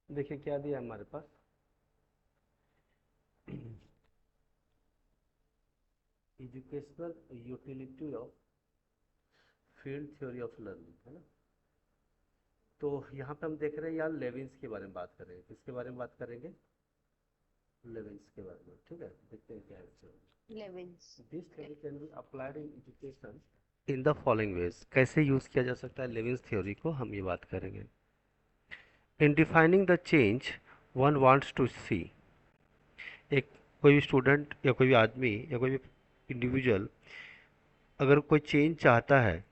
देखिए क्या दिया हमारे पास। Educational utility of field theory of learning, है ना। तो यहाँ पे हम देख रहे हैं यार लेविन्स के बारे में बात करेंगे। किसके बारे में बात करेंगे? लेविन्स के बारे में। ठीक है, देखते हैं क्या है। Lewin's. This okay. Theory can be applied in education in the following ways. कैसे यूज किया जा सकता है लेविन्स थ्योरी को, हम ये बात करेंगे। In defining the change one wants to see, एक कोई भी स्टूडेंट या कोई भी आदमी या कोई भी इंडिविजुअल अगर कोई चेंज चाहता है,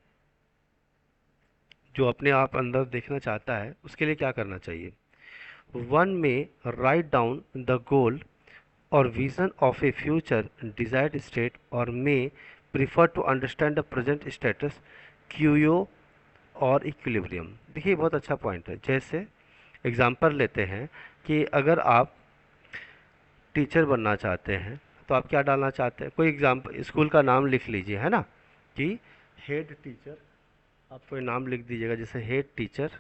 जो अपने आप अंदर देखना चाहता है, उसके लिए क्या करना चाहिए? वन में राइट डाउन द गोल और vision of a future desired state or may prefer to understand the present status quo और इक्विलिब्रियम। देखिए बहुत अच्छा पॉइंट है। जैसे एग्जांपल लेते हैं कि अगर आप टीचर बनना चाहते हैं तो आप क्या डालना चाहते हैं? कोई एग्जांपल स्कूल का नाम लिख लीजिए, है ना, कि हेड टीचर। आप कोई नाम लिख दीजिएगा जैसे हेड टीचर।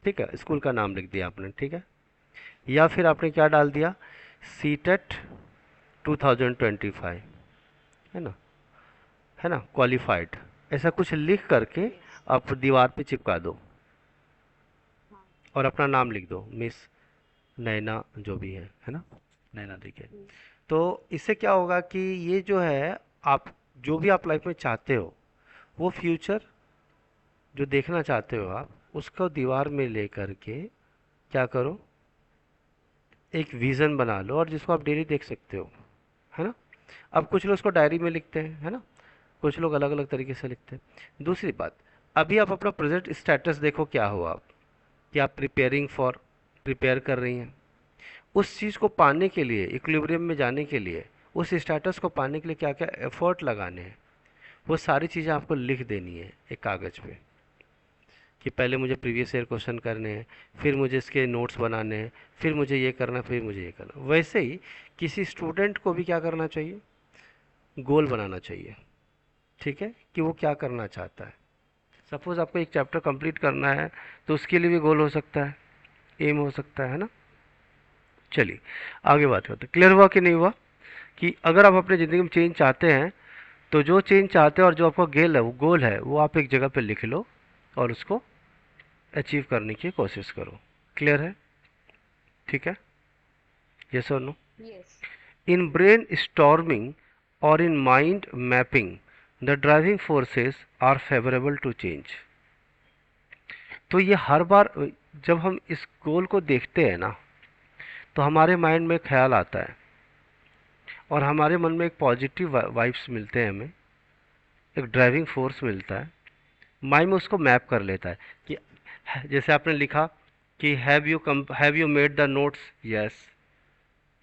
ठीक है, स्कूल का नाम लिख दिया आपने, ठीक है। या फिर आपने क्या डाल दिया? सीटेट 2025, है ना, क्वालिफाइड। ऐसा कुछ लिख करके यस। आप दीवार पे चिपका दो हाँ। और अपना नाम लिख दो, मिस नैना जो भी है ना, नैना देखिए। हम्म। तो इससे क्या होगा कि ये जो है, आप जो भी आप लाइफ में चाहते हो, वो फ्यूचर जो देखना चाहते हो आप, उसको दीवार में ले करके क्या करो, एक विजन बना लो और जिसको आप डेली देख सकते हो, है ना। अब कुछ लोग उसको डायरी में लिखते हैं, है ना, कुछ लोग अलग अलग तरीके से लिखते हैं। दूसरी बात, अभी आप अपना प्रेजेंट स्टेटस देखो, क्या हो आप, कि आप प्रिपेयर कर रही हैं उस चीज़ को पाने के लिए, इक्विलिब्रियम में जाने के लिए, उस स्टेटस को पाने के लिए क्या क्या एफर्ट लगाने हैं, वो सारी चीज़ें आपको लिख देनी है एक कागज़ पे, कि पहले मुझे प्रीवियस ईयर क्वेश्चन करने हैं, फिर मुझे इसके नोट्स बनाने हैं, फिर मुझे ये करना, फिर मुझे ये करना। वैसे ही किसी स्टूडेंट को भी क्या करना चाहिए? गोल बनाना चाहिए, ठीक है, कि वो क्या करना चाहता है। सपोज आपको एक चैप्टर कंप्लीट करना है, तो उसके लिए भी गोल हो सकता है, एम हो सकता है ना। चलिए आगे बात करते हैं। क्लियर हुआ कि नहीं हुआ, कि अगर आप अपने ज़िंदगी में चेंज चाहते हैं, तो जो चेंज चाहते हैं और जो आपका गोल है, वो आप एक जगह पे लिख लो और उसको अचीव करने की कोशिश करो। क्लियर है? ठीक है, यस और no? Yes. In brainstorming और in mind mapping the driving forces are favourable to change. तो ये हर बार जब हम इस गोल को देखते हैं ना, तो हमारे माइंड में ख्याल आता है और हमारे मन में एक पॉजिटिव वाइब्स मिलते हैं हमें, एक ड्राइविंग फोर्स मिलता है। माइंड में उसको मैप कर लेता है कि जैसे आपने लिखा कि have you made the notes? Yes.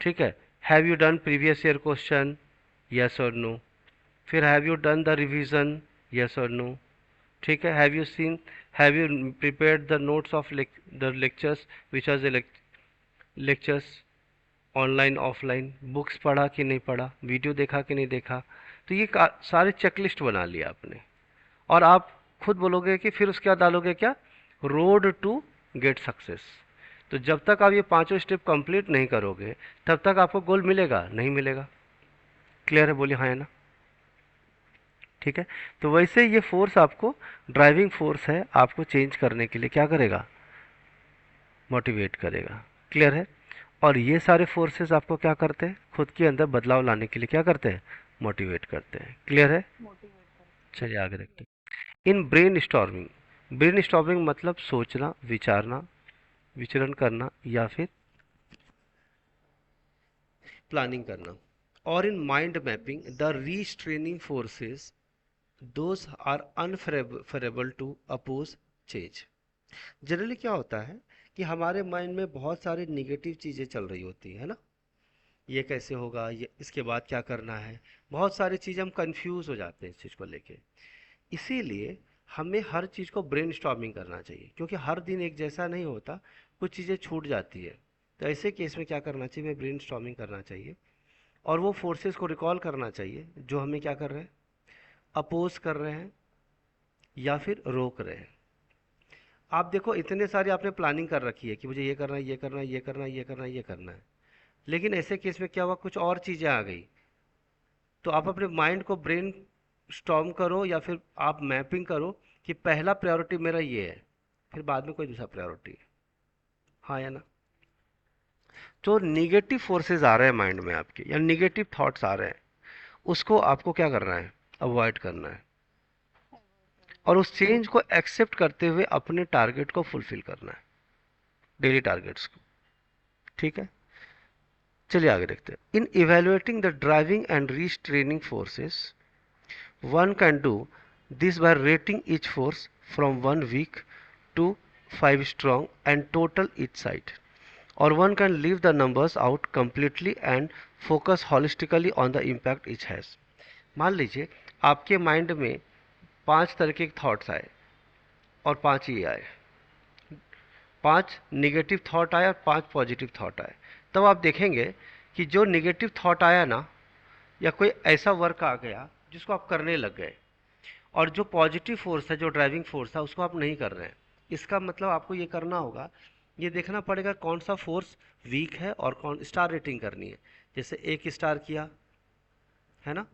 ठीक है। Have you done previous year question? Yes और नो। फिर have you done the revision? Yes और नो। ठीक है। Have you prepared the notes of the lectures which are the lectures, online offline, books पढ़ा कि नहीं पढ़ा, वीडियो देखा कि नहीं देखा। तो ये सारे चेकलिस्ट बना लिया आपने। और आप खुद बोलोगे कि फिर उसके बाद डालोगे क्या? Road to get success. तो जब तक आप ये पांचों स्टेप कंप्लीट नहीं करोगे, तब तक आपको गोल मिलेगा नहीं मिलेगा? क्लियर है? बोलिए हाँ या ना। ठीक है। तो वैसे ये फोर्स आपको, ड्राइविंग फोर्स है, आपको चेंज करने के लिए क्या करेगा? मोटिवेट करेगा। क्लियर है? और ये सारे फोर्सेस आपको क्या करते हैं? खुद के अंदर बदलाव लाने के लिए क्या करते हैं? मोटिवेट करते हैं। क्लियर है? मोटिवेट करते चलिए आगे देखते हैं। हैं। इन ब्रेन स्टॉर्मिंग मतलब सोचना, विचारना, विचरण करना या फिर प्लानिंग करना। और in mind mapping yes. The restraining forces those are unfavourable to oppose change. Generally क्या होता है कि हमारे माइंड में बहुत सारी निगेटिव चीज़ें चल रही होती है ना। ये कैसे होगा, ये इसके बाद क्या करना है, बहुत सारी चीज़ें हम कंफ्यूज हो जाते हैं इस चीज़ को लेके। इसीलिए हमें हर चीज़ को ब्रेन स्टॉर्मिंग करना चाहिए, क्योंकि हर दिन एक जैसा नहीं होता, कुछ चीज़ें छूट जाती है। तो ऐसे केस में क्या करना चाहिए? हमें ब्रेन स्टॉर्मिंग करना चाहिए और वो फोर्सेस को रिकॉल करना चाहिए जो हमें क्या कर रहे हैं, अपोज कर रहे हैं या फिर रोक रहे हैं। आप देखो इतने सारे आपने प्लानिंग कर रखी है कि मुझे ये करना है, ये करना है, ये करना है, ये करना है, ये करना है, लेकिन ऐसे केस में क्या हुआ, कुछ और चीज़ें आ गई। तो आप अपने माइंड को ब्रेन स्टॉर्म करो या फिर आप मैपिंग करो कि पहला प्रायोरिटी मेरा ये है, फिर बाद में कोई दूसरा प्रायोरिटी है। हाँ या ना? जो निगेटिव फोर्सेस आ रहे हैं माइंड में आपके या निगेटिव थॉट्स आ रहे हैं, उसको आपको क्या करना है, अवॉइड करना है, और उस चेंज को एक्सेप्ट करते हुए अपने टारगेट को फुलफिल करना है, डेली टारगेट्स को। ठीक है, चलिए आगे देखते हैं। In evaluating the driving and restraining forces, one can do this by rating each force from 1 weak to 5 strong and total each side, or one can leave the numbers out completely and focus holistically on the impact each has। मान लीजिए आपके mind में 5 तरह के thoughts आए और 5 ये आए, 5 निगेटिव थॉट आए और 5 पॉजिटिव थॉट आए। तब आप देखेंगे कि जो निगेटिव थॉट आया ना, या कोई ऐसा वर्क आ गया जिसको आप करने लग गए, और जो पॉजिटिव फोर्स है, जो ड्राइविंग फोर्स था, उसको आप नहीं कर रहे हैं। इसका मतलब आपको ये करना होगा, ये देखना पड़ेगा कौन सा फोर्स वीक है और कौन स्टार रेटिंग करनी है। जैसे 1 स्टार किया है ना,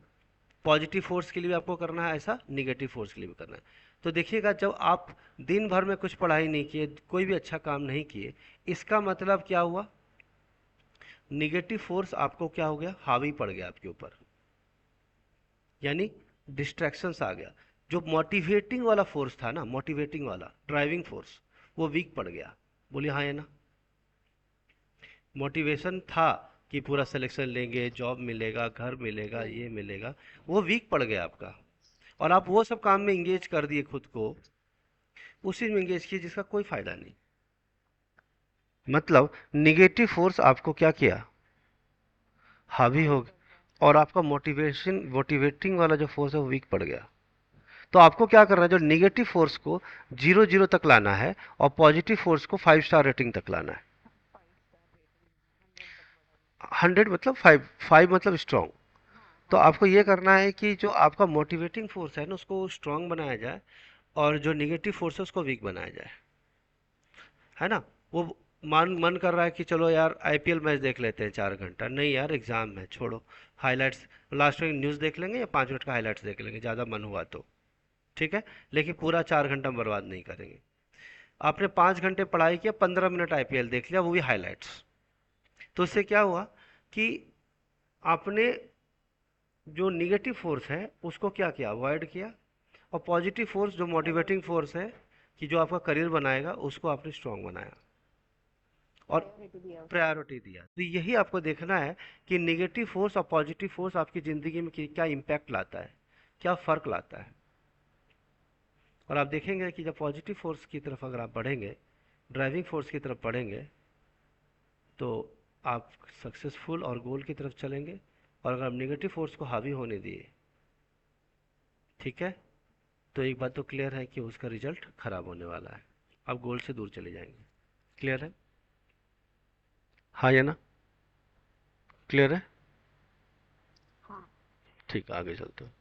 पॉजिटिव फोर्स के लिए भी आपको करना है, ऐसा निगेटिव फोर्स के लिए भी करना है। तो देखिएगा जब आप दिन भर में कुछ पढ़ाई नहीं किए, कोई भी अच्छा काम नहीं किए, इसका मतलब क्या हुआ, निगेटिव फोर्स आपको क्या हो गया, हावी पड़ गया आपके ऊपर, यानी डिस्ट्रैक्शंस आ गया। जो मोटिवेटिंग वाला फोर्स था ना, मोटिवेटिंग वाला ड्राइविंग फोर्स, वो वीक पड़ गया। बोलिए हाँ या ना? मोटिवेशन था कि पूरा सिलेक्शन लेंगे, जॉब मिलेगा, घर मिलेगा, ये मिलेगा, वो वीक पड़ गया आपका, और आप वो सब काम में इंगेज कर दिए खुद को, उसी में इंगेज किए जिसका कोई फायदा नहीं। मतलब निगेटिव फोर्स आपको क्या किया, हावी हो गया, और आपका मोटिवेटिंग वाला जो फोर्स है वो वीक पड़ गया। तो आपको क्या करना है, जो निगेटिव फोर्स को 0 0 तक लाना है और पॉजिटिव फोर्स को 5 स्टार रेटिंग तक लाना है। 100 मतलब 5 मतलब स्ट्रांग। तो आपको ये करना है कि जो आपका मोटिवेटिंग फोर्स है ना, उसको स्ट्रांग बनाया जाए, और जो निगेटिव फोर्स है उसको वीक बनाया जाए, है ना? वो मन कर रहा है कि चलो यार आईपीएल मैच देख लेते हैं 4 घंटा, नहीं यार एग्जाम है, छोड़ो, हाइलाइट्स लास्ट में न्यूज़ देख लेंगे या 5 मिनट का हाइलाइट्स देख लेंगे, ज़्यादा मन हुआ तो। ठीक है, लेकिन पूरा 4 घंटा बर्बाद नहीं करेंगे। आपने 5 घंटे पढ़ाई किया, 15 मिनट आईपीएल देख लिया, वो भी हाइलाइट्स। तो उससे क्या हुआ कि आपने जो निगेटिव फोर्स है उसको क्या किया, अवॉइड किया, और पॉजिटिव फोर्स जो मोटिवेटिंग फोर्स है कि जो आपका करियर बनाएगा, उसको आपने स्ट्रांग बनाया और प्रायोरिटी दिया उसको। प्रायोरिटी दिया। तो यही आपको देखना है कि निगेटिव फोर्स और पॉजिटिव फोर्स आपकी ज़िंदगी में क्या इम्पैक्ट लाता है, क्या फ़र्क लाता है। और आप देखेंगे कि जब पॉजिटिव फोर्स की तरफ अगर आप बढ़ेंगे, ड्राइविंग फोर्स की तरफ बढ़ेंगे, तो आप सक्सेसफुल और गोल की तरफ चलेंगे। और अगर आप निगेटिव फोर्स को हावी होने दिए, ठीक है, तो एक बात तो क्लियर है कि उसका रिजल्ट खराब होने वाला है, आप गोल से दूर चले जाएंगे। क्लियर है? हाँ या ना? क्लियर है? हाँ। ठीक, आगे चलते हैं।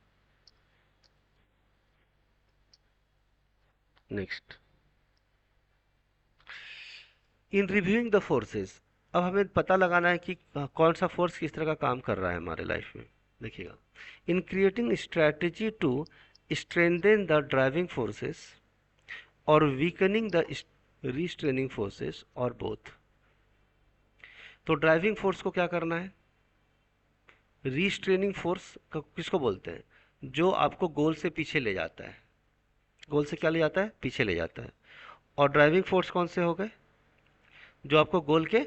Next, in reviewing the forces, अब हमें पता लगाना है कि कौन सा फोर्स किस तरह का काम कर रहा है हमारे लाइफ में। देखिएगा, in creating strategy to strengthen the driving forces और वीकनिंग द रिस्ट्रेनिंग फोर्सेस और बोथ। तो ड्राइविंग फोर्स को क्या करना है, रिस्ट्रेनिंग फोर्स किसको बोलते हैं, जो आपको गोल से पीछे ले जाता है। गोल से क्या ले जाता है, पीछे ले जाता है। और ड्राइविंग फोर्स कौन से हो गए, जो आपको गोल के,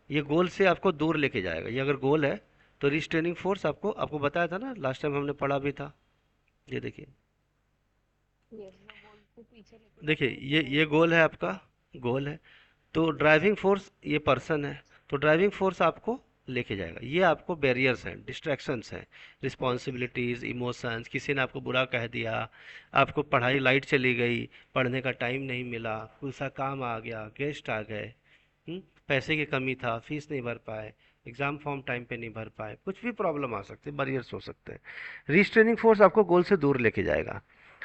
ये गोल से आपको दूर लेके जाएगा। ये अगर गोल है तो रिस्ट्रेनिंग फोर्स आपको आपको बताया था ना, लास्ट टाइम हमने पढ़ा भी था। ये देखिए, यस, वो गोल से पीछे लेके देखिए जाता है, ये गोल। गोल है आपका, गोल है। तो ड्राइविंग फोर्स ये पर्सन है। तो ड्राइविंग फोर्स आपको लेके जाएगा, ये आपको बैरियर्स हैं, डिस्ट्रैक्शंस हैं, रिस्पॉन्सिबिलिटीज़, इमोशंस, किसी ने आपको बुरा कह दिया, आपको पढ़ाई लाइट चली गई, पढ़ने का टाइम नहीं मिला, कोई सा काम आ गया, गेस्ट आ गए, पैसे की कमी था, फीस नहीं भर पाए, एग्ज़ाम फॉर्म टाइम पे नहीं भर पाए, कुछ भी प्रॉब्लम आ सकती है, बैरियर्स हो सकते हैं। रिस्ट्रेनिंग फोर्स आपको गोल से दूर लेके जाएगा।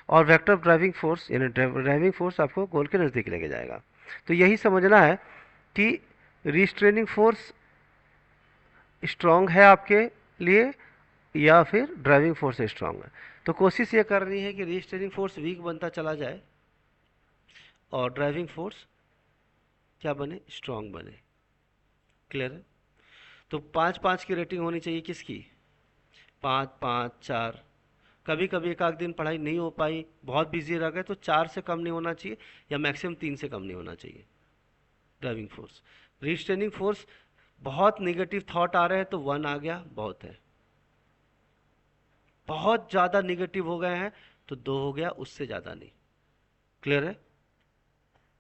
और वेक्टर ड्राइविंग फोर्स यानी ड्राइविंग फोर्स आपको गोल के नज़दीक लेके जाएगा। तो यही समझना है कि रिस्ट्रेनिंग फोर्स स्ट्रांग है आपके लिए या फिर ड्राइविंग फोर्स स्ट्रांग है। तो कोशिश ये करनी है कि रिस्ट्रेनिंग फोर्स वीक बनता चला जाए और ड्राइविंग फोर्स क्या बने, स्ट्रांग बने। क्लियर है? तो 5-5 की रेटिंग होनी चाहिए किसकी, 5-5-4। कभी कभी एक आध दिन पढ़ाई नहीं हो पाई, बहुत बिजी रह गए, तो 4 से कम नहीं होना चाहिए या मैक्सिमम 3 से कम नहीं होना चाहिए ड्राइविंग फोर्स। रिस्ट्रेनिंग फोर्स बहुत नेगेटिव थॉट आ रहे हैं तो 1 आ गया बहुत है, बहुत ज़्यादा नेगेटिव हो गए हैं तो 2 हो गया, उससे ज़्यादा नहीं। क्लियर है?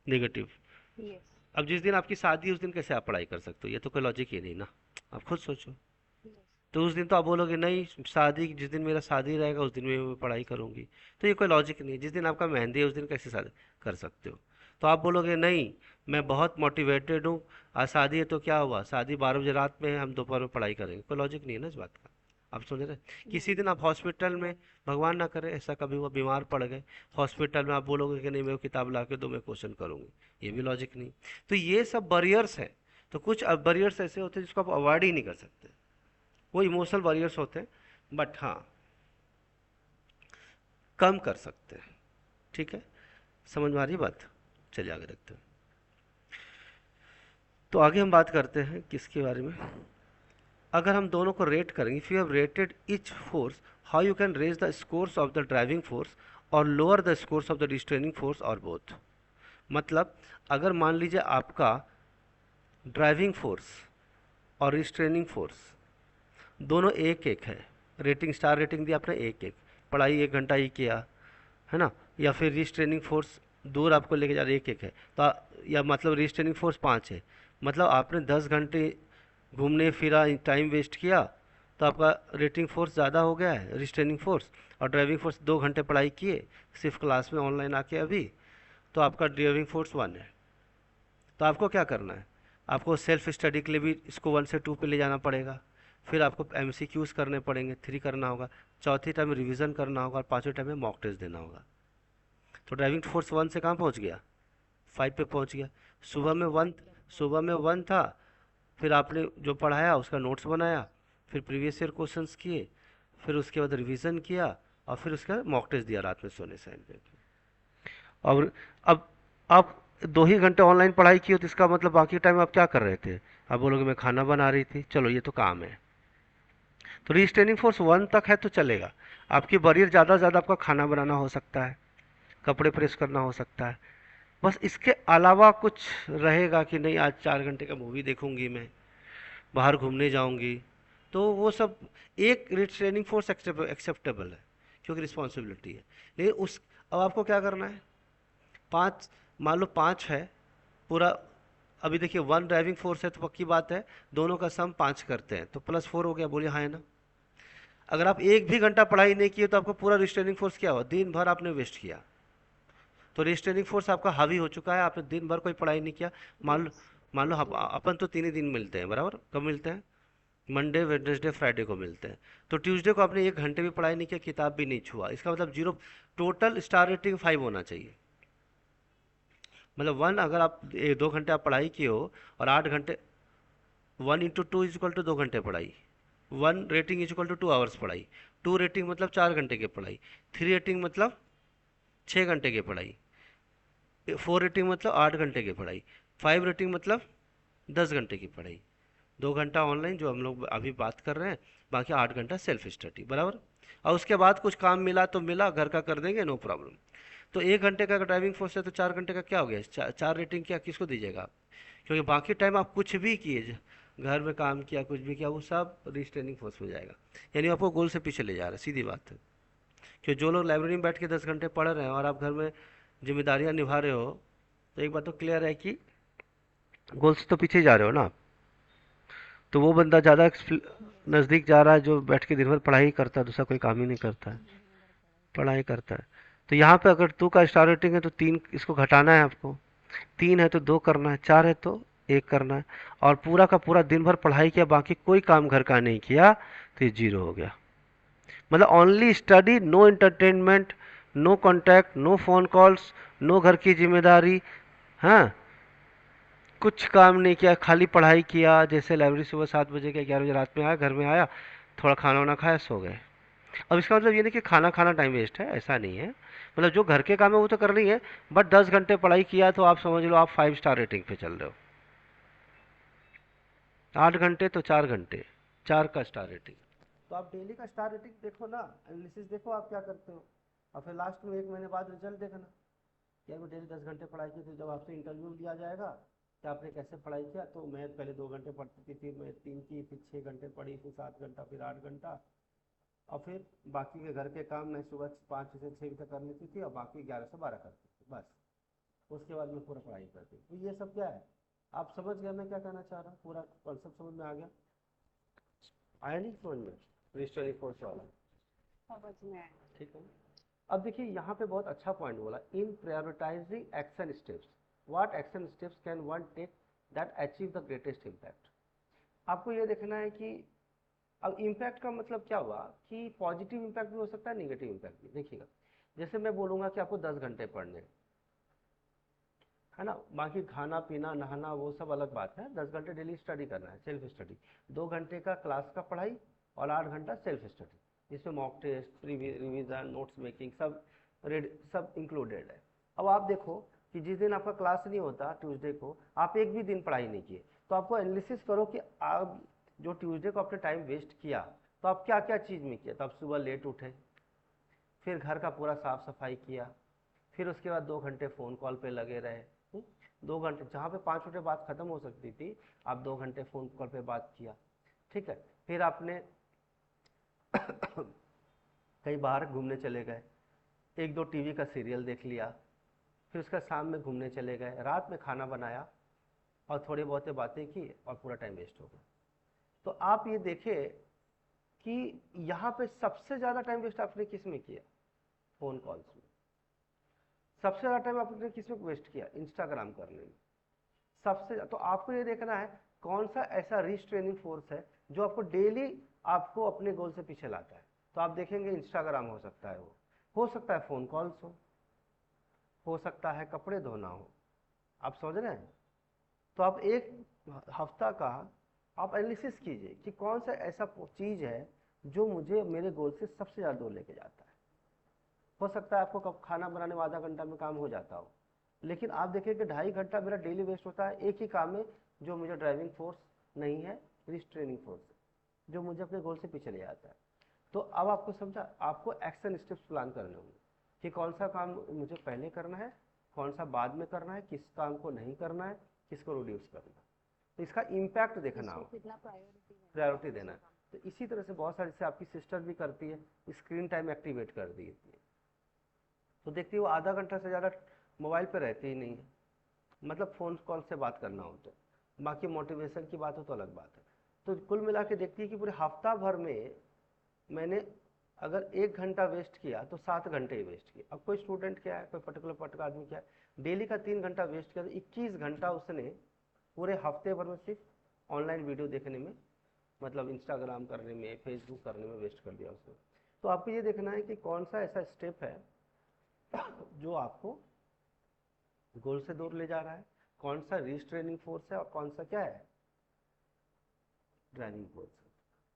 नेगेटिव। यस। अब जिस दिन आपकी शादी है उस दिन कैसे आप पढ़ाई कर सकते हो, ये तो कोई लॉजिक ही नहीं ना, आप खुद सोचो। यस। तो उस दिन तो आप बोलोगे नहीं, शादी जिस दिन मेरा शादी रहेगा उस दिन मैं पढ़ाई करूंगी, तो ये कोई लॉजिक नहीं है। जिस दिन आपका मेहंदी है उस दिन कैसे शादी कर सकते हो? तो आप बोलोगे नहीं मैं बहुत मोटिवेटेड हूँ, आज शादी है तो क्या हुआ, शादी 12 बजे रात में है, हम दोपहर में पढ़ाई करेंगे, कोई लॉजिक नहीं है ना इस बात का। आप समझ रहे हैं? किसी दिन आप हॉस्पिटल में, भगवान ना करे ऐसा कभी हुआ, बीमार पड़ गए हॉस्पिटल में, आप बोलोगे कि नहीं मेरे को किताब ला के दो मैं क्वेश्चन करूंगी, ये भी लॉजिक नहीं। तो ये सब बैरियर्स है। तो कुछ बैरियर्स ऐसे होते हैं जिसको आप अवॉइड ही नहीं कर सकते, वो इमोशनल बैरियर्स होते हैं, बट हाँ कम कर सकते हैं। ठीक है, समझ में आ रही बात? चलिए आगे देखते हैं। तो आगे हम बात करते हैं किसके बारे में, अगर हम दोनों को रेट करेंगे, if you have rated each force how you can raise the scores of the driving force और lower the scores of the restraining force और बोथ। मतलब अगर मान लीजिए आपका ड्राइविंग फोर्स और रिस्ट्रेनिंग फोर्स दोनों एक एक है, रेटिंग स्टार रेटिंग दी आपने एक एक, पढ़ाई 1 घंटा ही किया है ना, या फिर रिस्ट्रेनिंग फोर्स दूर आपको लेके जा रहा है एक एक है, तो या मतलब रिस्ट्रेनिंग फोर्स 5 है, मतलब आपने 10 घंटे घूमने फिरा टाइम वेस्ट किया, तो आपका रेटिंग फोर्स ज़्यादा हो गया है रिस्ट्रेनिंग फोर्स, और ड्राइविंग फोर्स 2 घंटे पढ़ाई किए सिर्फ क्लास में ऑनलाइन आके अभी, तो आपका ड्राइविंग फोर्स 1 है। तो आपको क्या करना है, आपको सेल्फ स्टडी के लिए भी इसको 1 से 2 पे ले जाना पड़ेगा, फिर आपको MCQs करने पड़ेंगे, 3 करना होगा, चौथी टाइम रिवीजन करना होगा, और पाँचवें टाइम में मॉक टेस्ट देना होगा। तो ड्राइविंग फोर्स 1 से कहाँ पहुँच गया, 5 पे पहुँच गया। सुबह में वन था, फिर आपने जो पढ़ाया उसका नोट्स बनाया, फिर प्रीवियस ईयर क्वेश्चंस किए, फिर उसके बाद रिवीजन किया, और फिर उसका मॉक टेस्ट दिया रात में सोने से पहले। और अब आप 2 ही घंटे ऑनलाइन पढ़ाई की हो तो इसका मतलब बाकी टाइम आप क्या कर रहे थे, आप बोलोगे मैं खाना बना रही थी, चलो ये तो काम है। तो रिस्ट्रेनिंग फोर्स 1 तक है तो चलेगा, आपकी बरियर ज़्यादा से ज़्यादा आपका खाना बनाना हो सकता है, कपड़े प्रेस करना हो सकता है, बस इसके अलावा कुछ रहेगा कि नहीं आज 4 घंटे का मूवी देखूंगी, मैं बाहर घूमने जाऊंगी, तो वो सब एक रिट्रेनिंग फोर्स एक्सेप्टेबल है क्योंकि रिस्पॉन्सिबिलिटी है। लेकिन उस अब आपको क्या करना है, 5, मान लो 5 है पूरा, अभी देखिए 1 ड्राइविंग फोर्स है तो पक्की बात है दोनों का सम 5 करते हैं तो +4 हो गया, बोलिए हाँ है ना। अगर आप 1 भी घंटा पढ़ाई नहीं किए तो आपका पूरा रिस्ट्रेनिंग फोर्स क्या हुआ, दिन भर आपने वेस्ट किया, तो रिस्ट्रेनिंग फोर्स आपका हावी हो चुका है, आपने दिन भर कोई पढ़ाई नहीं किया। मान लो यस। मान लो अपन तो 3 ही दिन मिलते हैं बराबर, कब मिलते हैं, मंडे वेडनेसडे फ्राइडे को मिलते हैं, तो ट्यूसडे को आपने 1 घंटे भी पढ़ाई नहीं किया, किताब भी नहीं छुआ, इसका मतलब 0, टोटल स्टार रेटिंग 5 होना चाहिए। मतलब 1, अगर आप 2 घंटे आप पढ़ाई किए हो और 8 घंटे, 1 × 2 = 2 घंटे पढ़ाई, 1 रेटिंग = 2 आवर्स पढ़ाई, 2 रेटिंग मतलब 4 घंटे की पढ़ाई, 3 रेटिंग मतलब 6 घंटे की पढ़ाई, 4 रेटिंग मतलब 8 घंटे की पढ़ाई, 5 रेटिंग मतलब 10 घंटे की पढ़ाई, 2 घंटा ऑनलाइन जो हम लोग अभी बात कर रहे हैं, बाकी 8 घंटा सेल्फ स्टडी बराबर। और उसके बाद कुछ काम मिला तो मिला, घर का कर देंगे नो प्रॉब्लम। तो 1 घंटे का ड्राइविंग फोर्स है तो 4 घंटे का क्या हो गया, 4 रेटिंग क्या किसको दीजिएगा आप, क्योंकि बाकी टाइम आप कुछ भी किए, घर में काम किया कुछ भी किया, वो सब रिस्ट्रेनिंग फोर्स में जाएगा, यानी आपको गोल से पीछे ले जा रहा है, सीधी बात है। क्योंकि जो लोग लाइब्रेरी में बैठ के 10 घंटे पढ़ रहे हैं और आप घर में जिम्मेदारियां निभा रहे हो, तो एक बात तो क्लियर है कि गोल से तो पीछे जा रहे हो ना आप। तो वो बंदा ज़्यादा यस। नज़दीक जा रहा है जो बैठ के दिन भर पढ़ाई करता है, दूसरा कोई काम ही नहीं करता है, दिन भर पढ़ाई पढ़ाई करता करता है। तो यहाँ पे अगर 2 का स्टार रेटिंग है तो 3 इसको घटाना है आपको, 3 है तो 2 करना है, 4 है तो 1 करना है, और पूरा का पूरा दिन भर पढ़ाई किया बाकी कोई काम घर का नहीं किया तो ये 0 हो गया। मतलब only study no entertainment, no contact, no phone calls, no घर की जिम्मेदारी। हाँ, कुछ काम नहीं किया, खाली पढ़ाई किया। जैसे लाइब्रेरी सुबह 7 बजे के 11 बजे रात में आया, घर में आया, थोड़ा खाना वाना खाया, सो गए। अब इसका मतलब ये नहीं कि खाना खाना टाइम वेस्ट है, ऐसा नहीं है। मतलब जो घर के काम है वो तो करनी है, बट 10 घंटे पढ़ाई किया तो आप समझ लो आप 5 स्टार रेटिंग पे चल रहे हो। 8 घंटे तो 4 घंटे, 4 का स्टार रेटिंग। तो आप डेली का स्टार रेटिंग देखो ना, एनालिसिस देखो आप क्या करते हो, और फिर लास्ट में 1 महीने बाद रिजल्ट देखना। यार मैं डेली 10 घंटे पढ़ाई की थी, जब आपसे इंटरव्यू लिया जाएगा कि आपने कैसे पढ़ाई किया, तो मैं पहले 2 घंटे पढ़ती थी, फिर मैं 3 की, फिर 6 घंटे पढ़ी, फिर 7 घंटा, फिर 8 घंटा, और फिर बाकी के घर के काम मैं सुबह 5 से 6 तक कर लेती थी और बाकी 11 से 12 करती थी बस। उसके बाद मैं पूरा पढ़ाई करती थी। तो ये सब क्या है, आप समझ गए मैं क्या कहना चाह रहा हूँ, पूरा कॉन्सेप्ट समझ में आ गया? आया नहीं समझ में, रजिस्टर फोर्स वाला? समझ में आया। ठीक है। अब देखिए यहाँ पे बहुत अच्छा पॉइंट बोला, in prioritizing action steps, what action steps can one take that achieve the greatest impact. आपको ये देखना है कि अब इम्पैक्ट का मतलब क्या हुआ कि पॉजिटिव इम्पैक्ट भी हो सकता है, निगेटिव इम्पैक्ट भी। देखिएगा, जैसे मैं बोलूँगा कि आपको 10 घंटे पढ़ने हैं, है ना, बाकी खाना पीना नहाना वो सब अलग बात है। 10 घंटे डेली स्टडी करना है, सेल्फ स्टडी। 2 घंटे का क्लास का पढ़ाई और 8 घंटा सेल्फ स्टडी, जिसमें mock test, revision, notes making, सब सब इंक्लूडेड है। अब आप देखो कि जिस दिन आपका क्लास नहीं होता, ट्यूसडे को आप एक भी दिन पढ़ाई नहीं किए, तो आपको एनालिसिस करो कि आप जो ट्यूसडे को आपने टाइम वेस्ट किया, तो आप क्या क्या चीज़ में किया। तो आप सुबह लेट उठे, फिर घर का पूरा साफ सफाई किया, फिर उसके बाद 2 घंटे फ़ोन कॉल पे लगे रहे। 2 घंटे जहाँ पे 5 मिनट में बात खत्म हो सकती थी, आप 2 घंटे फ़ोन कॉल पे बात किया। ठीक है, फिर आपने कहीं बाहर घूमने चले गए, एक दो टीवी का सीरियल देख लिया, फिर उसका शाम में घूमने चले गए, रात में खाना बनाया और थोड़ी बहुत बातें की और पूरा टाइम वेस्ट हो गया। तो आप ये देखें कि यहाँ पे सबसे ज़्यादा टाइम वेस्ट आपने किस में किया? फ़ोन कॉल्स में। सबसे ज़्यादा टाइम आपने किस में वेस्ट किया? इंस्टाग्राम करने में। सबसे तो आपको ये देखना है कौन सा ऐसा रिस्ट्रेनिंग फोर्स है जो आपको डेली आपको अपने गोल से पीछे लाता है। तो आप देखेंगे इंस्टाग्राम हो सकता है, वो हो सकता है फ़ोन कॉल्स हो सकता है कपड़े धोना हो। आप समझ रहे हैं? तो आप एक हफ्ता का आप एनालिसिस कीजिए कि कौन सा ऐसा चीज़ है जो मुझे मेरे गोल से सबसे ज़्यादा दूर लेके जाता है। हो सकता है आपको कब खाना बनाने में आधा घंटा में काम हो जाता हो, लेकिन आप देखिए कि 2.5 घंटा मेरा डेली वेस्ट होता है एक ही काम में, जो मुझे ड्राइविंग फोर्स नहीं है, रिस्ट्रेनिंग फोर्स है, जो मुझे अपने गोल से पीछे ले जाता है। तो अब आपको समझा, आपको एक्शन स्टेप्स प्लान करने होंगे कि कौन सा काम मुझे पहले करना है, कौन सा बाद में करना है, किस काम को नहीं करना है, किसको रिड्यूस करना है। तो इसका इम्पैक्ट देखना किसको हो, कितना प्रायोरिटी देना है प्रायोरिटी कौन देना से है। काम तो इसी तरह से बहुत सारी से आपकी सिस्टर भी करती है, स्क्रीन टाइम एक्टिवेट कर दी है, तो देखती है वो आधा घंटा से ज़्यादा मोबाइल पे रहती ही नहीं है, मतलब फ़ोन कॉल से बात करना हो तो। बाकी मोटिवेशन की बात हो तो अलग बात है। तो कुल मिला के देखती है कि पूरे हफ्ता भर में मैंने अगर 1 घंटा वेस्ट किया तो 7 घंटे ही वेस्ट किए। अब कोई स्टूडेंट क्या है, कोई पर्टिकुलर आदमी क्या है, डेली का 3 घंटा वेस्ट किया, तो 21 घंटा उसने पूरे हफ्ते भर में सिर्फ ऑनलाइन वीडियो देखने में, मतलब इंस्टाग्राम करने में, फेसबुक करने में वेस्ट कर दिया उसने। तो आपको ये देखना है कि कौन सा ऐसा स्टेप है जो आपको गोल से दूर ले जा रहा है, कौन सा रिस्ट्रेनिंग फोर्स है और कौन सा क्या है, ड्राइविंग फोर्स।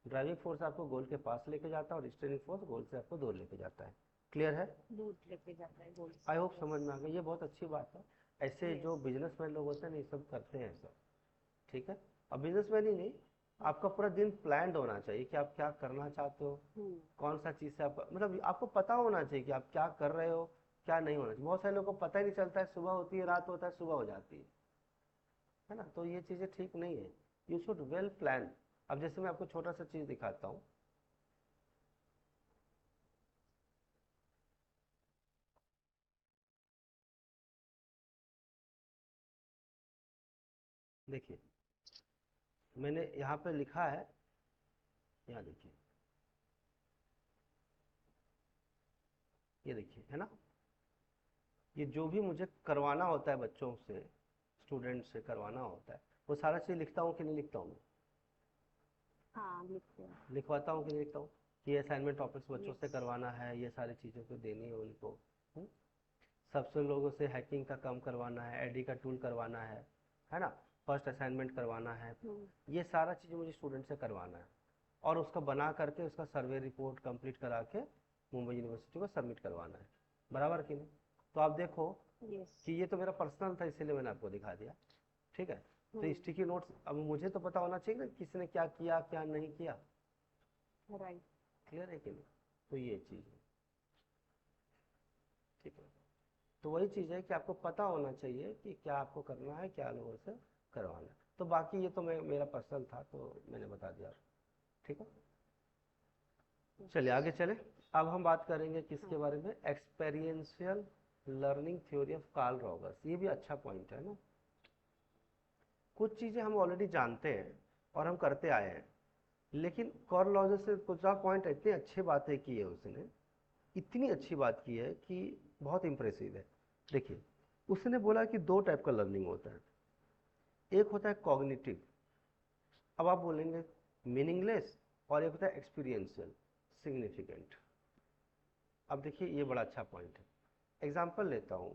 ड्राइविंग फोर्स आपको गोल के पास लेके जाता है और रिस्ट्रेनिंग फोर्स गोल से आपको दूर लेके जाता है। क्लियर है? दूर लेके जाता है गोल आई से। Hope yes. समझ में आ गया, ये बहुत अच्छी बात है। ऐसे जो यस। बिजनेसमैन लोग होते हैं ना, ये सब करते हैं सब। ठीक है। अब बिजनेसमैन ही नहीं, आपका पूरा दिन प्लान्ड होना चाहिए कि आप क्या करना चाहते हो, हम्म। कौन सा चीज़ से आप, मतलब आपको पता होना चाहिए कि आप क्या कर रहे हो, क्या नहीं होना चाहिए। बहुत सारे लोगों को पता ही नहीं चलता है, सुबह होती है रात होता है, सुबह हो जाती है ना, तो ये चीज़ें ठीक नहीं है। You should well plan. अब जैसे मैं आपको छोटा सा चीज़ दिखाता हूँ, देखिए मैंने यहाँ पे लिखा है, यहाँ देखिए, ये देखिए, है ना, ये जो भी मुझे करवाना होता है बच्चों से, स्टूडेंट से करवाना होता है, वो सारा चीज़ लिखता हूँ कि नहीं लिखता हूँ मैं? हाँ लिखते हैं। लिखवाता हूँ कि नहीं लिखता हूँ? कि असाइनमेंट टॉपिक्स बच्चों से यस। करवाना है, ये सारी चीज़ों को देनी है उनको। हम्म? सबसे लोगों से हैकिंग का काम करवाना है, एडी का टूल करवाना है ना, फर्स्ट असाइनमेंट करवाना है। ये सारा चीज़ मुझे स्टूडेंट से करवाना है और उसका बना करके उसका सर्वे रिपोर्ट कंप्लीट करा के मुंबई यूनिवर्सिटी को सबमिट करवाना है, बराबर कि नहीं। तो आप देखो यस। कि ये तो मेरा पर्सनल था, इसीलिए मैंने आपको दिखा दिया, ठीक है। तो स्टिकी नोट्स अब मुझे तो पता होना चाहिए ना किसने क्या किया क्या नहीं किया, राइट। क्लियर है कि नहीं। तो ये चीज़ है, ठीक है। तो वही चीज़ है कि आपको पता होना चाहिए कि क्या आपको करना है, क्या लोगों से करवाना है। तो बाकी ये तो मेरा पर्सनल था तो मैंने बता दिया, ठीक है। चलिए आगे चले। अब हम बात करेंगे किसके हाँ। बारे में, experiential learning theory of Carl Rogers. ये भी अच्छा पॉइंट है ना। कुछ चीज़ें हम ऑलरेडी जानते हैं और हम करते आए हैं, लेकिन कार्ल रॉजर्स से कुछ पॉइंट इतनी अच्छी बातें की है उसने, इतनी अच्छी बात की है कि बहुत इंप्रेसिव है। देखिए, उसने बोला कि दो टाइप का लर्निंग होता है। एक होता है कॉग्निटिव, अब आप बोलेंगे मीनिंगलेस, और एक होता है एक्सपीरियंशियल सिग्निफिकेंट। अब देखिए ये बड़ा अच्छा पॉइंट है। एग्जाम्पल लेता हूँ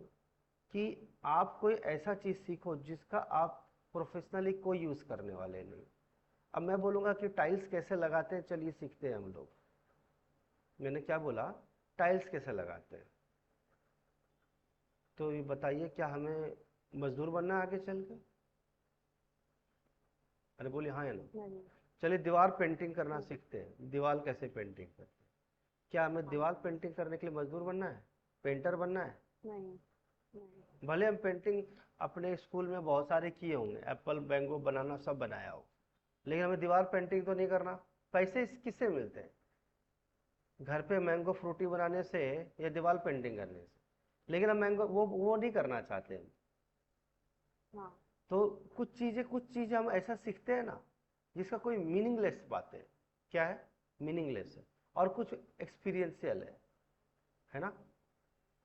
कि आप कोई ऐसा चीज़ सीखो जिसका आप प्रोफेशनली कोई यूज़ करने वाले नहीं। अब मैं बोलूँगा कि टाइल्स कैसे लगाते हैं, चलिए सीखते हैं हम लोग। मैंने क्या बोला, टाइल्स कैसे लगाते हैं। तो ये बताइए क्या हमें मजदूर बनना है आगे चल के। अरे बोलिए हाँ या ना। नहीं। चलिए दीवार पेंटिंग करना नहीं। सीखते हैं, दीवार कैसे पेंटिंग करते हैं। क्या हमें हाँ। दीवार पेंटिंग करने के लिए मजदूर बनना है, पेंटर बनना है। नहीं। नहीं। भले हम पेंटिंग अपने स्कूल में बहुत सारे किए होंगे, एप्पल मैंगो बनाना सब बनाया हो, लेकिन हमें दीवार पेंटिंग तो नहीं करना। पैसे किससे मिलते हैं, घर पे मैंगो फ्रूटी बनाने से या दीवार पेंटिंग करने से। लेकिन हम मैंगो वो नहीं करना चाहते हम। हाँ। तो कुछ चीज़ें हम ऐसा सीखते हैं ना जिसका कोई मीनिंगलेस बात है, क्या है, मीनिंगलेस है। और कुछ एक्सपीरियंशियल है ना।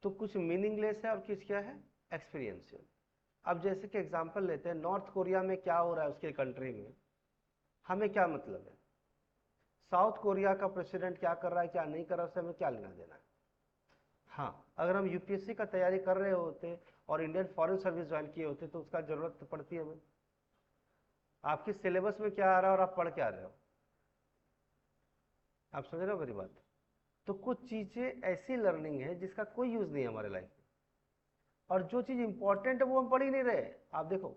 तो कुछ मीनिंगलेस है और कुछ क्या है, एक्सपीरियंशियल। अब जैसे कि एग्जांपल लेते हैं, नॉर्थ कोरिया में क्या हो रहा है उसके कंट्री में, हमें क्या मतलब है। साउथ कोरिया का प्रेसिडेंट क्या कर रहा है क्या नहीं कर रहा है, उससे हमें क्या लेना देना है। हाँ, अगर हम यूपीएससी का तैयारी कर रहे होते और इंडियन फॉरेन सर्विस ज्वाइन किए होते तो उसका जरूरत पड़ती है हमें। आपके सिलेबस में क्या आ रहा है और आप पढ़ क्या रहे हो, आप समझ रहे हो मेरी बात। तो कुछ चीज़ें ऐसी लर्निंग है जिसका कोई यूज़ नहीं है हमारे लाइफ में, और जो चीज़ इंपॉर्टेंट है वो हम पढ़ ही नहीं रहे। आप देखो,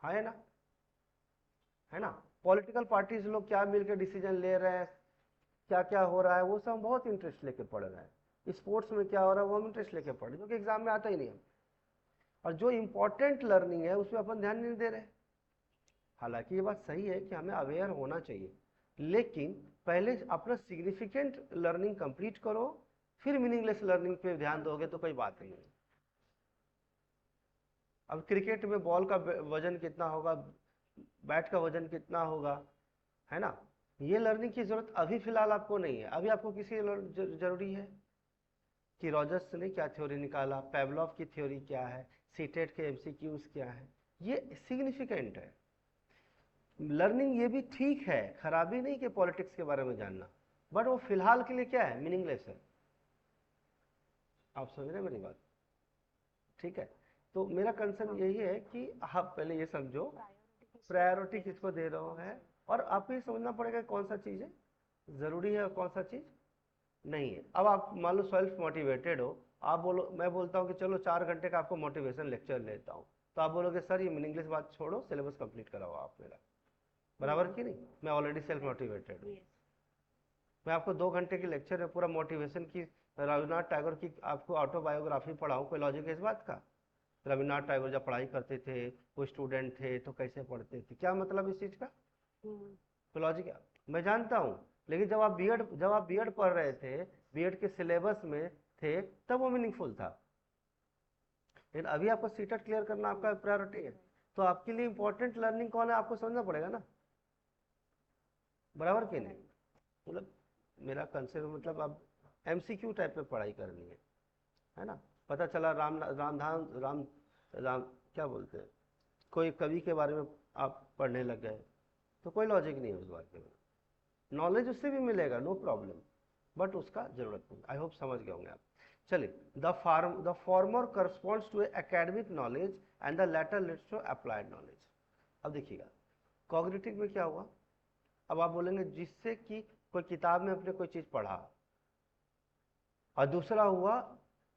हाँ है ना। हाँ। पॉलिटिकल पार्टीज लोग क्या मिलकर डिसीजन ले रहे हैं, क्या क्या हो रहा है, वो सब हम बहुत इंटरेस्ट लेके पढ़ रहे हैं। स्पोर्ट्स में क्या हो रहा है वो हम इंटरेस्ट लेके पढ़ रहे हैं, जो कि एग्जाम में आता ही नहीं है। और जो इंपॉर्टेंट लर्निंग है उसमें अपन ध्यान नहीं दे रहे। हालांकि ये बात सही है कि हमें अवेयर होना चाहिए, लेकिन पहले अपना सिग्निफिकेंट लर्निंग कंप्लीट करो, फिर मीनिंगलेस लर्निंग पे ध्यान दोगे तो कोई बात नहीं है। अब क्रिकेट में बॉल का वजन कितना होगा, बैट का वजन कितना होगा, है ना। ये लर्निंग की जरूरत अभी फिलहाल आपको नहीं है। अभी आपको किसी जरूरी है कि रॉजर्स ने क्या थ्योरी निकाला, पेवलॉफ की थ्योरी क्या है, सीटेट के एमसीक्यूज क्या है। ये सिग्निफिकेंट है। लर्निंग ये भी ठीक है, खराबी नहीं कि पॉलिटिक्स के बारे में जानना, बट वो फिलहाल के लिए क्या है, मीनिंगलेस है। आप समझ रहे हैं मेरी बात, ठीक है। तो मेरा कंसर्न हाँ। यही है कि आप पहले ये समझो प्रायोरिटी प्रायोरिटी किसको किसको देना दे चाहिए, रहे हो कौन है, सा। और आपको ये समझना पड़ेगा कौन सा चीज़ है ज़रूरी है और कौन सा चीज़ नहीं है। अब आप मान लो सेल्फ मोटिवेटेड हो, आप बोलो, मैं बोलता हूँ कि चलो 4 घंटे का आपको मोटिवेशन लेक्चर लेता हूँ, तो आप बोलोगे सर ये मीनिंगलेस बात छोड़ो, सिलेबस कंप्लीट कराओ आप मेरा, बराबर कि नहीं। मैं ऑलरेडी सेल्फ राइट। मोटिवेटेड हूँ। यस। मैं आपको 2 घंटे की लेक्चर में पूरा मोटिवेशन की, रविन्द्रनाथ टैगोर की आपको ऑटोबायोग्राफी पढ़ाऊँ, कोई लॉजिक है इस बात का। रविन्द्रनाथ टैगोर जब पढ़ाई करते थे, वो स्टूडेंट थे तो कैसे पढ़ते थे, क्या मतलब इस चीज़ का, हम्म। तो लॉजिक मैं जानता हूँ। लेकिन जब आप बीएड पढ़ रहे थे, बीएड के सिलेबस में थे, तब वो मीनिंगफुल था। लेकिन अभी आपको सीटेट क्लियर करना आपका प्रायोरिटी है, तो आपके लिए इंपॉर्टेंट लर्निंग कौन है आपको समझना पड़ेगा ना, बराबर कि नहीं। राइट। मतलब मेरा कंसेप्ट मतलब अब एमसीक्यू टाइप में पढ़ाई करनी है ना। पता चला रामधान राम राम क्या बोलते हैं, कोई कवि के बारे में आप पढ़ने लग गए, तो कोई लॉजिक नहीं है उस बात के में। नॉलेज उससे भी मिलेगा, नो प्रॉब्लम, बट उसका जरूरत नहीं। आई होप समझ गए होंगे आप। चलिए, the former corresponds to academic knowledge and the latter leads to applied knowledge. अब देखिएगा कॉग्निटिव में क्या हुआ, अब आप बोलेंगे जिससे कि कोई किताब में अपने कोई चीज पढ़ा, और दूसरा हुआ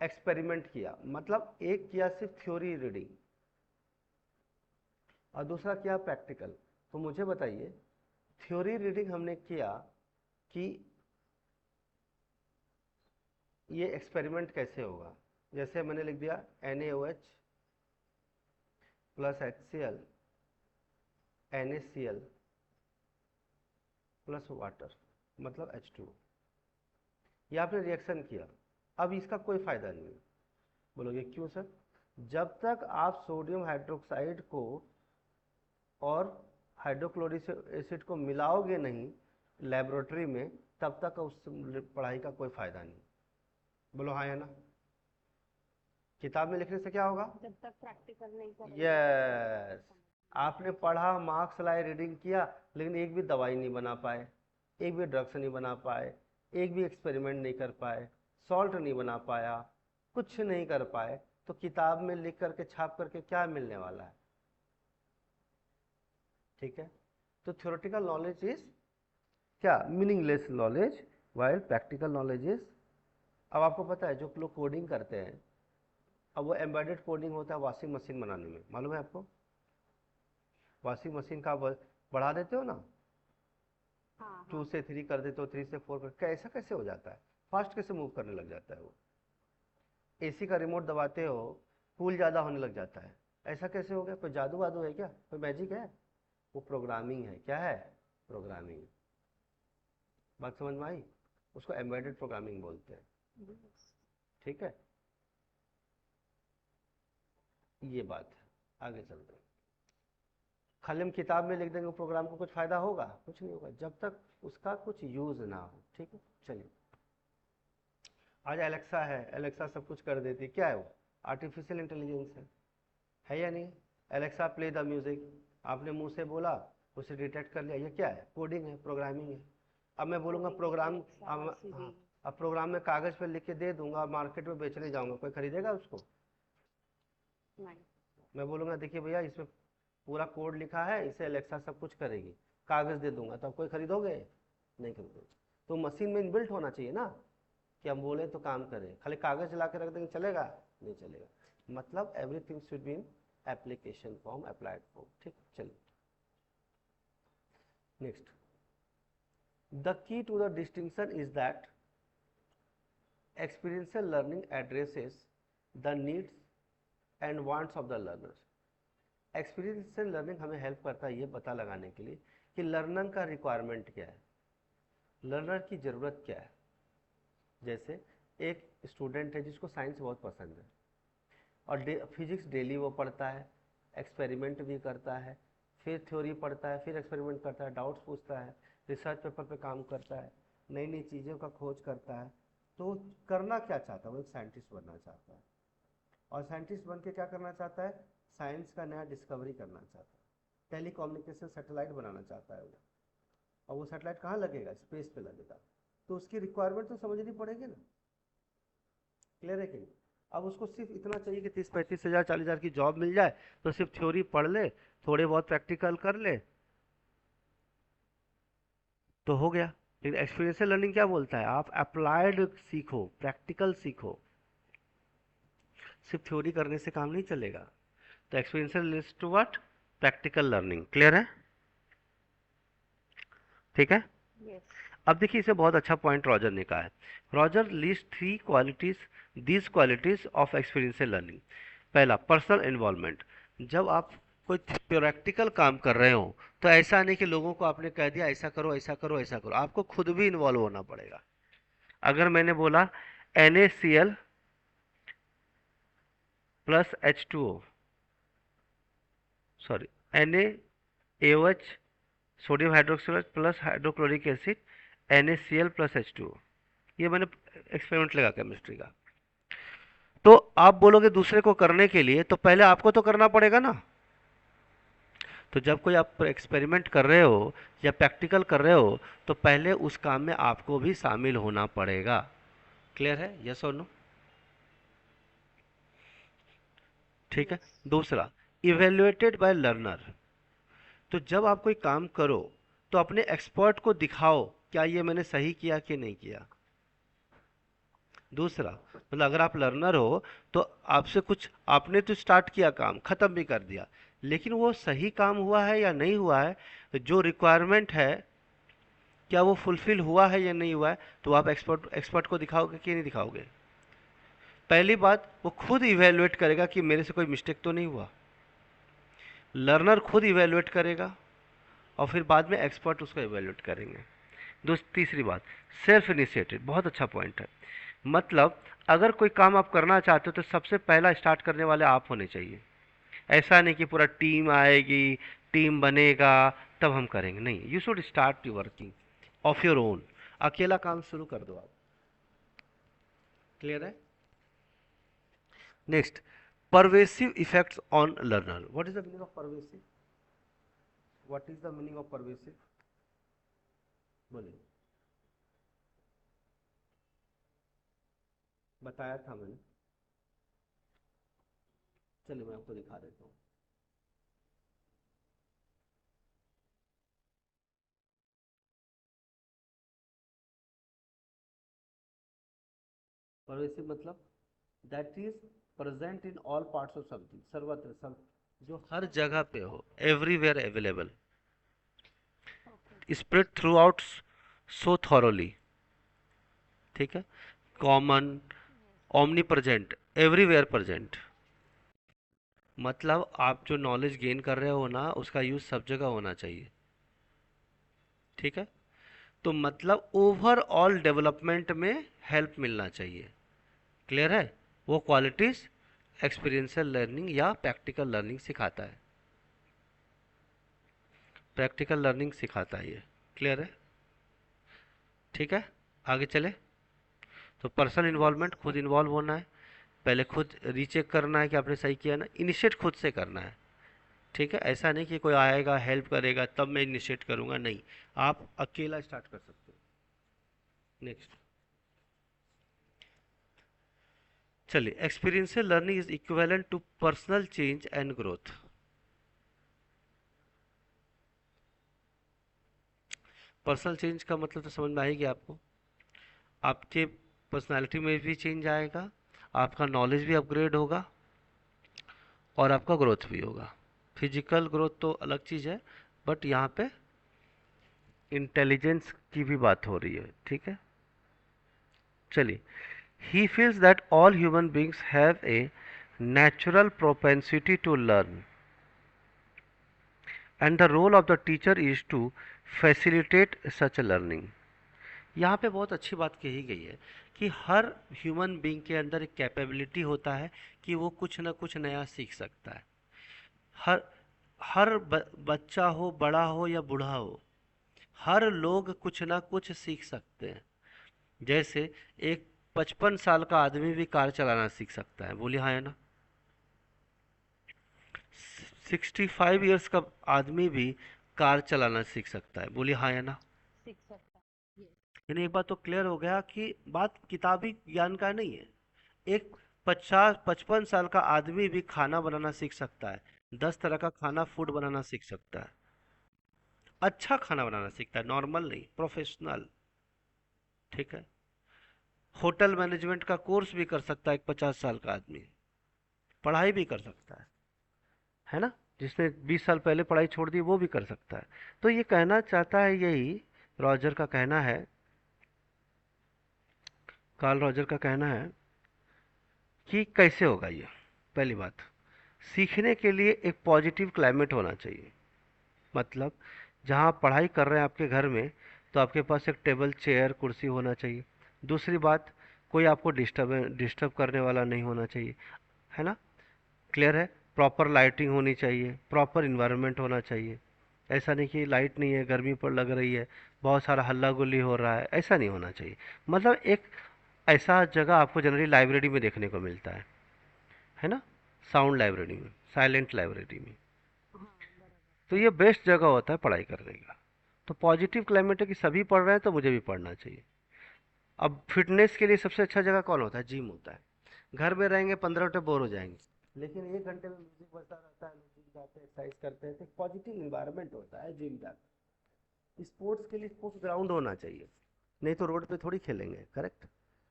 एक्सपेरिमेंट किया, मतलब एक किया सिर्फ थ्योरी रीडिंग और दूसरा किया प्रैक्टिकल। तो मुझे बताइए थ्योरी रीडिंग हमने किया कि ये एक्सपेरिमेंट कैसे होगा, जैसे मैंने लिख दिया NaOH plus HCl NaCl plus water मतलब H2, ये आपने रिएक्शन किया। अब इसका कोई फायदा नहीं है। बोलोगे क्यों सर? जब तक आप सोडियम हाइड्रोक्साइड को और हाइड्रोक्लोरिक एसिड को मिलाओगे नहीं लेबोरेटरी में, तब तक उस पढ़ाई का कोई फायदा नहीं। बोलो हाँ या ना? किताब में लिखने से क्या होगा? जब तक प्रैक्टिकल नहीं करोगे यस, आपने पढ़ा, मार्क्स लाए, रीडिंग किया, लेकिन एक भी दवाई नहीं बना पाए, एक भी ड्रग्स नहीं बना पाए, एक भी एक्सपेरिमेंट नहीं कर पाए, सॉल्ट नहीं बना पाया, कुछ नहीं कर पाए, तो किताब में लिख करके छाप करके क्या मिलने वाला है? ठीक है, तो थ्योरेटिकल नॉलेज इज क्या? Meaningless knowledge, while practical knowledge is. अब आपको पता है जो लोग कोडिंग करते हैं, अब वो एम्बेडेड कोडिंग होता है वॉशिंग मशीन बनाने में, मालूम है आपको? वॉशिंग मशीन का बढ़ा देते हो ना, हाँ 2 से 3 कर देते हो, 3 से 4 कर, कैसा कैसे हो जाता है? फास्ट कैसे मूव करने लग जाता है वो? AC का रिमोट दबाते हो, कूल ज़्यादा होने लग जाता है, ऐसा कैसे हो गया? कोई जादू वादू है क्या? कोई मैजिक है? वो प्रोग्रामिंग है। क्या है? प्रोग्रामिंग। बात समझ में आई? उसको एम्बेडेड प्रोग्रामिंग बोलते हैं। yes. ठीक है, ये बात है। आगे चलते हैं। खाली हम किताब में लिख देंगे प्रोग्राम को, कुछ फायदा होगा? कुछ नहीं होगा, जब तक उसका कुछ यूज ना हो। ठीक है, चलिए, आज एलेक्सा है, एलेक्सा सब कुछ कर देती है, क्या है वो? आर्टिफिशियल इंटेलिजेंस है या नहीं? एलेक्सा प्ले द म्यूजिक, आपने मुंह से बोला, उसे डिटेक्ट कर लिया, ये क्या है? कोडिंग है, प्रोग्रामिंग है। अब मैं बोलूंगा प्रोग्राम, हाँ, अब प्रोग्राम में कागज पे लिख के दे दूंगा, मार्केट में बेचने जाऊंगा, कोई खरीदेगा उसको? नहीं। मैं बोलूंगा देखिए भैया इसमें पूरा कोड लिखा है, इसे एलेक्सा सब कुछ करेगी, कागज दे दूंगा, तो आप कोई खरीदोगे? नहीं खरीदोगे। तो मशीन में इनबिल्ट होना चाहिए ना कि हम बोले तो काम करे, खाली कागज ला के रख देंगे चलेगा? नहीं चलेगा। मतलब everything should be in application form, applied form. ठीक, चलिए next. The key to the distinction is that experiential learning addresses the needs and wants of the learner। Experiential learning हमें हेल्प करता है ये पता लगाने के लिए कि लर्नर का रिक्वायरमेंट क्या है, लर्नर की ज़रूरत क्या है। जैसे एक स्टूडेंट है जिसको साइंस बहुत पसंद है और फिजिक्स डेली वो पढ़ता है, एक्सपेरिमेंट भी करता है, फिर थ्योरी पढ़ता है, फिर एक्सपेरिमेंट करता है, डाउट्स पूछता है, रिसर्च पेपर पे काम करता है, नई नई चीज़ों का खोज करता है। तो करना क्या चाहता है? वो एक साइंटिस्ट बनना चाहता है, और साइंटिस्ट बन के क्या करना चाहता है? साइंस का नया डिस्कवरी करना चाहता है, टेली कम्युनिकेशन सैटेलाइट बनाना चाहता है वो। और वो सैटेलाइट कहाँ लगेगा? स्पेस पे लगेगा। तो उसकी रिक्वायरमेंट तो समझनी पड़ेगी ना। क्लियर है कि नहीं? अब उसको सिर्फ इतना चाहिए कि 30-35 हज़ार 40 हज़ार की जॉब मिल जाए, तो सिर्फ थ्योरी पढ़ ले, थोड़े बहुत प्रैक्टिकल कर ले तो हो गया। लेकिन एक्सपीरियंशियल लर्निंग क्या बोलता है? आप अप्लाइड सीखो, प्रैक्टिकल सीखो, सिर्फ थ्योरी करने से काम नहीं चलेगा। तो experiential leads to what? Practical learning. Clear है? ठीक है। yes. अब देखिए इसे बहुत अच्छा पॉइंट रॉजर ने कहा है। Roger list 3 qualities, these qualities of experiential learning. पहला, पर्सनल इन्वॉल्वमेंट। जब आप कोई प्रैक्टिकल काम कर रहे हो तो ऐसा नहीं कि लोगों को आपने कह दिया ऐसा करो ऐसा करो ऐसा करो, आपको खुद भी इन्वॉल्व होना पड़ेगा। अगर मैंने बोला NaCl plus H2O, sorry NaOH sodium hydroxide plus hydrochloric acid NaCl plus H2O, ये मैंने एक्सपेरिमेंट लगा केमिस्ट्री का। तो आप बोलोगे दूसरे को करने के लिए, तो पहले आपको तो करना पड़ेगा ना। तो जब कोई आप एक्सपेरिमेंट कर रहे हो या प्रैक्टिकल कर रहे हो तो पहले उस काम में आपको भी शामिल होना पड़ेगा। क्लियर है? यस और नो? ठीक है। यस। दूसरा, इवेल्युएटेड बाय लर्नर। तो जब आप कोई काम करो तो अपने एक्सपर्ट को दिखाओ क्या ये मैंने सही किया कि नहीं किया। दूसरा, मतलब अगर आप लर्नर हो तो आपसे कुछ, आपने तो स्टार्ट किया, काम खत्म भी कर दिया, लेकिन वो सही काम हुआ है या नहीं हुआ है, जो रिक्वायरमेंट है क्या वो फुलफिल हुआ है या नहीं हुआ है, तो आप एक्सपर्ट एक्सपर्ट को दिखाओगे कि नहीं दिखाओगे। पहली बात, वो खुद इवेलुएट करेगा कि मेरे से कोई मिस्टेक तो नहीं हुआ। लर्नर खुद इवेलुएट करेगा और फिर बाद में एक्सपर्ट उसको इवेलुएट करेंगे। तीसरी बात, सेल्फ इनिशिएटेड, बहुत अच्छा पॉइंट है। मतलब अगर कोई काम आप करना चाहते हो तो सबसे पहला स्टार्ट करने वाले आप होने चाहिए। ऐसा नहीं कि पूरा टीम आएगी, टीम बनेगा, तब हम करेंगे, नहीं, you should start working of your own. अकेला काम शुरू कर दो आप। क्लियर है? Next, pervasive effects on learner. What is the meaning of pervasive? What is the meaning of pervasive? बोलिए। बताया था मैंने, चलिए मैं आपको दिखा देता हूँ। परवेसिव मतलब that is present in all parts of something, सर्वत्र, सब, जो हर जगह पे हो, everywhere available, okay. Spread through out so thoroughly. ठीक है। Common, yes. Omni present, everywhere present. मतलब आप जो नॉलेज गेन कर रहे हो ना, उसका यूज सब जगह होना चाहिए। ठीक है। तो मतलब ओवरऑल डेवलपमेंट में हेल्प मिलना चाहिए। क्लियर है? वो क्वालिटीज एक्सपीरियंशियल लर्निंग या प्रैक्टिकल लर्निंग सिखाता है। प्रैक्टिकल लर्निंग सिखाता है ये। क्लियर है? ठीक है। आगे चले। तो पर्सनल यस। इन्वॉल्वमेंट, खुद इन्वॉल्व होना है, पहले खुद रीचेक करना है कि आपने सही किया ना, इनिशिएट खुद से करना है। ठीक है। ऐसा नहीं कि कोई आएगा हेल्प करेगा तब मैं इनिशिएट करूंगा, नहीं, आप अकेला स्टार्ट कर सकते हो। नेक्स्ट, चलिए, experiential learning is equivalent to personal change and growth. Personal change का मतलब तो समझ में आएगी आपको। आपके पर्सनालिटी में भी चेंज आएगा, आपका नॉलेज भी अपग्रेड होगा और आपका ग्रोथ भी होगा। फिजिकल ग्रोथ तो अलग चीज़ है, बट यहाँ पे इंटेलिजेंस की भी बात हो रही है। ठीक है। चलिए, he feels that all human beings have a natural propensity to learn and the role of the teacher is to facilitate such a learning। यहाँ पे बहुत अच्छी बात कही गई है कि हर ह्यूमन बीइंग के अंदर एक कैपेबिलिटी होता है कि वो कुछ ना कुछ नया सीख सकता है। हर हर बच्चा हो, बड़ा हो या बूढ़ा हो, हर लोग कुछ ना कुछ सीख सकते हैं। जैसे एक 55 साल का आदमी भी कार चलाना सीख सकता है, बोलिए हाँ या ना। 65 ईयर्स का आदमी भी कार चलाना सीख सकता है, बोलिए हाँ या ना। सीख सकता है। यस। यानी एक बात तो क्लियर हो गया कि बात किताबी ज्ञान का नहीं है। एक 50-55 साल का आदमी भी खाना बनाना सीख सकता है, 10 तरह का खाना, फूड बनाना सीख सकता है, अच्छा खाना बनाना सीखता है, नॉर्मल नहीं, प्रोफेशनल। ठीक है। होटल मैनेजमेंट का कोर्स भी कर सकता है एक 50 साल का आदमी, पढ़ाई भी कर सकता है ना। जिसने 20 साल पहले पढ़ाई छोड़ दी वो भी कर सकता है। तो ये कहना चाहता है, यही रॉजर का कहना है, कार्ल रॉजर का कहना है कि कैसे होगा ये। पहली बात, सीखने के लिए एक पॉजिटिव क्लाइमेट होना चाहिए। मतलब जहाँ आप पढ़ाई कर रहे हैं आपके घर में, तो आपके पास एक टेबल, चेयर, कुर्सी होना चाहिए। दूसरी बात, कोई आपको डिस्टर्ब करने वाला नहीं होना चाहिए, है ना। क्लियर है? प्रॉपर लाइटिंग होनी चाहिए, प्रॉपर इन्वायरमेंट होना चाहिए। ऐसा नहीं कि लाइट नहीं है, गर्मी पर लग रही है, बहुत सारा हल्ला गुल्ली हो रहा है, ऐसा नहीं होना चाहिए। मतलब एक ऐसा जगह आपको जनरली लाइब्रेरी में देखने को मिलता है ना। साउंड लाइब्रेरी में, साइलेंट लाइब्रेरी में। हाँ, बराबर। तो ये बेस्ट जगह होता है पढ़ाई करने का। तो पॉजिटिव क्लाइमेट है कि सभी पढ़ रहे हैं तो मुझे भी पढ़ना चाहिए। अब फिटनेस के लिए सबसे अच्छा जगह कौन होता है? जिम होता है। घर में रहेंगे 15 मिनट बोर हो जाएंगे, लेकिन 1 घंटे में म्यूजिक बजता रहता है, लोग जिम जाते हैं, एक्सरसाइज करते हैं, तो एक पॉजिटिव इन्वायरमेंट होता है जिम जाकर। स्पोर्ट्स के लिए स्पोर्ट्स ग्राउंड होना चाहिए, नहीं तो रोड पे थोड़ी खेलेंगे, करेक्ट?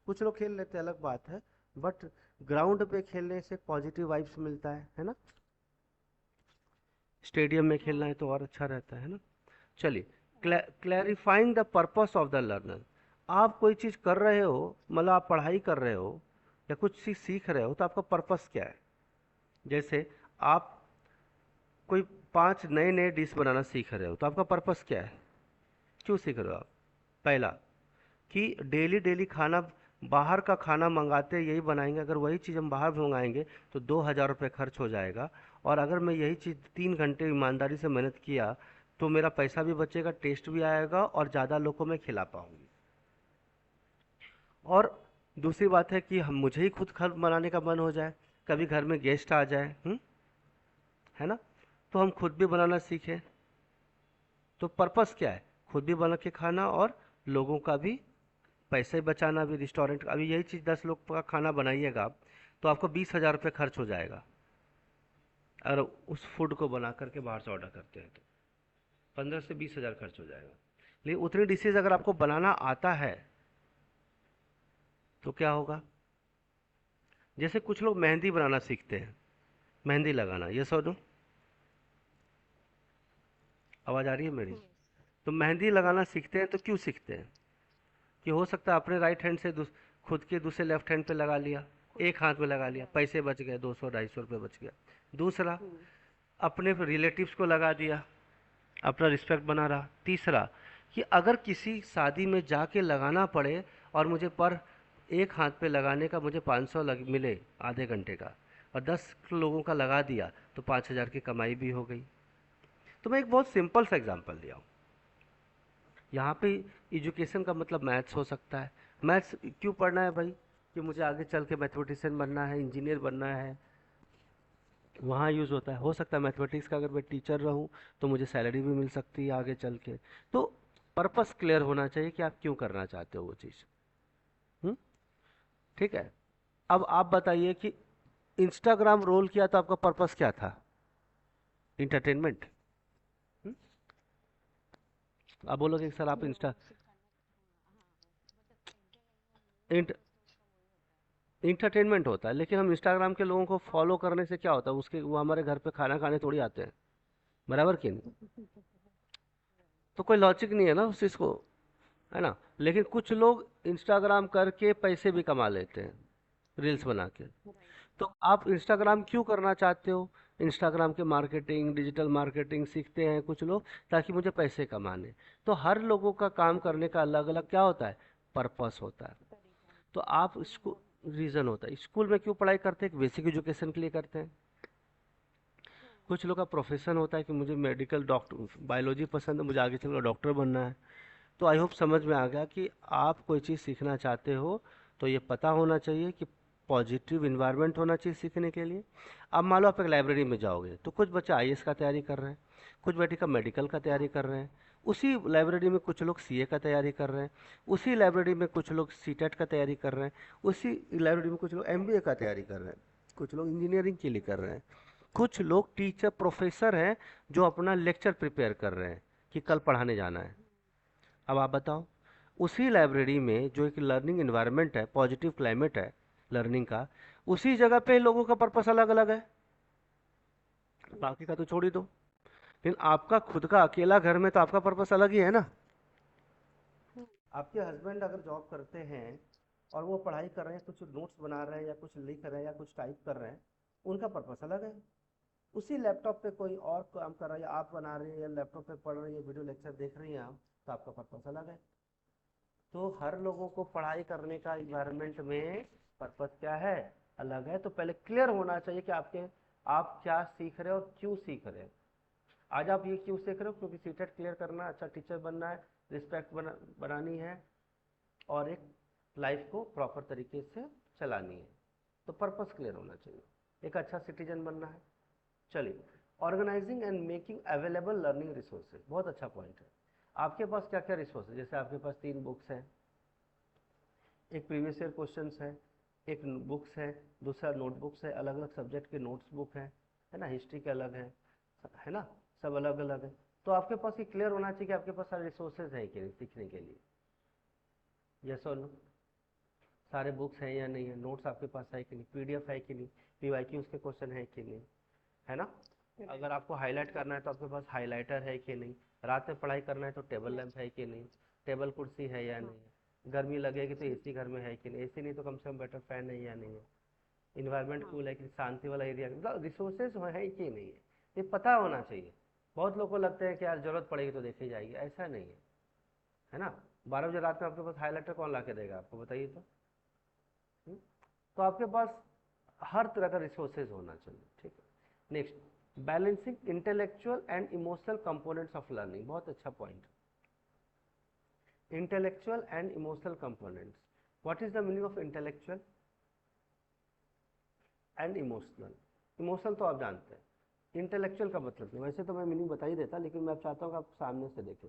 कुछ लोग खेल लेते हैं, अलग बात है, बट ग्राउंड पे खेलने से पॉजिटिव वाइब्स मिलता है ना? स्टेडियम में खेलना है तो और अच्छा रहता है ना? चलिए, clarifying the purpose of the learner. आप कोई चीज़ कर रहे हो, मतलब आप पढ़ाई कर रहे हो या कुछ चीज़ सीख रहे हो, तो आपका पर्पस क्या है? जैसे आप कोई 5 नए नए डिश बनाना सीख रहे हो, तो आपका पर्पस क्या है? क्यों सीख रहे हो आप? पहला, कि डेली डेली खाना, बाहर का खाना मंगाते यही बनाएंगे, अगर वही चीज़ हम बाहर मंगाएंगे तो 2,000 रुपये खर्च हो जाएगा। और अगर मैं यही चीज़ 3 घंटे ईमानदारी से मेहनत किया तो मेरा पैसा भी बचेगा, टेस्ट भी आएगा और ज़्यादा लोगों को मैं खिला पाऊंगी। और दूसरी बात है कि हम मुझे ही खुद खाना बनाने का मन हो जाए, कभी घर में गेस्ट आ जाए, है ना, तो हम खुद भी बनाना सीखें। तो पर्पस क्या है? खुद भी बना के खाना और लोगों का भी पैसे बचाना भी। रेस्टोरेंट, अभी यही चीज़ 10 लोग का खाना बनाइएगा आप, तो आपको 20,000 रुपये खर्च हो जाएगा, अगर उस फूड को बना करके बाहर से ऑर्डर करते हैं तो 15 से 20 हज़ार खर्च हो जाएगा। लेकिन उतनी डिशेज अगर आपको बनाना आता है तो क्या होगा? जैसे कुछ लोग मेहंदी बनाना सीखते हैं, मेहंदी लगाना, ये सुनो, आवाज़ आ रही है मेरी? यस। तो मेहंदी लगाना सीखते हैं तो क्यों सीखते हैं? कि हो सकता है अपने राइट हैंड से खुद के दूसरे लेफ्ट हैंड पे लगा लिया, खुद एक हाथ में लगा लिया, राइट। पैसे बच गए, 200 250 रुपये बच गया। दूसरा, हम्म। अपने रिलेटिव्स को लगा दिया, अपना रिस्पेक्ट बना रहा। तीसरा, कि अगर किसी शादी में जाके लगाना पड़े और मुझे पर एक हाथ पे लगाने का मुझे 500 मिले आधे घंटे का, और 10 लोगों का लगा दिया तो 5,000 की कमाई भी हो गई। तो मैं एक बहुत सिंपल सा एग्जांपल दिया हूँ। यहाँ पे एजुकेशन का मतलब मैथ्स हो सकता है। मैथ्स क्यों पढ़ना है भाई? कि मुझे आगे चल के मैथमेटिशियन बनना है, इंजीनियर बनना है, वहाँ यूज़ होता है। हो सकता है मैथमेटिक्स का अगर मैं टीचर रहूँ तो मुझे सैलरी भी मिल सकती है आगे चल के। तो पर्पस क्लियर होना चाहिए कि आप क्यों करना चाहते हो वो चीज़। हम्म, ठीक है। अब आप बताइए कि इंस्टाग्राम रोल किया तो आपका पर्पस क्या था? इंटरटेनमेंट? आप बोलोगे कि सर आप इंस्टा, लोगों को सिखाना। हाँ मतलब इंट पर्पस तो उसका वही होता है। इंटरटेनमेंट होता है, लेकिन हम इंस्टाग्राम के लोगों को फॉलो करने से क्या होता है? उसके वो हमारे घर पे खाना खाने थोड़ी आते हैं, बराबर कि नहीं? तो कोई लॉजिक नहीं है ना उस चीज़ को, है ना? लेकिन कुछ लोग इंस्टाग्राम करके पैसे भी कमा लेते हैं, रील्स बना के। राइट। तो आप इंस्टाग्राम क्यों करना चाहते हो? इंस्टाग्राम के मार्केटिंग, डिजिटल मार्केटिंग सीखते हैं कुछ लोग ताकि मुझे पैसे कमाने। तो हर लोगों का काम करने का अलग अलग क्या होता है? पर्पस होता है। तरीका तो होता है। आप इसको, रीज़न होता है। स्कूल में क्यों पढ़ाई करते हैं? एक बेसिक एजुकेशन के लिए करते हैं। कुछ लोग का प्रोफेशन होता है कि मुझे मेडिकल, डॉक्टर, बायोलॉजी पसंद है, मुझे आगे चलकर डॉक्टर बनना है। तो आई होप समझ में आ गया कि आप कोई चीज़ सीखना चाहते हो तो ये पता होना चाहिए कि पॉजिटिव इन्वायरमेंट होना चाहिए सीखने के लिए। अब मान लो आप एक लाइब्रेरी में जाओगे तो कुछ बच्चे आईएएस का तैयारी कर रहे हैं, कुछ बच्चे का मेडिकल का तैयारी हाँ। कर रहे हैं, उसी लाइब्रेरी में कुछ लोग सीए का तैयारी कर रहे हैं, उसी लाइब्रेरी में कुछ लोग सीटेट का तैयारी कर रहे हैं, उसी लाइब्रेरी में कुछ लोग एमबीए का तैयारी कर रहे हैं, कुछ लोग इंजीनियरिंग के लिए कर रहे हैं, कुछ लोग टीचर प्रोफेसर हैं जो अपना लेक्चर प्रिपेयर कर रहे हैं कि कल पढ़ाने जाना है। अब आप बताओ, उसी लाइब्रेरी में जो एक लर्निंग एनवायरनमेंट है, पॉजिटिव क्लाइमेट है लर्निंग का, उसी जगह पे लोगों का पर्पस अलग अलग है, बाकी यस। का तो छोड़ ही दो। लेकिन आपका खुद का अकेला घर में तो आपका पर्पस अलग ही है ना। आपके हस्बैंड अगर जॉब करते हैं और वो पढ़ाई कर रहे हैं, कुछ नोट्स बना रहे हैं या कुछ लिख रहे हैं या कुछ टाइप कर रहे हैं, उनका पर्पस अलग है। उसी लैपटॉप पे कोई और काम कर रहा है, या आप बना रहे हैं या लैपटॉप पे पढ़ रहे हैं, वीडियो लेक्चर देख रही हैं आप, तो आपका पर्पस अलग है। तो हर लोगों को पढ़ाई करने का इन्वायरमेंट में पर्पस क्या है? अलग है। तो पहले क्लियर होना चाहिए कि आप क्या सीख रहे हो और क्यों सीख रहे हो। आज आप ये क्यों सीख रहे हो? क्योंकि सीटेट क्लियर करना, अच्छा टीचर बनना है, रिस्पेक्ट बनानी है, और एक लाइफ को प्रॉपर तरीके से चलानी है। तो पर्पस क्लियर होना चाहिए, एक अच्छा सिटीजन बनना है। चलिए, organising and making available learning resources, बहुत अच्छा पॉइंट है। आपके पास क्या क्या रिसोर्स है, जैसे आपके पास 3 बुक्स हैं, एक प्रीवियस ईयर क्वेश्चंस है, एक बुक्स है, दूसरा नोटबुक्स है, अलग अलग सब्जेक्ट के नोट्स बुक है ना, हिस्ट्री के अलग है ना, सब अलग अलग है। तो आपके पास ये क्लियर होना चाहिए कि आपके पास सारे रिसोर्सेज है कि नहीं सीखने के लिए, यस और नो, सारे बुक्स हैं या नहीं है, नोट्स आपके पास है कि नहीं, पीडीएफ है कि नहीं, पीवाईक्यूज के क्वेश्चन है कि नहीं, है ना। अगर आपको हाईलाइट करना है तो आपके पास हाईलाइटर है कि नहीं, रात में पढ़ाई करना है तो टेबल लैंप है कि नहीं, टेबल कुर्सी है या नहीं है, गर्मी लगेगी तो एसी घर में है कि नहीं, एसी नहीं तो कम से कम बेटर फैन है या नहीं है, इन्वायरमेंट कूल है कि शांति वाला एरिया, मतलब रिसोर्सेज है कि नहीं है, ये पता होना चाहिए। बहुत लोगों को लगता है कि यार जरूरत पड़ेगी तो देखी जाएगी, ऐसा नहीं है ना। 12 बजे रात में आपके पास हाईलाइटर कौन ला के देगा आपको, बताइए तो। हम्म? तो आपके पास हर तरह का रिसोर्सेज होना चाहिए, ठीक है। Next, balancing intellectual and emotional components of learning, बहुत अच्छा point. Intellectual and emotional components, what is the meaning of intellectual and emotional. Emotional तो आप जानते हैं, इंटेलेक्चुअल का मतलब नहीं, वैसे तो मैं मीनिंग बता ही देता, लेकिन मैं चाहता हूँ कि आप सामने से देखें।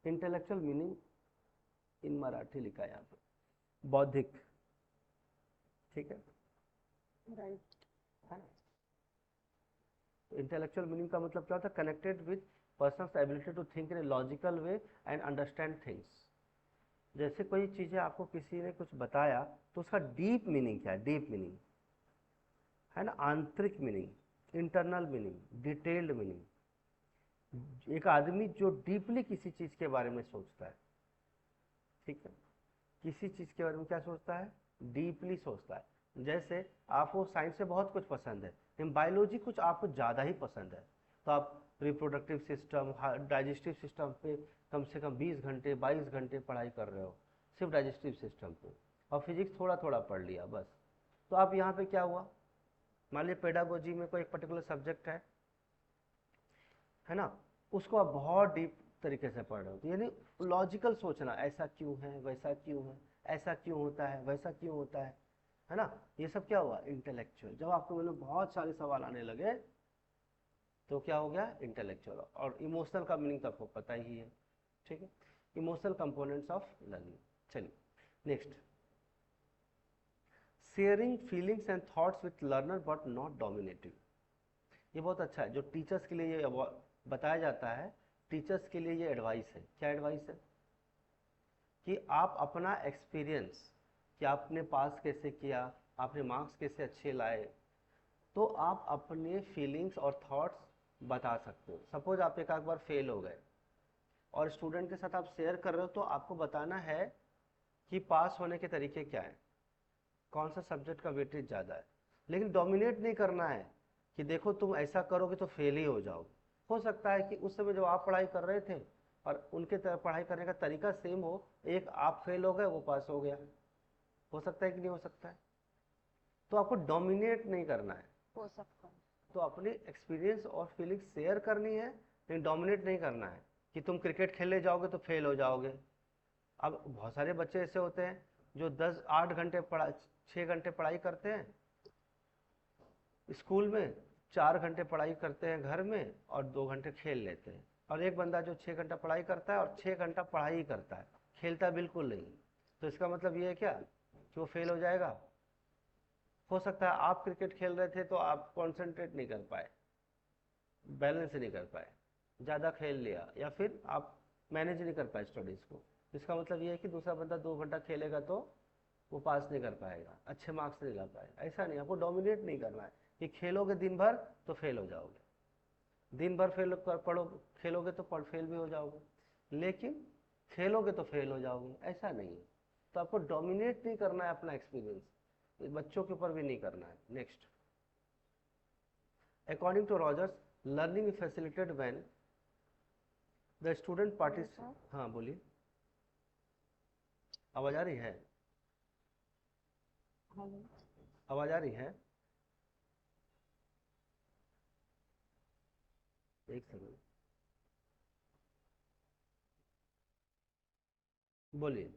इंटेलेक्चुअल मीनिंग इन मराठी लिखा है यहाँ पे, बौद्धिक, ठीक है, राइट। है ना। तो इंटेलेक्चुअल मीनिंग का मतलब क्या होता है, connected with person's ability to think in a logical way and understand things. जैसे कोई चीज़ें आपको किसी ने कुछ बताया तो उसका डीप मीनिंग क्या है, डीप मीनिंग है ना, आंतरिक meaning, internal meaning, detailed meaning. एक आदमी जो डीपली किसी चीज़ के बारे में सोचता है, ठीक है, किसी चीज़ के बारे में क्या सोचता है, डीपली सोचता है। जैसे आपको साइंस से बहुत कुछ पसंद है लेकिन बायोलॉजी कुछ आपको ज़्यादा ही पसंद है, तो आप रिप्रोडक्टिव सिस्टम, डाइजेस्टिव सिस्टम पे कम से कम 20 घंटे 22 घंटे पढ़ाई कर रहे हो, सिर्फ डाइजेस्टिव सिस्टम पे, और फिजिक्स थोड़ा थोड़ा पढ़ लिया बस। तो आप यहाँ पे क्या हुआ, मान लीजिए पेडागोजी में कोई एक पर्टिकुलर सब्जेक्ट है ना, उसको आप बहुत डीप तरीके से पढ़ रहे हो, तो यानी लॉजिकल सोचना, ऐसा क्यों है, वैसा क्यों है, ऐसा क्यों होता है, वैसा क्यों होता है ना, ये सब क्या हुआ, इंटेलेक्चुअल। जब आपके मन में बहुत सारे सवाल आने लगे तो क्या हो गया, इंटेलेक्चुअल। और इमोशनल का मीनिंग तो आपको पता ही है, ठीक है, इमोशनल कंपोनेंट्स ऑफ लर्निंग। चलिए next, sharing feelings and thoughts with learner but not dominating. ये बहुत अच्छा है, जो टीचर्स के लिए ये बताया जाता है, टीचर्स के लिए ये एडवाइस है। क्या एडवाइस है, कि आप अपना एक्सपीरियंस, कि आपने पास कैसे किया, आपने मार्क्स कैसे अच्छे लाए, तो आप अपने फीलिंग्स और थॉट्स बता सकते हो। सपोज आप एक आध बार फेल हो गए और स्टूडेंट के साथ आप शेयर कर रहे हो, तो आपको बताना है कि पास होने के तरीके क्या हैं, कौन सा सब्जेक्ट का वेटेज ज़्यादा है, लेकिन डोमिनेट नहीं करना है कि देखो तुम ऐसा करोगे तो फेल ही हो जाओगे। हो सकता है कि उस समय जब आप पढ़ाई कर रहे थे और उनके पढ़ाई करने का तरीका सेम हो, एक आप फेल हो गए वो पास हो गया, हो सकता है कि नहीं हो सकता है। तो आपको डोमिनेट नहीं करना है, हो सकता है। तो अपने एक्सपीरियंस और फीलिंग्स शेयर करनी है, लेकिन डोमिनेट नहीं करना है कि तुम क्रिकेट खेलने जाओगे तो फेल हो जाओगे। अब बहुत सारे बच्चे ऐसे होते हैं जो 10 8 घंटे पढ़ा 6 घंटे पढ़ाई करते हैं स्कूल में, 4 घंटे पढ़ाई करते हैं घर में और 2 घंटे खेल लेते हैं। और एक बंदा जो 6 घंटा पढ़ाई करता है और 6 घंटा पढ़ाई ही करता है, खेलता बिल्कुल नहीं, तो इसका मतलब ये है क्या कि वो फेल हो जाएगा। हो सकता है आप क्रिकेट खेल रहे थे तो आप कॉन्सेंट्रेट नहीं कर पाए, बैलेंस नहीं कर पाए, ज़्यादा खेल लिया, या फिर आप मैनेज नहीं कर पाए स्टडीज़ को। इसका मतलब ये है कि दूसरा बंदा 2 घंटा खेलेगा तो वो पास नहीं कर पाएगा, अच्छे मार्क्स नहीं ला पाएगा। ऐसा नहीं, आपको डोमिनेट नहीं करना है कि खेलोगे दिन भर तो फेल हो जाओगे, दिन भर फेल कर पढ़ो, खेलोगे तो फेल भी हो जाओगे, लेकिन खेलोगे तो फेल हो जाओगे, ऐसा नहीं है। तो आपको डोमिनेट नहीं करना है अपना एक्सपीरियंस, बच्चों के ऊपर भी नहीं करना है। Next, according to Rogers, learning is facilitated when the student hello parties. Sir. हाँ बोलिए, आवाज़ आ रही है, हेलो। आवाज़ आ रही है, एक सेकंड, बोलिए,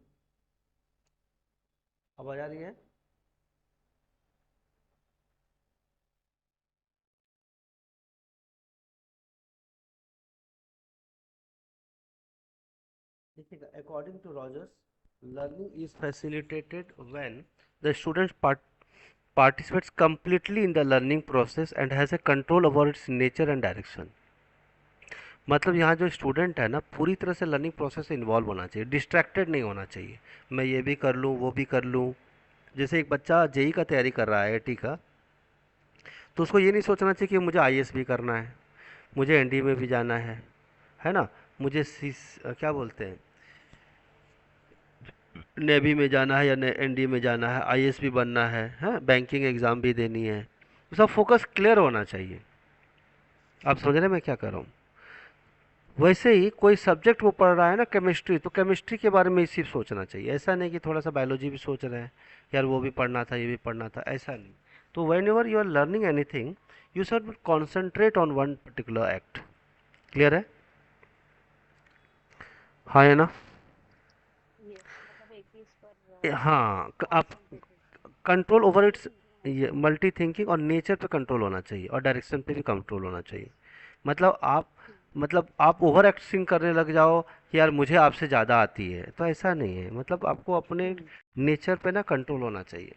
आवाज़ आ रही है। देखिएगा, according to Rogers, learning is facilitated when the student participates completely in the learning process and has a control over its nature and direction। मतलब यहाँ जो स्टूडेंट है ना, पूरी तरह से लर्निंग प्रोसेस से इन्वॉल्व होना चाहिए, डिस्ट्रैक्टेड नहीं होना चाहिए। मैं ये भी कर लूँ, वो भी कर लूँ। जैसे एक बच्चा जेई का तैयारी कर रहा है, आईआईटी का, तो उसको ये नहीं सोचना चाहिए कि मुझे आईएएस भी करना है, मुझे एनडी में भी जाना है ना, मुझे क्या बोलते हैं, नेवी में जाना है या एनडी में जाना है, आईएएस भी बनना है, बैंकिंग एग्ज़ाम भी देनी है। उसका फोकस क्लियर होना चाहिए। आप समझ रहे हैं मैं क्या कर रहा हूँ? वैसे ही कोई सब्जेक्ट वो पढ़ रहा है ना, केमिस्ट्री, तो केमिस्ट्री के बारे में ही सिर्फ सोचना चाहिए। ऐसा नहीं कि थोड़ा सा बायोलॉजी भी सोच रहे हैं, यार वो भी पढ़ना था, ये भी पढ़ना था, ऐसा नहीं। तो whenever you are learning anything, you should concentrate on one particular act. Clear है? हाँ है ना? यस, मतलब एक चीज पर हाँ, आप कॉन्सेंट्रेटेड। कंट्रोल ओवर इट्स, ये मल्टी थिंकिंग और नेचर पे कंट्रोल होना चाहिए और डायरेक्शन पे भी कंट्रोल होना चाहिए। मतलब आप मतलब आप ओवर एक्टिंग करने लग जाओ कि यार मुझे आपसे ज़्यादा आती है, तो ऐसा नहीं है। मतलब आपको अपने नेचर पे ना कंट्रोल होना चाहिए।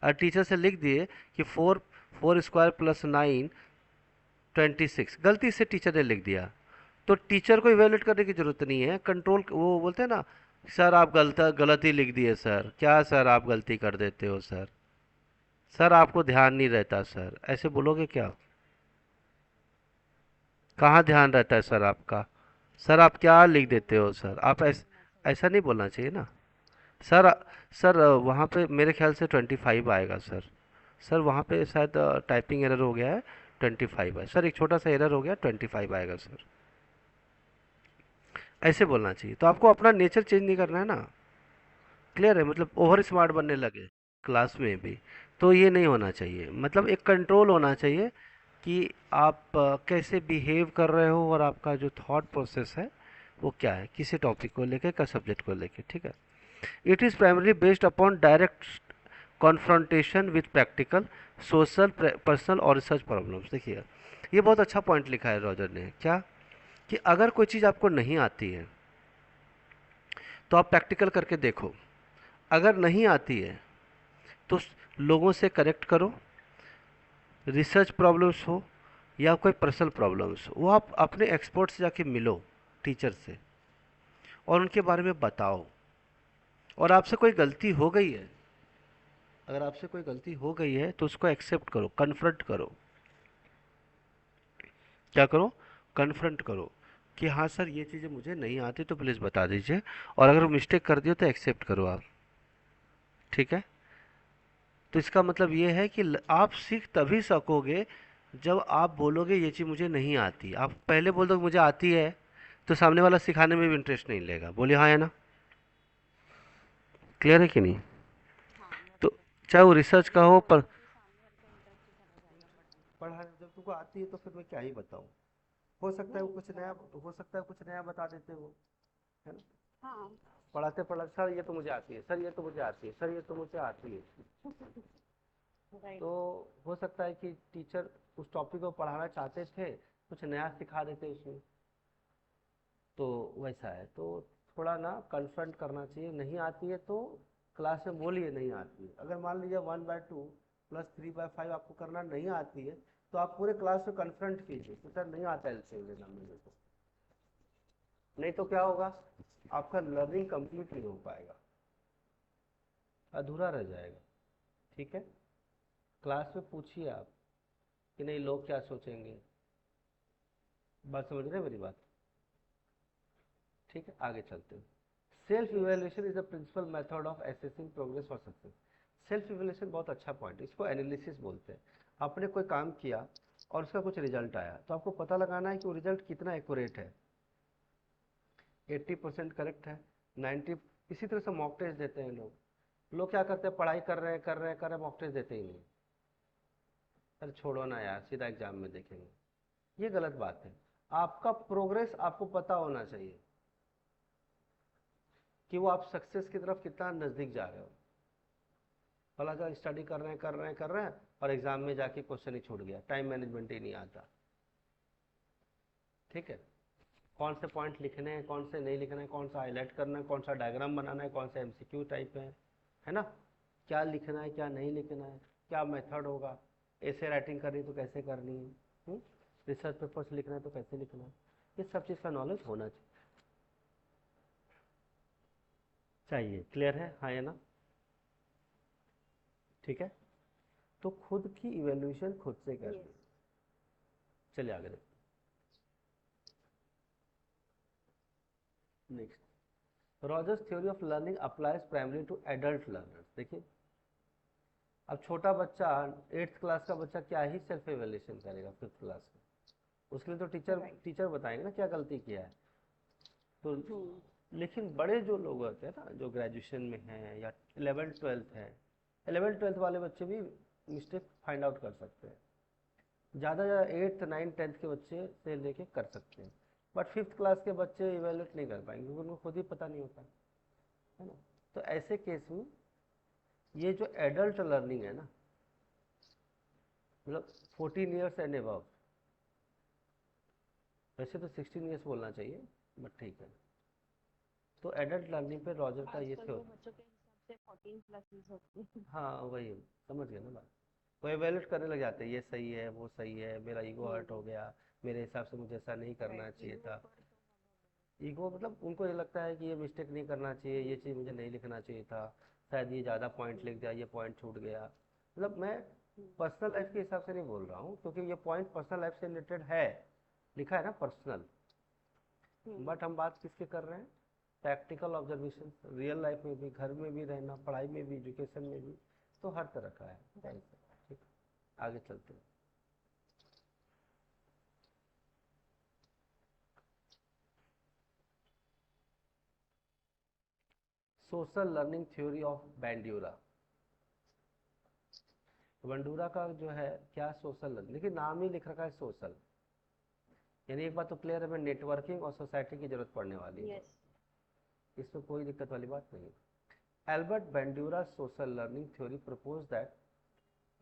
और टीचर से लिख दिए कि 4 4 स्क्वायर प्लस 9 26, गलती से टीचर ने लिख दिया, तो टीचर को इवेलुएट करने की ज़रूरत नहीं है। कंट्रोल, वो बोलते हैं ना, सर आप गलती लिख दिए सर, क्या सर आप गलती कर देते हो सर, सर आपको ध्यान नहीं रहता सर, ऐसे बोलोगे क्या? कहाँ ध्यान रहता है सर आपका? सर आप क्या लिख वो देते हो सर, आप नहीं बोलना ऐसा चाहिए। नहीं बोलना चाहिए ना। सर सर वहाँ पे मेरे ख्याल से 25 आएगा सर। सर वहाँ पे शायद टाइपिंग एरर हो गया है, 25 है सर, एक छोटा सा एरर हो गया, 25 आएगा सर। ऐसे बोलना चाहिए। तो आपको अपना नेचर चेंज नहीं करना है ना। क्लियर है? मतलब ओवर स्मार्ट बनने लगे क्लास में भी, तो ये नहीं होना चाहिए। मतलब एक कंट्रोल होना चाहिए कि आप कैसे बिहेव कर रहे हो और आपका जो थॉट प्रोसेस है वो क्या है, किसी टॉपिक को लेके, का सब्जेक्ट को लेके। ठीक है? It is primarily based upon direct confrontation with practical, social, personal और रिसर्च प्रॉब्लम्स। देखिए, ये बहुत अच्छा पॉइंट लिखा है रॉजर ने, क्या, कि अगर कोई चीज़ आपको नहीं आती है तो आप प्रैक्टिकल करके देखो। अगर नहीं आती है तो लोगों से करेक्ट करो, रिसर्च प्रॉब्लम्स हो या कोई पर्सनल प्रॉब्लम्स हो, वो आप अपने एक्सपर्ट से जाके मिलो, टीचर से, और उनके बारे में बताओ। और आपसे कोई गलती हो गई है, अगर आपसे कोई गलती हो गई है तो उसको एक्सेप्ट करो, कन्फ्रंट करो। क्या करो? कन्फ्रंट करो कि हाँ सर ये चीज़ें मुझे नहीं आती, तो प्लीज़ बता दीजिए, और अगर मिस्टेक कर दियो तो एक्सेप्ट करो आप। ठीक है? तो इसका मतलब ये है कि आप सीख तभी सकोगे जब आप बोलोगे ये चीज़ मुझे नहीं आती। आप पहले बोल दो मुझे आती है, तो सामने वाला सिखाने में भी इंटरेस्ट नहीं लेगा। बोलिए हाँ है ना? क्लियर है कि नहीं? हाँ, तो मतलब चाहे वो रिसर्च का ये हो, पर होगा कि सामने वाले का इंटरेस्ट ही चला जाएगा पढ़ने में। पढ़ा जब तुमको आती है तो फिर मैं क्या ही बताऊँ। हो सकता है वो नहीं, कुछ नया, बराबर है। हो सकता है कुछ नया बता देते हो, है ना? हाँ। पढ़ाते पढ़ाते, सर ये तो मुझे आती है, सर ये तो मुझे आती है, सर ये तो मुझे आती है। राइट। तो हो सकता है कि टीचर उस टॉपिक को पढ़ाना चाहते थे, कुछ नया सिखा देते उसमें। तो वैसा है, तो थोड़ा ना कन्फ्रंट करना चाहिए। नहीं आती है तो क्लास में बोलिए नहीं आती है। अगर मान लीजिए 1/2 + 3/5 आपको करना नहीं आती है, तो आप पूरे क्लास में कन्फ्रंट कीजिए कि सर नहीं आता एलसीएम लेना मेरे को। नहीं तो क्या होगा, आपका लर्निंग कंप्लीट नहीं हो पाएगा, अधूरा रह जाएगा। ठीक है? क्लास में पूछिए आप कि नहीं लोग क्या सोचेंगे। बात समझ रहे हैं मेरी बात? ठीक है, आगे चलते हैं। Self yes. Evaluation is the principal method of assessing progress और सक्सेस। सेल्फ इवेल्युएशन बहुत अच्छा पॉइंट है, इसको एनालिसिस बोलते हैं। आपने कोई काम किया और उसका कुछ रिजल्ट आया, तो आपको पता लगाना है कि वो रिजल्ट कितना एक्यूरेट है। 80% करेक्ट है, 90। इसी तरह से मॉक टेस्ट देते हैं लोग। लोग क्या करते हैं, पढ़ाई कर रहे हैं कर रहे हैं कर रहे हैं, मॉक टेस्ट देते ही नहीं। अरे छोड़ो ना यार, सीधा एग्जाम में देखेंगे। ये गलत बात है। आपका प्रोग्रेस आपको पता होना चाहिए कि वो आप सक्सेस की तरफ कितना नज़दीक जा रहे हो। भला जो स्टडी कर रहे हैं कर रहे हैं कर रहे हैं और एग्जाम में जाके क्वेश्चन ही छूट गया, टाइम मैनेजमेंट ही नहीं आता। ठीक है? कौन से पॉइंट लिखने हैं, कौन से नहीं लिखना है, कौन सा हाईलाइट करना है, कौन सा डायग्राम बनाना है, कौन सा एमसीक्यू टाइप है ना, क्या लिखना है क्या नहीं लिखना है, क्या मेथड होगा, ऐसे राइटिंग करनी है तो कैसे करनी है, रिसर्च पेपर्स लिखना है तो कैसे लिखना है, ये सब चीज़ का नॉलेज होना चाहिए। क्लियर है, हाँ या ना? ठीक है, तो खुद की इवेल्यूएशन खुद से करनी यस। है। चलिए आगे देखते हैं। Next, Rogers theory of learning applies primary to adult learners. देखिए, अब छोटा बच्चा, 8th क्लास का बच्चा क्या ही सेल्फ एवेल्यूशन करेगा 5th क्लास में, उसके लिए तो टीचर राइट। टीचर बताएंगे ना क्या गलती किया है। तो हम्म। लेकिन बड़े जो लोग होते हैं ना, जो ग्रेजुएशन में हैं या 11th 12th है, 11th 12th वाले बच्चे भी मिस्टेक फाइंड आउट कर सकते हैं, ज़्यादा ज़्यादा 8th 9th 10th के बच्चे से लेके कर सकते हैं, बट 5th क्लास के बच्चे इवेल्यूएट नहीं कर पाएंगे क्योंकि उनको खुद ही पता नहीं होता है ना। तो ऐसे केस में ये जो एडल्ट लर्निंग है ना, मतलब 14 ईयर्स एंड एबव, वैसे तो 16 ईयर्स बोलना चाहिए, बट ठीक है। तो एडल्ट लर्निंग पे रॉजर का ये आजकल तो थ्योरी, बच्चों के हिसाब से 14 प्लस ही होते हैं। हाँ वही, समझ गए ना बात। वो एवेल्यूएट करने लग जाते हैं, ये सही है वो सही है, मेरा ईगो हर्ट हो हम्म। गया, मेरे हिसाब से मुझे ऐसा नहीं करना राइट, चाहिए ईगो था। पर तो ईगो मतलब उनको ये लगता है कि ये मिस्टेक नहीं करना चाहिए, ये चीज़ मुझे नहीं लिखना चाहिए था, शायद ये ज़्यादा पॉइंट लिख दिया, ये पॉइंट छूट गया। मतलब मैं हम्म। पर्सनल लाइफ के हिसाब से नहीं बोल रहा हूँ क्योंकि ये पॉइंट पर्सनल लाइफ से रिलेटेड है, लिखा है ना पर्सनल, हम्म। बट हम बात किसके कर रहे हैं, प्रैक्टिकल ऑब्जर्वेशन, रियल लाइफ में भी, घर में भी रहना, पढ़ाई में भी, एजुकेशन में भी, तो हर तरह का है। राइट। ठीक, आगे चलते हैं। Social learning theory of Bandura. Bandura का जो है क्या, सोशल लर्निंग, देखिए नाम ही लिख रखा है सोशल, यानी एक बात तो क्लियर है, हमें नेटवर्किंग और सोसाइटी की जरूरत पड़ने वाली है, यस। इसमें कोई दिक्कत वाली बात नहीं है। Albert Bandura social learning theory propose that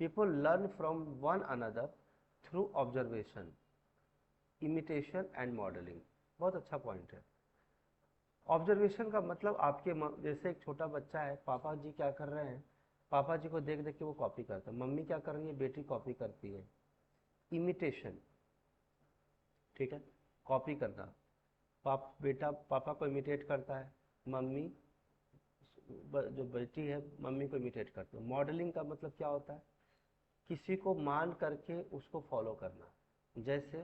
people learn from one another through observation, imitation and modeling। बहुत अच्छा पॉइंट है। ऑब्जर्वेशन का मतलब आपके जैसे एक छोटा बच्चा है, पापा जी क्या कर रहे हैं, पापा जी को देख देख के वो कॉपी करता है, मम्मी क्या कर रही है, बेटी कॉपी करती है। इमिटेशन, ठीक है, कॉपी करना, बेटा पापा को इमिटेट करता है, मम्मी जो बेटी है मम्मी को इमिटेट करती है। मॉडलिंग का मतलब क्या होता है, किसी को मान करके उसको फॉलो करना। जैसे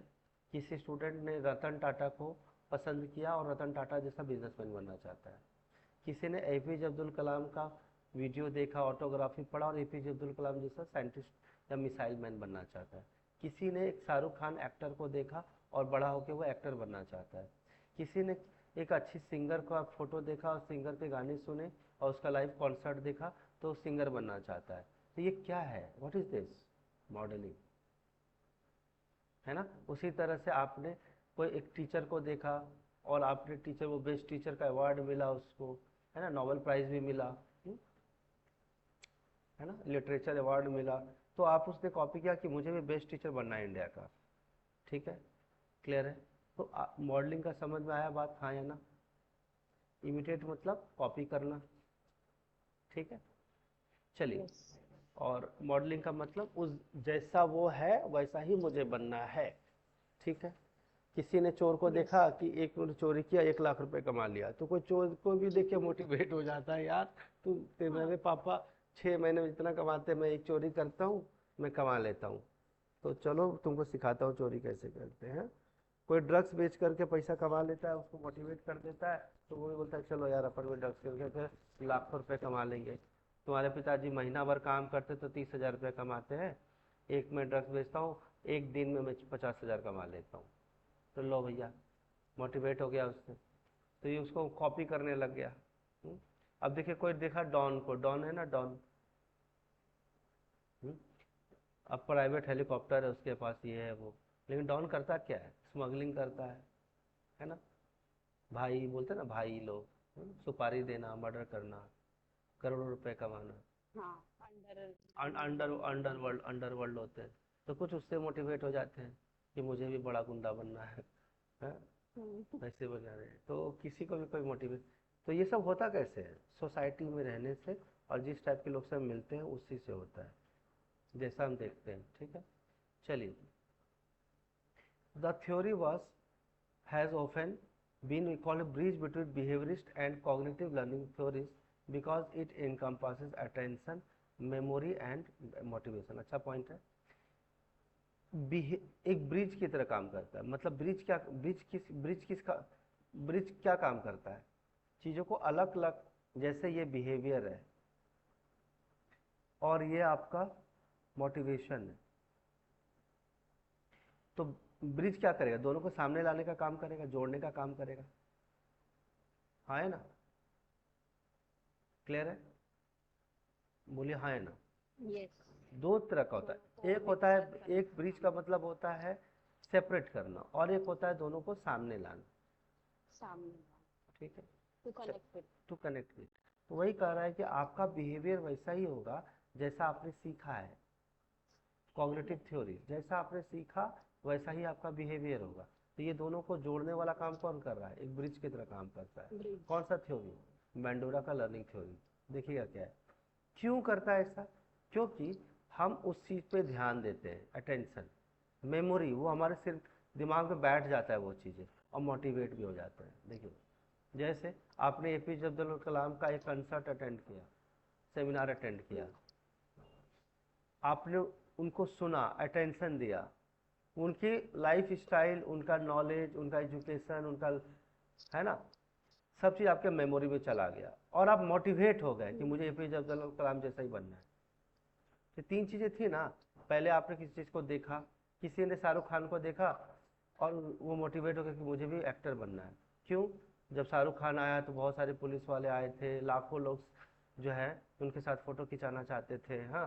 किसी स्टूडेंट ने रतन टाटा को पसंद किया और रतन टाटा जैसा बिजनेसमैन बनना चाहता है, किसी ने एपीजे अब्दुल कलाम का वीडियो देखा, ऑटोग्राफी पढ़ा और एपीजे अब्दुल कलाम जैसा साइंटिस्ट या मिसाइल मैन बनना चाहता है, किसी ने एक शाहरुख खान एक्टर को देखा और बड़ा होकर वो एक्टर बनना चाहता है, किसी ने एक अच्छी सिंगर का फोटो देखा और सिंगर के गाने सुने और उसका लाइव कॉन्सर्ट देखा तो सिंगर बनना चाहता है। तो ये क्या है, व्हाट इज दिस, मॉडलिंग, है ना। उसी तरह से आपने कोई एक टीचर को देखा और आपने टीचर, वो बेस्ट टीचर का अवार्ड मिला उसको, है ना, नोबेल प्राइज भी मिला, है ना, लिटरेचर अवार्ड मिला, तो आप उसने कॉपी किया कि मुझे भी बेस्ट टीचर बनना है इंडिया का। ठीक है, क्लियर है। तो मॉडलिंग का समझ में आया बात, हाँ या ना। इमिटेट मतलब कॉपी करना, ठीक है। चलिए, यस। और मॉडलिंग का मतलब उस जैसा वो है वैसा ही मुझे बनना है, ठीक है। किसी ने चोर को यस। देखा कि एक ने चोरी किया, 1 लाख रुपए कमा लिया, तो कोई चोर को भी देख के मोटिवेट हो जाता है, यार मेरे पापा 6 महीने में जितना कमाते हैं, मैं एक चोरी करता हूँ, मैं कमा लेता हूँ, तो चलो तुमको सिखाता हूँ चोरी कैसे करते हैं। कोई ड्रग्स बेच करके पैसा कमा लेता है, उसको मोटिवेट कर देता है, तो वो भी बोलता है चलो यार अपन भी ड्रग्स करके फिर लाखों रुपए कमा लेंगे। तुम्हारे पिताजी महीना भर काम करते तो 30,000 रुपये कमाते हैं, एक मैं ड्रग्स बेचता हूँ, एक दिन में मैं 50,000 कमा लेता हूँ, तो लो भैया, मोटिवेट हो गया उससे, तो ये उसको कॉपी करने लग गया। अब देखिए, कोई देखा डॉन को, डॉन है ना डॉन, हम्म, अब प्राइवेट हेलीकॉप्टर है उसके पास, ये है वो, लेकिन डॉन करता क्या है, स्मगलिंग करता है ना। भाई बोलते हैं ना, भाई लोग, सुपारी देना, मर्डर करना, करोड़ों रुपए कमाना, हाँ, अंडर अंडर अंडरवर्ल्ड में काम अंडरवर्ल्ड करते हैं। अंडरवर्ल्ड होते हैं, तो कुछ उससे मोटिवेट हो जाते हैं कि मुझे भी बड़ा गुंडा बनना है। वैसे बना रहे हैं तो किसी को भी कोई मोटिवेट। तो ये सब होता कैसे है? सोसाइटी में रहने से और जिस टाइप के लोग से हम मिलते हैं उसी से होता है, जैसा हम देखते हैं। ठीक है, चलिए। The theory was has often been called a bridge between behaviorist and cognitive learning theories because it encompasses attention, memory and motivation। अच्छा पॉइंट है। एक ब्रिज की तरह काम करता है। मतलब ब्रिज क्या काम करता है? चीज़ों को अलग अलग, जैसे ये बिहेवियर है और ये आपका मोटिवेशन है, तो ब्रिज क्या करेगा? दोनों को सामने लाने का काम करेगा, जोड़ने का काम करेगा। हाँ है ना? क्लियर है? बोलिए हाँ है ना? यस। दो तरह का होता दोनों है। को एक होता मिक्स है, अप करना। एक ब्रिज का मतलब होता है सेपरेट करना, और एक होता है दोनों को सामने लाना। सामने। ठीक है, to connect with. To connect with. तो वही कह रहा है कि आपका बिहेवियर वैसा ही होगा जैसा आपने सीखा है। कॉग्निटिव थ्योरी, जैसा आपने सीखा वैसा ही आपका बिहेवियर होगा। तो ये दोनों को जोड़ने वाला काम कौन कर रहा है? एक ब्रिज की तरह काम करता है। ब्रिज। कौन सा थ्योरी? बेंडोरा का लर्निंग थ्योरी। देखिएगा क्या है, क्यों करता है ऐसा? क्योंकि हम उस चीज़ पे ध्यान देते हैं, अटेंशन, मेमोरी, वो हमारे सिर दिमाग में बैठ जाता है वो चीज़ें, और मोटिवेट भी हो जाते हैं। देखिए, जैसे आपने एपीजे अब्दुल कलाम का एक कंसर्ट अटेंड किया, सेमिनार अटेंड किया, आपने उनको सुना, अटेंशन दिया, उनकी लाइफ स्टाइल, उनका नॉलेज, उनका एजुकेशन, उनका, है ना, सब चीज़ आपके मेमोरी में चला गया और आप मोटिवेट हो गए कि मुझे एपीजे अब्दुल कलाम जैसा ही बनना है। ये तीन चीज़ें थी ना। पहले आपने किसी चीज़ को देखा, किसी ने शाहरुख खान को देखा और वो मोटिवेट हो गया कि मुझे भी एक्टर बनना है। क्यों? जब शाहरुख खान आया तो बहुत सारे पुलिस वाले आए थे, लाखों लोग जो है उनके साथ फ़ोटो खिंचाना चाहते थे। हाँ,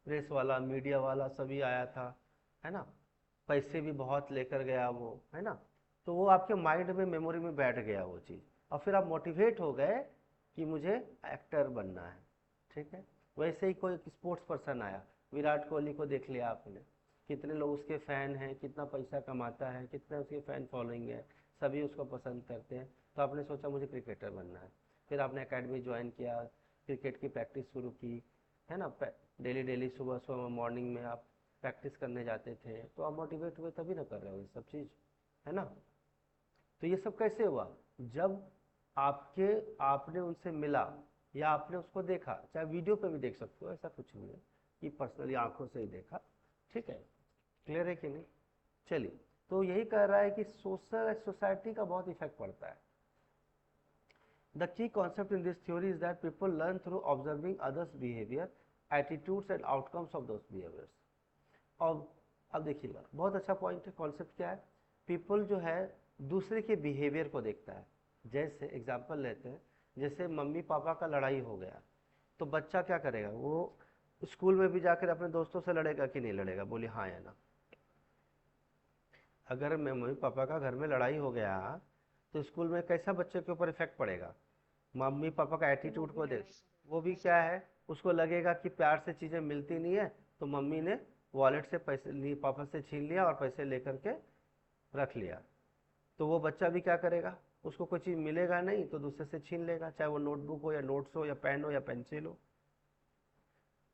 प्रेस वाला, मीडिया वाला सभी आया था, है ना। पैसे भी बहुत लेकर गया वो, है ना। तो वो आपके माइंड में, मेमोरी में बैठ गया वो चीज़, और फिर आप मोटिवेट हो गए कि मुझे एक्टर बनना है। ठीक है। वैसे ही कोई स्पोर्ट्स पर्सन आया, विराट कोहली को देख लिया आपने, कितने लोग उसके फ़ैन हैं, कितना पैसा कमाता है, कितना उसके फ़ैन फॉलोइंग है, सभी उसको पसंद करते हैं। तो आपने सोचा मुझे क्रिकेटर बनना है। फिर आपने एकेडमी ज्वाइन किया, क्रिकेट की प्रैक्टिस शुरू की, है ना। डेली डेली सुबह सुबह मॉर्निंग में आप प्रैक्टिस करने जाते थे, तो आप मोटिवेट हुए तभी ना कर रहे हो ये सब चीज़, है ना। तो ये सब कैसे हुआ? जब आपके आपने उनसे मिला या आपने उसको देखा, चाहे वीडियो पे भी देख सकते हो, ऐसा कुछ नहीं है कि पर्सनली आंखों से ही देखा। ठीक है, क्लियर है कि नहीं? चलिए, तो यही कह रहा है कि सोसाइटी का बहुत इफेक्ट पड़ता है। The key concept in this theory is that people learn through observing others' behavior, attitudes and outcomes of those behaviors। और अब देखिएगा, बहुत अच्छा पॉइंट है। कॉन्सेप्ट क्या है? पीपल जो है दूसरे के बिहेवियर को देखता है। जैसे एग्जांपल लेते हैं, जैसे मम्मी पापा का लड़ाई हो गया, तो बच्चा क्या करेगा? वो स्कूल में भी जाकर अपने दोस्तों से लड़ेगा कि नहीं लड़ेगा? बोलिए हाँ या ना। अगर मम्मी पापा का घर में लड़ाई हो गया तो स्कूल में कैसा बच्चे के ऊपर इफेक्ट पड़ेगा? मम्मी पापा का वो एटीट्यूड भी को देख, लड़ाई वो करेगा। भी क्या है, उसको लगेगा कि प्यार से चीज़ें मिलती नहीं है, तो मम्मी ने वॉलेट से पैसे लिए, पापा से छीन लिया और पैसे लेकर के रख लिया। तो वो बच्चा भी क्या करेगा? उसको कोई चीज़ मिलेगा नहीं तो दूसरे से छीन लेगा, चाहे वो नोटबुक हो या नोट्स हो या पेन हो या पेंसिल हो,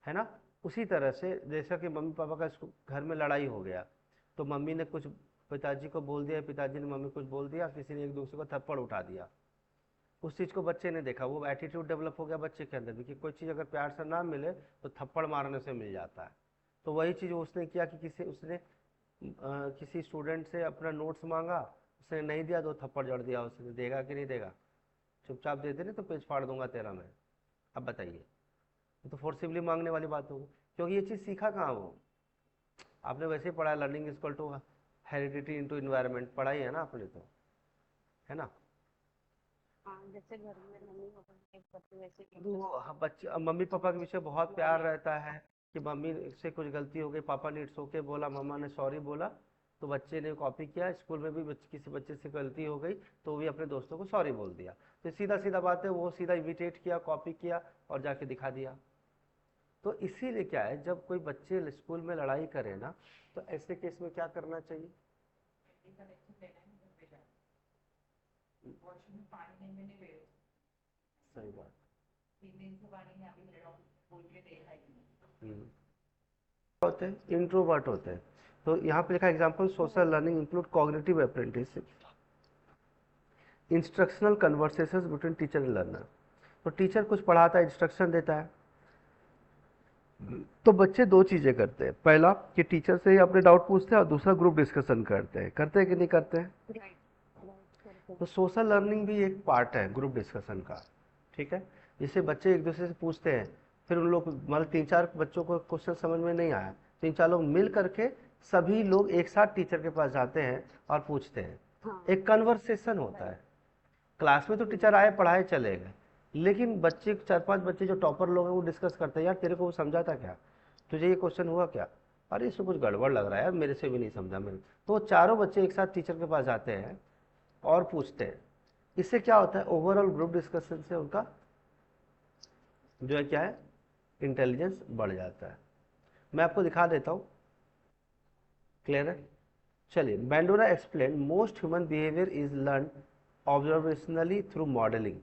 है ना। उसी तरह से जैसा कि मम्मी पापा का घर में लड़ाई हो गया, तो मम्मी ने कुछ पिताजी को बोल दिया, पिताजी ने मम्मी कुछ बोल दिया, किसी ने एक दूसरे को थप्पड़ उठा दिया। उस चीज़ को बच्चे ने देखा, वो एटीट्यूड डेवलप हो गया बच्चे के अंदर भी कि कोई चीज़ अगर प्यार से ना मिले तो थप्पड़ मारने से मिल जाता है। तो वही चीज़ उसने किया कि किसी स्टूडेंट से अपना नोट्स मांगा, उसने नहीं दिया तो थप्पड़ जड़ दिया उसने। देगा कि नहीं देगा? चुपचाप दे दे नहीं तो पेज फाड़ दूंगा तेरा मैं। अब बताइए, ये तो फोर्सिबली मांगने वाली बात होगी, क्योंकि ये चीज़ सीखा कहाँ वो? आपने वैसे ही पढ़ा, learning is equal to heredity into environment, पढ़ा ही है ना आपने तो, है ना। हाँ, जैसे घर में मम्मी पापा हेल्प करते वैसे तो बच्चों से हाँ, भी बच्चे मम्मी तो पापा के पीछे बहुत प्यार हमारे। रहता है कि मम्मी से कुछ गलती हो गई, पापा ने इट्स ओके बोला, मम्मा ने सॉरी बोला, तो बच्चे ने कॉपी किया। स्कूल में भी किसी बच्चे से गलती हो गई तो वो भी अपने दोस्तों को सॉरी बोल दिया। तो सीधा सीधा बात है, वो सीधा इमिटेट किया, कॉपी किया और जाके दिखा दिया। तो इसीलिए क्या है, जब कोई बच्चे स्कूल में लड़ाई करे ना, तो ऐसे केस में क्या करना चाहिए? सही बात। होते हैं इंट्रोवर्ट होते हैं। तो यहाँ पे लिखा example social learning include cognitive apprenticeship, instructional conversations between teacher and learner. तो टीचर कुछ पढ़ाता है, इंस्ट्रक्शन देता है, तो बच्चे दो चीज़ें करते हैं, पहला कि टीचर से ही अपने डाउट पूछते हैं और दूसरा ग्रुप डिस्कशन करते हैं कि नहीं करते हैं। राइट। तो सोशल लर्निंग भी एक पार्ट है ग्रुप डिस्कशन का, ठीक है। जिससे बच्चे एक दूसरे से पूछते हैं, फिर उन लोग मतलब 3-4 बच्चों को क्वेश्चन समझ में नहीं आया, 3-4 लोग मिल करके सभी लोग एक साथ टीचर के पास जाते हैं और पूछते हैं। हाँ एक कन्वर्सेशन होता है। क्लास में तो टीचर आए पढ़ाए चले गए, लेकिन बच्चे 4-5 बच्चे जो टॉपर लोग हैं वो डिस्कस करते हैं, यार तेरे को वो समझा था क्या, तुझे ये क्वेश्चन हुआ क्या, अरे इसमें कुछ गड़बड़ लग रहा है यार, मेरे से भी नहीं समझा मेरे। तो वो चारों बच्चे एक साथ टीचर के पास जाते हैं और पूछते हैं। इससे क्या होता है, ओवरऑल ग्रुप डिस्कशन से उनका जो है क्या है, इंटेलिजेंस बढ़ जाता है। मैं आपको दिखा देता हूँ, क्लियर है। चलिए, Bandura explain most human behaviour is learn observationally through modelling.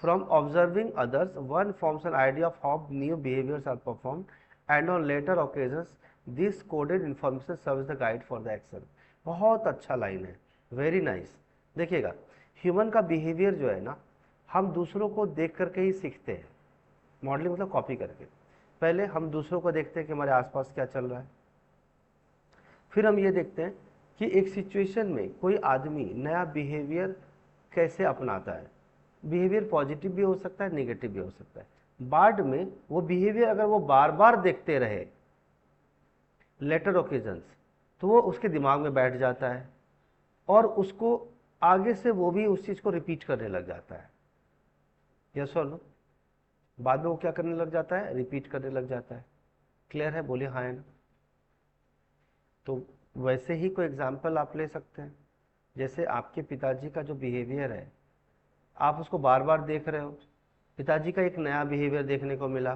From observing others, one forms an idea of how new behaviors are performed, and on later occasions, this coded information serves the guide for the action. बहुत अच्छा line है, very nice. देखिएगा, human का behaviour जो है ना, हम दूसरों को देख करके ही सीखते हैं। मॉडलिंग मतलब कॉपी करके। पहले हम दूसरों को देखते हैं कि हमारे आसपास क्या चल रहा है, फिर हम ये देखते हैं कि एक सिचुएशन में कोई आदमी नया बिहेवियर कैसे अपनाता है। बिहेवियर पॉजिटिव भी हो सकता है, नेगेटिव भी हो सकता है। बाद में वो बिहेवियर अगर वो बार बार देखते रहे लेटर ओकेजन्स, तो वो उसके दिमाग में बैठ जाता है और उसको आगे से वो भी उस चीज़ को रिपीट करने लग जाता है। यस और नो? बाद में वो क्या करने लग जाता है, रिपीट करने लग जाता है। क्लियर है? बोलिए हाँ है ना। तो वैसे ही कोई एग्जाम्पल आप ले सकते हैं, जैसे आपके पिताजी का जो बिहेवियर है, आप उसको बार बार देख रहे हो, पिताजी का एक नया बिहेवियर देखने को मिला,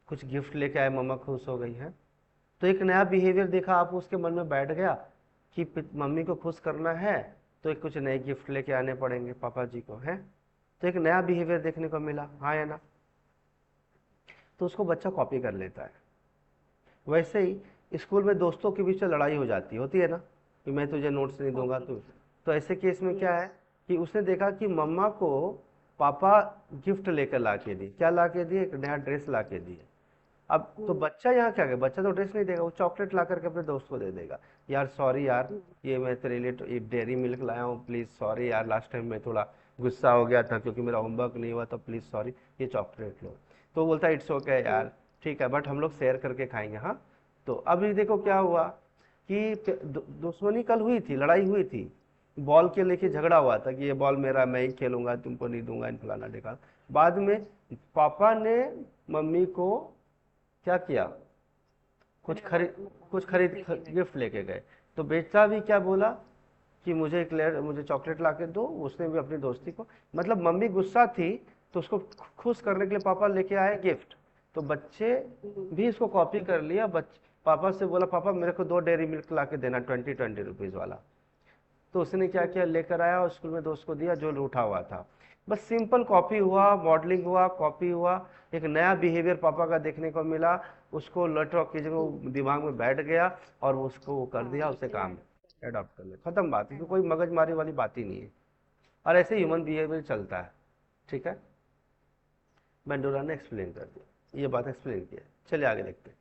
कुछ गिफ्ट लेके आए, मम्मा खुश हो गई है, तो एक नया बिहेवियर देखा, आप उसके मन में बैठ गया कि मम्मी को खुश करना है तो एक कुछ नए गिफ्ट लेके आने पड़ेंगे पापा जी को, है। तो एक नया बिहेवियर देखने को मिला, हाँ या ना। तो उसको बच्चा कॉपी कर लेता है। वैसे ही स्कूल में दोस्तों के बीच में लड़ाई हो जाती होती है ना, कि मैं तुझे नोट्स नहीं दूंगा तो ऐसे केस में क्या है कि उसने देखा कि मम्मा को पापा गिफ्ट लेकर ला के दी, क्या ला के दिए, एक नया ड्रेस ला के दिए। अब तो बच्चा यहाँ क्या करे, बच्चा तो ड्रेस नहीं देगा, वो चॉकलेट ला करके अपने दोस्त को दे देगा, यार सॉरी यार, ये मैं तेरे लिए तो ये डेयरी मिल्क लाया हूँ, प्लीज़ सॉरी यार, लास्ट टाइम मैं थोड़ा गुस्सा हो गया था क्योंकि मेरा होमवर्क नहीं हुआ, तो प्लीज़ सॉरी, ये चॉकलेट लो। तो बोलता है इट्स ओके यार, ठीक है, बट हम लोग शेयर करके खाएंगे, हाँ। तो अभी देखो क्या हुआ कि दुश्मनी कल हुई थी, लड़ाई हुई थी, बॉल के लेके झगड़ा हुआ था कि ये बॉल मेरा, मैं ही खेलूंगा, तुमको नहीं दूंगा, इन फलाना ढिकाना। बाद में पापा ने मम्मी को क्या किया, कुछ खरीद गिफ्ट लेके गए। तो बेटा भी क्या बोला कि मुझे चॉकलेट ला के दो, उसने भी अपनी दोस्ती को, मतलब मम्मी गुस्सा थी तो उसको खुश करने के लिए पापा लेके आए गिफ्ट। तो बच्चे भी इसको कॉपी कर लिया, पापा से बोला पापा मेरे को 2 डेयरी मिल्क ला के देना 20 रुपीज़ वाला। तो उसने क्या किया, लेकर आया और स्कूल में दोस्त को दिया जो रूठा हुआ था। बस सिंपल कॉपी हुआ, मॉडलिंग हुआ, कॉपी हुआ, एक नया बिहेवियर पापा का देखने को मिला, उसको लेटर ऑकेजन वो दिमाग में बैठ गया और उसको वो कर दिया, उसे काम एडॉप्ट कर लिया, खत्म बात है, कोई मगजमारी वाली बात ही नहीं है। और ऐसे ह्यूमन बिहेवियर चलता है, ठीक है। बेंडोरा ने एक्सप्लेन कर दिया, ये बात एक्सप्लेन किया। चलिए आगे देखते हैं।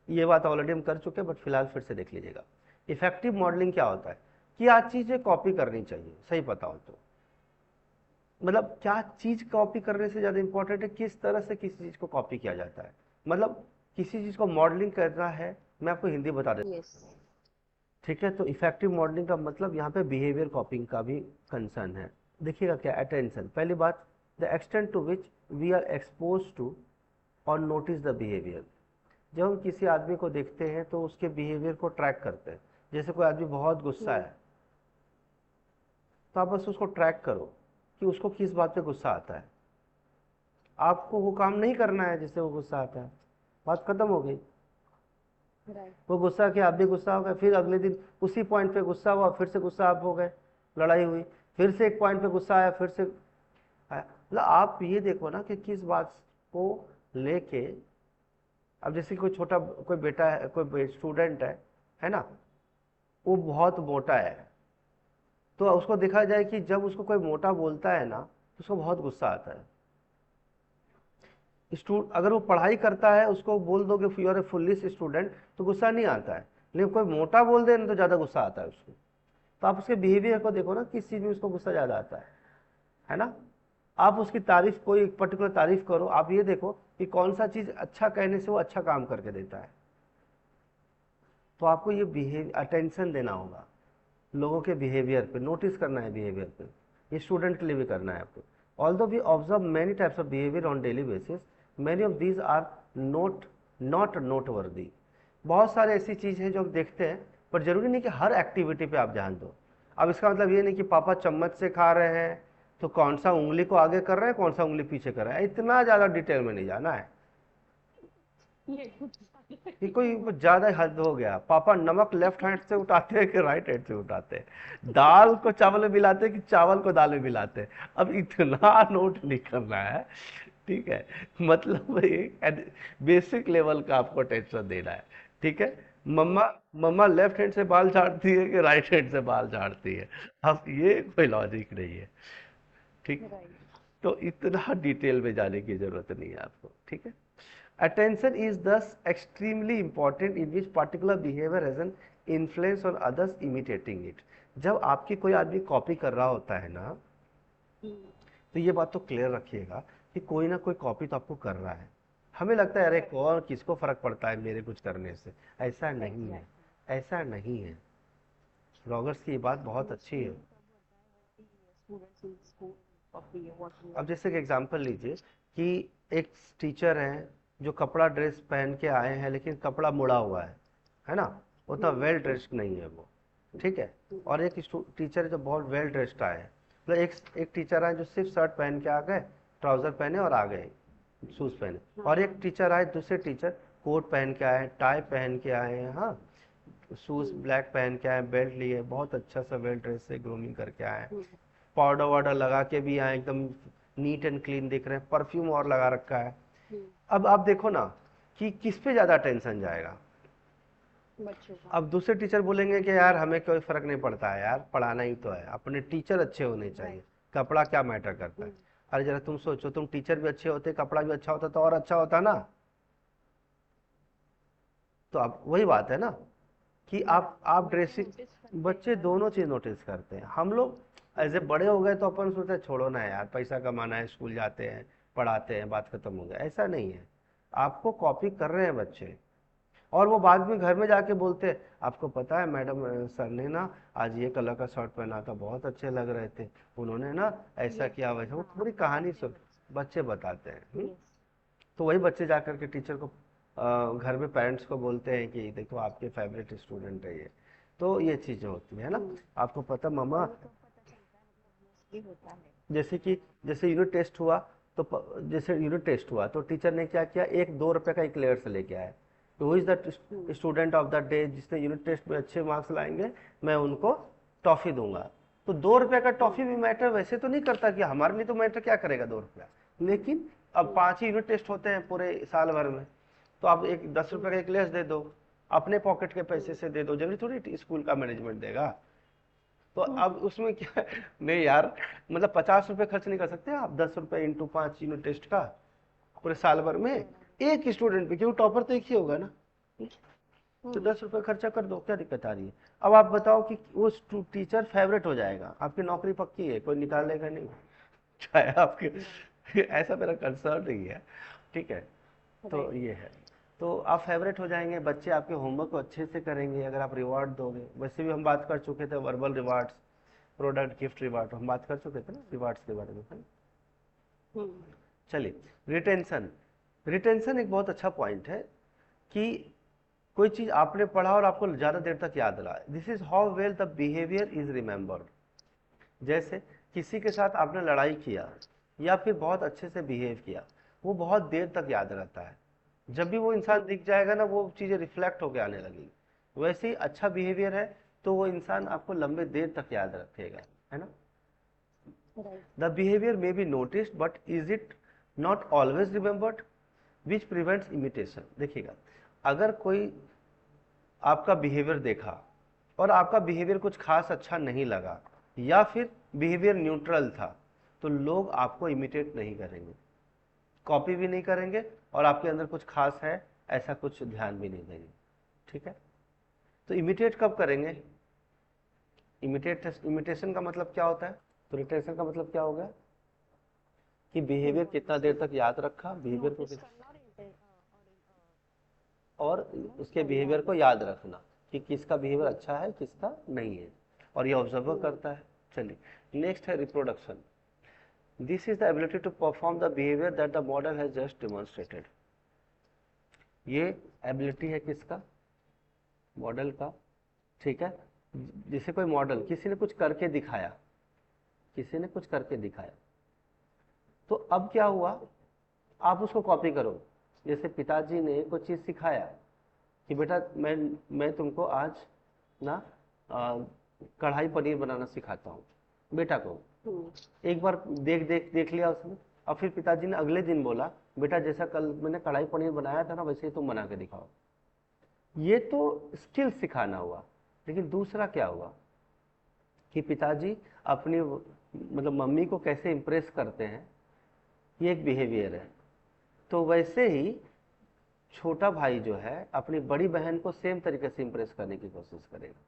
ये बात ऑलरेडी हम कर चुके हैं, बट फिलहाल फिर से देख लीजिएगा। इफेक्टिव मॉडलिंग क्या होता है कि आज चीज़ें कॉपी करनी चाहिए, सही पता हो तो, मतलब क्या चीज़ कॉपी करने से ज़्यादा इंपॉर्टेंट है किस तरह से किसी चीज़ को कॉपी किया जाता है। मतलब किसी चीज़ को मॉडलिंग करना है, मैं आपको हिंदी बता देता हूँ, यस। ठीक है। तो इफेक्टिव मॉडलिंग का मतलब यहाँ पे बिहेवियर कॉपिंग का भी कंसर्न है। देखिएगा क्या, अटेंशन, पहली बात, the extent to which we are expose to और नोटिस द बिहेवियर। जब हम किसी आदमी को देखते हैं तो उसके बिहेवियर को ट्रैक करते हैं। जैसे कोई आदमी बहुत गुस्सा है, तो आप बस उसको ट्रैक करो कि उसको किस बात पे गुस्सा आता है। आपको वो काम नहीं करना है जिससे वो गुस्सा आता है, बात खत्म हो गई। राइट। वो गुस्सा किया, आप भी गुस्सा हो गए, फिर अगले दिन उसी पॉइंट पे गुस्सा हुआ, फिर से गुस्सा आप हो गए, लड़ाई हुई, फिर से एक पॉइंट पे गुस्सा आया, फिर से आया। मतलब आप ये देखो ना कि किस बात को लेके, अब जैसे कोई छोटा कोई बेटा है, कोई स्टूडेंट है ना, वो बहुत मोटा है, तो उसको देखा जाए कि जब उसको कोई मोटा बोलता है ना तो उसको बहुत गुस्सा आता है। अगर वो पढ़ाई करता है, उसको बोल दो कि you are a foolish student, तो गुस्सा नहीं आता है, लेकिन कोई मोटा बोल दे ना तो ज़्यादा गुस्सा आता है उसको। तो आप उसके बिहेवियर को देखो ना, किस चीज़ में उसको गुस्सा ज़्यादा आता है ना। आप उसकी तारीफ, कोई एक पर्टिकुलर तारीफ करो, आप ये देखो कि कौन सा चीज़ अच्छा कहने से वो अच्छा काम करके देता है। तो आपको ये बिहेवियर अटेंशन देना होगा, लोगों के बिहेवियर पे नोटिस करना है, बिहेवियर पे। ये स्टूडेंट के लिए भी करना है आपको। Although we observe many types of behaviour on daily basis, many of these are not noteworthy. बहुत सारे ऐसी चीज़ है जो हम देखते हैं, पर जरूरी नहीं कि हर एक्टिविटी पे आप ध्यान दो। अब इसका मतलब ये नहीं कि पापा चम्मच से खा रहे हैं तो कौन सा उंगली को आगे कर रहे हैं, कौन सा उंगली पीछे कर रहे हैं, इतना ज़्यादा डिटेल में नहीं जाना है। ये कुछ ये कोई ज्यादा हद हो गया। पापा नमक लेफ्ट हैंड से उठाते हैं कि राइट हैंड से उठाते हैं, दाल को चावल में मिलाते हैं कि चावल को दाल में मिलाते हैं, अब इतना नोट नहीं करना है, ठीक है। मतलब बेसिक लेवल का आपको टेंशन देना है, ठीक है। मम्मा मम्मा लेफ्ट हैंड से बाल झाड़ती है कि राइट हैंड से बाल झाड़ती है, अब ये कोई लॉजिक नहीं है, ठीक। राइट। तो इतना डिटेल में जाने की जरूरत नहीं है आपको, ठीक है। Attention is thus extremely important in which particular behavior has an influence on others imitating it. जब आपकी कोई आदमी कॉपी कर रहा होता है ना, तो ये बात तो क्लियर रखिएगा कि कोई ना कोई कॉपी तो आपको कर रहा है। हमें लगता है अरे कौन, किसको फर्क पड़ता है मेरे कुछ करने से, ऐसा नहीं है, ऐसा नहीं है। रॉगर्स की ये बात बहुत अच्छी है। Students in school copy what. अब जैसे कि एग्जांपल लीजिए कि एक टीचर हैं जो कपड़ा ड्रेस पहन के आए हैं, लेकिन कपड़ा मुड़ा हुआ है ना, उतना वेल ड्रेस्ड नहीं है वो, ठीक है। और एक टीचर जो बहुत वेल ड्रेस्ड आए हैं, मतलब एक टीचर आए जो सिर्फ शर्ट पहन के आ गए, ट्राउजर पहने और आ गए, शूज पहने। और एक टीचर आए, दूसरे टीचर कोट पहन के आए, टाई पहन के आए हैं, हाँ, शूज ब्लैक पहन के आए, बेल्ट लिए, बहुत अच्छा सा वेल ड्रेस से ग्रूमिंग करके आए, पाउडर वाउडर लगा के भी आए, एकदम नीट एंड क्लीन दिख रहे हैं, परफ्यूम और लगा रखा है। अब आप देखो ना कि किस पे ज्यादा टेंशन जाएगा। बच्चों का। अब दूसरे टीचर बोलेंगे कि यार हमें कोई फर्क नहीं पड़ता है यार, पढ़ाना ही तो है, अपने टीचर अच्छे होने चाहिए, कपड़ा क्या मैटर करता है। अरे जरा तुम सोचो, तुम टीचर भी अच्छे होते, कपड़ा भी अच्छा होता तो और अच्छा होता ना। तो अब वही बात है ना कि आप ड्रेसिंग, बच्चे दोनों चीज नोटिस करते हैं। हम लोग एज ए बड़े हो गए तो अपन सोचते हैं छोड़ो ना यार, पैसा कमाना है, स्कूल जाते हैं, पढ़ाते हैं, बात खत्म हो गया। ऐसा नहीं है, आपको कॉपी कर रहे हैं बच्चे, और वो बाद में घर में जाके बोलते हैं आपको पता है मैडम सर ने ना आज ये कलर का शर्ट पहना था, बहुत अच्छे लग रहे थे, उन्होंने ना ऐसा किया वैसा, वो पूरी कहानी सुन बच्चे बताते हैं। तो वही बच्चे जाकर के टीचर को घर में पेरेंट्स को बोलते हैं कि देखो आपके फेवरेट स्टूडेंट है ये। तो ये चीजें होती है ना। आपको पता मम्मा, तो पता चलता है, मतलब मोस्टली होता है। जैसे यूनिट टेस्ट हुआ, तो जैसे यूनिट टेस्ट हुआ तो टीचर ने क्या किया, एक 2 रुपए का इक्लेयर्स लेके आए, तो who is the student of the day जिसने यूनिट टेस्ट में अच्छे मार्क्स लाएंगे, मैं उनको टॉफी दूंगा। तो 2 रुपए का टॉफी भी मैटर वैसे तो नहीं करता, कि हमारे लिए तो मैटर क्या करेगा 2 रुपया, लेकिन अब 5 ही यूनिट टेस्ट होते हैं पूरे साल भर में, तो आप एक 10 रुपए का इक्लेयर्स दे दो, अपने पॉकेट के पैसे से दे दो, जरूरी थोड़ी स्कूल का मैनेजमेंट देगा। तो अब उसमें क्या नहीं यार, मतलब 50 रुपए खर्च नहीं कर सकते आप, 10 रुपए इंटू 5 यूनिट टेस्ट का पूरे साल भर में एक स्टूडेंट पे, क्योंकि टॉपर तो एक ही होगा ना, तो 10 रुपए खर्चा कर दो, क्या दिक्कत आ रही है। अब आप बताओ कि वो टीचर फेवरेट हो जाएगा, आपकी नौकरी पक्की है, कोई निकालेगा नहीं, चाहे आपके ऐसा मेरा कंसर्न नहीं है, ठीक है। तो ये है, तो आप फेवरेट हो जाएंगे, बच्चे आपके होमवर्क को अच्छे से करेंगे अगर आप रिवार्ड दोगे। वैसे भी हम बात कर चुके थे verbal rewards, product gift reward, हम बात कर चुके थे ना रिवार्ड्स के बारे में, है ना? चलिए, रिटेंशन। रिटेंशन एक बहुत अच्छा पॉइंट है कि कोई चीज आपने पढ़ा और आपको ज्यादा देर तक याद रहा है। This is how well the behaviour is remembered. जैसे किसी के साथ आपने लड़ाई किया या फिर बहुत अच्छे से बिहेव किया, वो बहुत देर तक याद रहता है, जब भी वो इंसान दिख जाएगा ना वो चीजें रिफ्लेक्ट होकर आने लगेगी। वैसे ही अच्छा बिहेवियर है तो वो इंसान आपको लंबे देर तक याद रखेगा, है ना। Right. The behavior may be noticed, but is it not always remembered, which prevents imitation. देखिएगा, अगर कोई आपका बिहेवियर देखा और आपका बिहेवियर कुछ खास अच्छा नहीं लगा या फिर बिहेवियर न्यूट्रल था, तो लोग आपको इमिटेट नहीं करेंगे, कॉपी भी नहीं करेंगे और आपके अंदर कुछ खास है ऐसा कुछ ध्यान भी नहीं देंगे। ठीक है, तो इमिटेट कब करेंगे? इमिटेशन का मतलब क्या होता है? तो रिटेंशन का मतलब क्या हो गया कि बिहेवियर कितना देर तक याद रखा, बिहेवियर को नोटिस करना और उसके बिहेवियर को याद रखना कि किसका बिहेवियर अच्छा है किसका नहीं है, और ये ऑब्जर्वर करता है। चलिए, नेक्स्ट है reproduction. This is the ability to perform the behaviour that the model has just demonstrated. ये एबिलिटी है किसका? मॉडल का। ठीक है, जैसे कोई मॉडल किसी ने कुछ करके दिखाया, किसी ने कुछ करके दिखाया, तो अब क्या हुआ, आप उसको कॉपी करो। जैसे पिताजी ने कुछ चीज़ सिखाया कि बेटा मैं तुमको आज ना कढ़ाई पनीर बनाना सिखाता हूँ बेटा को। एक बार देख लिया उसने, और फिर पिताजी ने अगले दिन बोला बेटा जैसा कल मैंने कढ़ाई पनीर बनाया था ना वैसे ही तुम बना के दिखाओ। ये तो स्किल सिखाना हुआ। लेकिन दूसरा क्या हुआ कि पिताजी अपनी मतलब मम्मी को कैसे इम्प्रेस करते हैं, ये एक बिहेवियर है। तो वैसे ही छोटा भाई जो है अपनी बड़ी बहन को सेम तरीके से इम्प्रेस करने की कोशिश करेगा।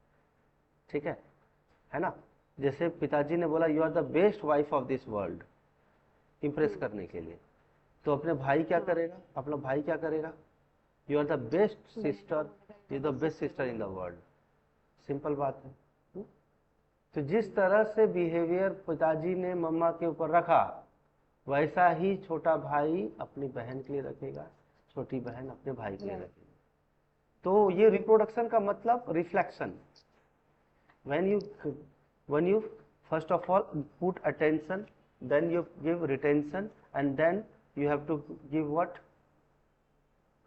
ठीक है ना? जैसे पिताजी ने बोला you are the best wife of this world, impress करने के लिए, तो अपने भाई क्या करेगा? अपना भाई क्या करेगा? You are the best sister, you the best sister in the world. Simple बात है। तो जिस तरह से बिहेवियर पिताजी ने मम्मा के ऊपर रखा, वैसा ही छोटा भाई अपनी बहन के लिए रखेगा, छोटी बहन अपने भाई के लिए रखेगी। तो ये रिप्रोडक्शन का मतलब reflection. when you first of all put attention, then you give retention, and then you have to give what?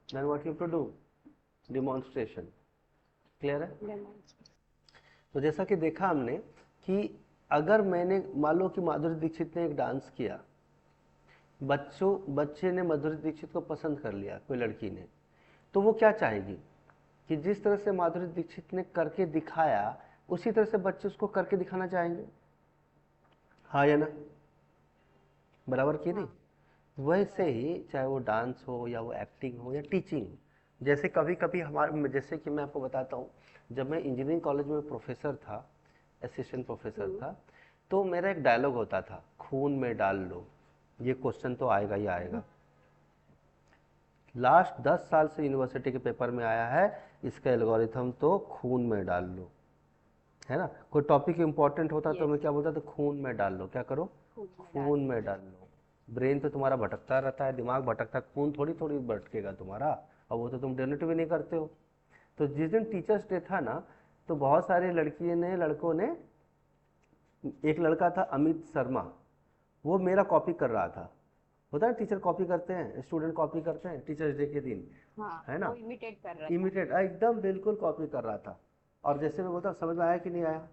Then what you have to do? Demonstration. Clear है? तो जैसा कि देखा हमने कि अगर मैंने मान लो कि माधुरी दीक्षित ने एक डांस किया, बच्चे ने माधुरी दीक्षित को पसंद कर लिया, कोई लड़की ने, तो वो क्या चाहेगी कि जिस तरह से माधुरी दीक्षित ने करके दिखाया उसी तरह से बच्चे उसको करके दिखाना चाहेंगे। हाँ या ना? बराबर की नहीं? वैसे ही चाहे वो डांस हो या वो एक्टिंग हो या टीचिंग। जैसे कभी कभी हमारे, जैसे कि मैं आपको बताता हूँ, जब मैं इंजीनियरिंग कॉलेज में प्रोफेसर था, असिस्टेंट प्रोफेसर था, तो मेरा एक डायलॉग होता था, खून में डाल लो। ये क्वेश्चन तो आएगा ही आएगा। लास्ट 10 साल से यूनिवर्सिटी के पेपर में आया है, इसका एल्गोरिथम तो खून में डाल लो, है ना? कोई टॉपिक इंपॉर्टेंट होता तो मैं क्या बोलता था? खून में डाल लो। क्या करो? खून में डाल लो। ब्रेन तो तुम्हारा भटकता रहता है, दिमाग भटकता है, खून थोड़ी थोड़ी भटकेगा तुम्हारा, और वो तो तुम डोनेट भी नहीं करते हो। तो जिस दिन टीचर्स डे था ना, तो बहुत सारे लड़कों ने, एक लड़का था अमित शर्मा, वो मेरा कॉपी कर रहा था। होता है टीचर कॉपी करते हैं, स्टूडेंट कॉपी करते हैं टीचर्स डे के दिन, है ना? इमिटेट कर रहा इमिटेट एकदम बिल्कुल कॉपी कर रहा था। और जैसे मैं बोलता समझ में आया कि नहीं आया?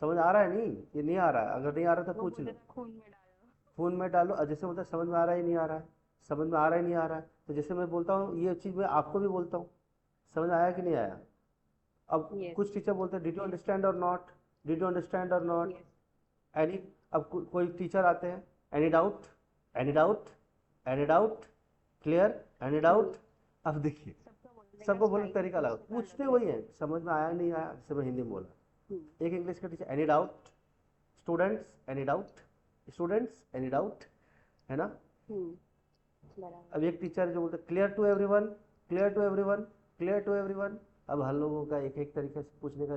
समझ आ रहा है? नहीं, ये नहीं आ रहा है। अगर नहीं आ रहा तो पूछ लो, खून में डालो। और जैसे बोलता समझ में आ रहा है नहीं आ रहा है, समझ में आ रहा है नहीं आ रहा है, तो जैसे मैं बोलता हूँ ये चीज़ मैं आपको भी बोलता हूँ, समझ में आया कि नहीं आया? अब कुछ टीचर बोलते हैं डिड यू अंडरस्टैंड और नॉट, डिड यू अंडरस्टैंड और नॉट, एनी। अब कोई टीचर आते हैं, any doubt, any doubt, any doubt, clear, any doubt. अब देखिए सबको बोलने का तरीका अलग, पूछते वही है, समझ में आया नहीं आया, जैसे मैं हिंदी में बोला। एक इंग्लिश का teacher, any doubt students, any doubt students, any doubt, है ना? अब एक टीचर जो बोलते clear to everyone, clear to everyone, clear to everyone. अब हर लोगों का एक एक तरीके से पूछने का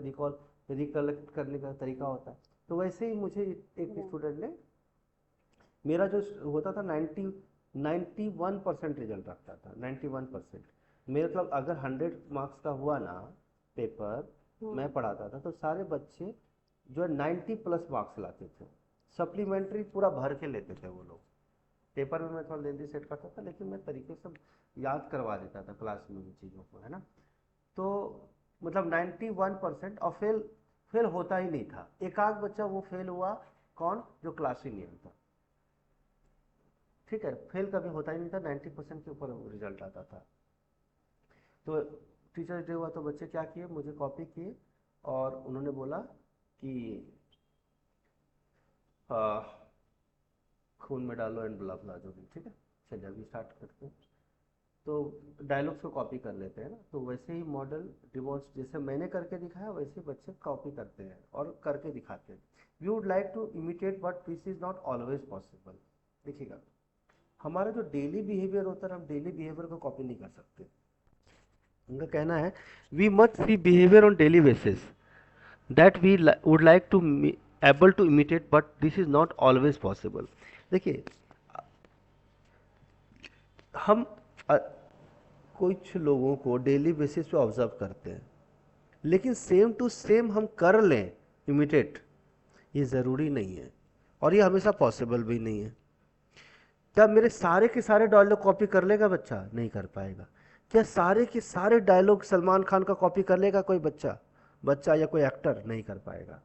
रिकलेक्ट करने का तरीका होता है। तो वैसे ही मुझे एक स्टूडेंट ने, मेरा जो होता था 91% रिजल्ट रखता था, 91%। मेरा मतलब अगर 100 मार्क्स का हुआ ना पेपर, मैं पढ़ाता था, तो सारे बच्चे जो है 90+ मार्क्स लाते थे। सप्लीमेंट्री पूरा भर के लेते थे वो लोग। पेपर में मैं थोड़ा लेंदी सेट करता था, लेकिन मैं तरीके से याद करवा देता था क्लास में इन चीज़ों को, है ना? तो मतलब 91%। और फेल होता ही नहीं था, एक आध बच्चा वो फेल हुआ कौन? जो क्लासी नियम था। ठीक है, फेल कभी होता ही नहीं था, 90% के ऊपर रिजल्ट आता था। तो टीचर्स डे हुआ तो बच्चे क्या किए, मुझे कॉपी किए और उन्होंने बोला कि आ, खून में डालो एंड ब्ला ब्ला जो भी। ठीक है, चलिए अभी स्टार्ट करते हैं। तो डायलॉग्स को कॉपी कर लेते हैं ना, तो वैसे ही मॉडल डिवोर्स जैसे मैंने करके दिखाया वैसे बच्चे कॉपी करते हैं और करके दिखाते हैं। We would like to imitate but this is not always possible. देखिएगा, हमारा जो डेली बिहेवियर होता है हम डेली बिहेवियर को कॉपी नहीं कर सकते। उनका कहना है we must see behaviour on daily basis that we would like to able to imitate but this is not always possible. देखिए, हम कुछ लोगों को डेली बेसिस पे ऑब्जर्व करते हैं, लेकिन सेम टू सेम हम कर लें इमिटेट, ये ज़रूरी नहीं है और ये हमेशा पॉसिबल भी नहीं है। क्या मेरे सारे के सारे डायलॉग कॉपी कर लेगा बच्चा? नहीं कर पाएगा। क्या सारे के सारे डायलॉग सलमान खान का कॉपी कर लेगा कोई बच्चा बच्चा या कोई एक्टर? नहीं कर पाएगा।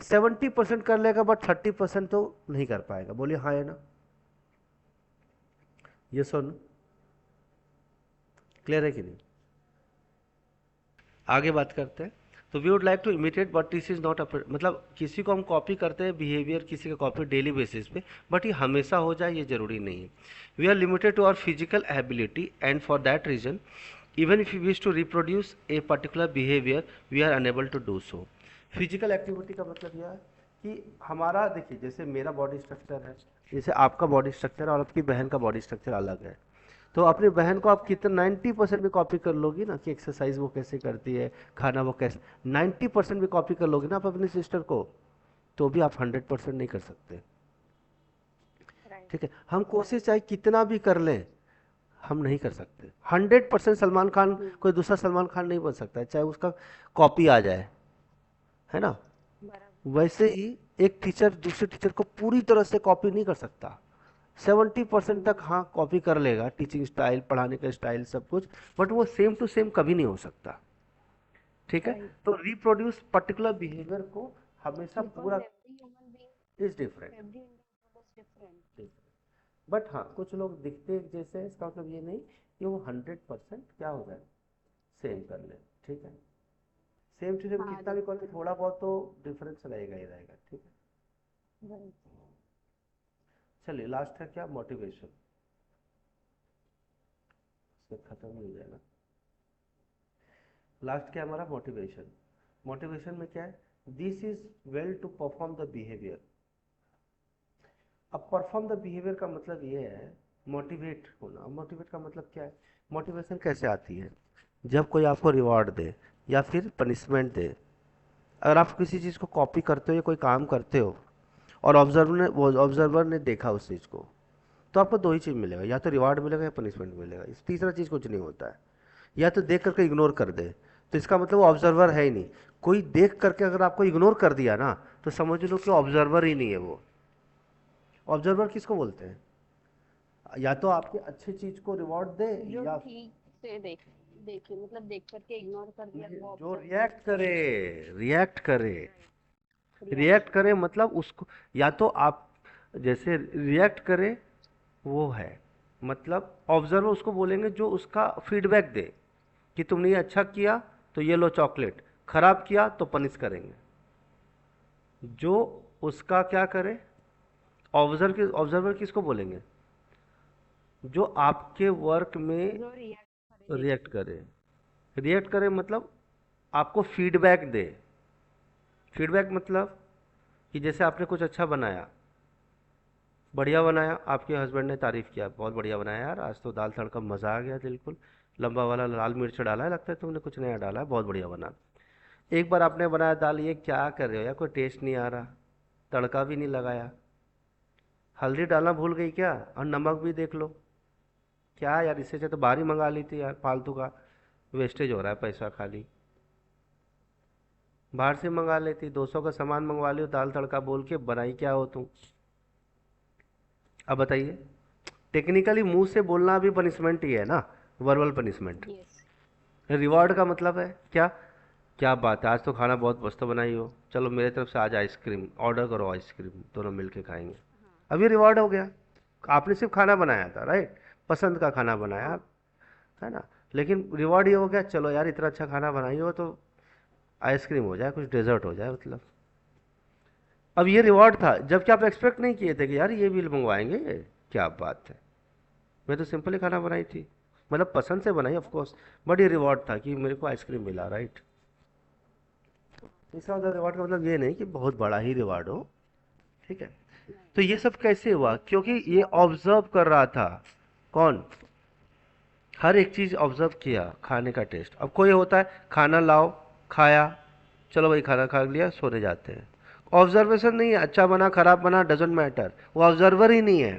70% कर लेगा बट 30% तो नहीं कर पाएगा। बोलिए हाँ है ना? ये सुन, क्लियर है कि नहीं? आगे बात करते हैं। तो we would like to imitate but this is not मतलब किसी को हम कॉपी करते हैं बिहेवियर, किसी का कॉपी डेली बेसिस पे, बट ये हमेशा हो जाए ये जरूरी नहीं है। We are limited to our physical ability and for that reason even if you wish to reproduce a particular behaviour we are unable to do so. Physical activity का मतलब यह है कि हमारा, देखिए जैसे मेरा बॉडी स्ट्रक्चर है, जैसे आपका बॉडी स्ट्रक्चर और आपकी बहन का बॉडी स्ट्रक्चर अलग है। तो अपनी बहन को आप कितना 90% भी कॉपी कर लोगी ना कि एक्सरसाइज वो कैसे करती है, खाना वो कैसे, 90% भी कॉपी कर लोगी ना आप अपनी सिस्टर को, तो भी आप 100% नहीं कर सकते। राइट। ठीक है, हम कोशिश चाहे कितना भी कर लें हम नहीं कर सकते। 100% सलमान खान, कोई दूसरा सलमान खान नहीं बन सकता है चाहे उसका कॉपी आ जाए, है ना? बराबर। वैसे ही एक टीचर दूसरे टीचर को पूरी तरह से कॉपी नहीं कर सकता। 70% तक हाँ कॉपी कर लेगा, टीचिंग स्टाइल, पढ़ाने का स्टाइल, सब कुछ, बट वो सेम टू सेम कभी नहीं हो सकता। ठीक है, राइट। तो रिप्रोड्यूस पर्टिकुलर बिहेवियर को हमेशा पूरा because every human being, is different. Every individual is different. But हाँ कुछ लोग दिखते एक जैसे हैं, इसका मतलब ये नहीं कि वो 100% क्या हो जाए, सेम कर ले। ठीक है, सेम टू सेम हाँ कितना भी कर ले, थोड़ा बहुत तो डिफरेंस रहेगा ही रहेगा। ठीक है, राइट। चलिए लास्ट है क्या, मोटिवेशन। खत्म हो जाएगा। लास्ट क्या हमारा, मोटिवेशन। मोटिवेशन में क्या है, this is well to perform the behaviour. अब परफॉर्म द बिहेवियर का मतलब ये है मोटिवेट होना। मोटिवेट का मतलब क्या है, मोटिवेशन कैसे आती है, जब कोई आपको रिवॉर्ड दे या फिर पनिशमेंट दे। अगर आप किसी चीज़ को कॉपी करते हो या कोई काम करते हो और ऑब्जर्वर ने देखा उस चीज़ को, तो आपको दो ही चीज़ मिलेगा, या तो रिवार्ड मिलेगा या पनिशमेंट मिलेगा। इस तीसरा चीज़ कुछ नहीं होता है। या तो देख करके इग्नोर कर दे, तो इसका मतलब वो ऑब्जर्वर है ही नहीं। कोई देख करके अगर आपको इग्नोर कर दिया ना, तो समझ लो कि ऑब्जर्वर ही नहीं है वो। ऑब्जर्वर किसको बोलते हैं, या तो आपके अच्छे चीज को रिवॉर्ड दे जो या ठीक से देखे, मतलब देख करके इग्नोर कर दिया वो जो ऑब्जर्व रिएक्ट करे। रिएक्ट करे, रिएक्ट रिएक्ट करे मतलब उसको, या तो आप जैसे रिएक्ट करे वो है, मतलब ऑब्जर्वर उसको बोलेंगे जो उसका फीडबैक दे कि तुमने ये अच्छा किया तो ये लो चॉकलेट, खराब किया तो पनिश करेंगे। जो उसका क्या करे, ऑब्जर्वर किसको बोलेंगे, जो आपके वर्क में जो रिएक्ट करे देख रिएक्ट के। करे। रिएक्ट करे मतलब आपको फीडबैक दे। फीडबैक मतलब कि जैसे आपने कुछ अच्छा बनाया, बढ़िया बनाया, आपके हस्बैंड ने तारीफ़ किया, बहुत बढ़िया बनाया यार, आज तो दाल तड़का मज़ा आ गया, बिल्कुल लंबा वाला लाल मिर्च डाला है, लगता है तुमने कुछ नया डाला है, बहुत बढ़िया बना। एक बार आपने बनाया दाल, ये क्या कर रहे हो यार, कोई टेस्ट नहीं आ रहा, तड़का भी नहीं लगाया, हल्दी डालना भूल गई क्या, और नमक भी देख लो, क्या यार, इससे अच्छा तो बाहर ही मंगा ली थी यार, फालतू का वेस्टेज हो रहा है पैसा खाली। बाहर से मंगा लेती, 200 का सामान मंगवा लियो, दाल तड़का बोल के बनाई क्या हो तुम। अब बताइए, टेक्निकली मुंह से बोलना भी पनिशमेंट ही है ना, वर्बल पनिशमेंट। यस। रिवॉर्ड का मतलब है क्या, क्या बात है, आज तो खाना बहुत मस्त बनाई हो। चलो मेरे तरफ से आज आइसक्रीम ऑर्डर करो, आइसक्रीम दोनों मिलके खाएंगे। अब ये रिवॉर्ड हो गया। आपने सिर्फ खाना बनाया था, राइट, पसंद का खाना बनाया, है ना, लेकिन रिवॉर्ड ये हो गया, चलो यार इतना अच्छा खाना बनाई हो तो आइसक्रीम हो जाए, कुछ डेजर्ट हो जाए मतलब। अब ये रिवॉर्ड था, जबकि आप एक्सपेक्ट नहीं किए थे कि यार ये बिल मंगवाएंगे। क्या बात है, मैं तो सिंपल ही खाना बनाई थी, मतलब पसंद से बनाई ऑफ कोर्स, बट ये रिवॉर्ड था कि मेरे को आइसक्रीम मिला, राइट। इसका मतलब रिवॉर्ड का मतलब ये नहीं कि बहुत बड़ा ही रिवॉर्ड हो, ठीक है। तो ये सब कैसे हुआ, क्योंकि ये ऑब्जर्व कर रहा था। कौन? हर एक चीज ऑब्जर्व किया, खाने का टेस्ट। अब कोई होता है खाना लाओ, खाया, चलो भाई खाना खा लिया, सोने जाते हैं। ऑब्जर्वेशन नहीं है, अच्छा बना खराब बना डजेंट मैटर, वो ऑब्जर्वर ही नहीं है,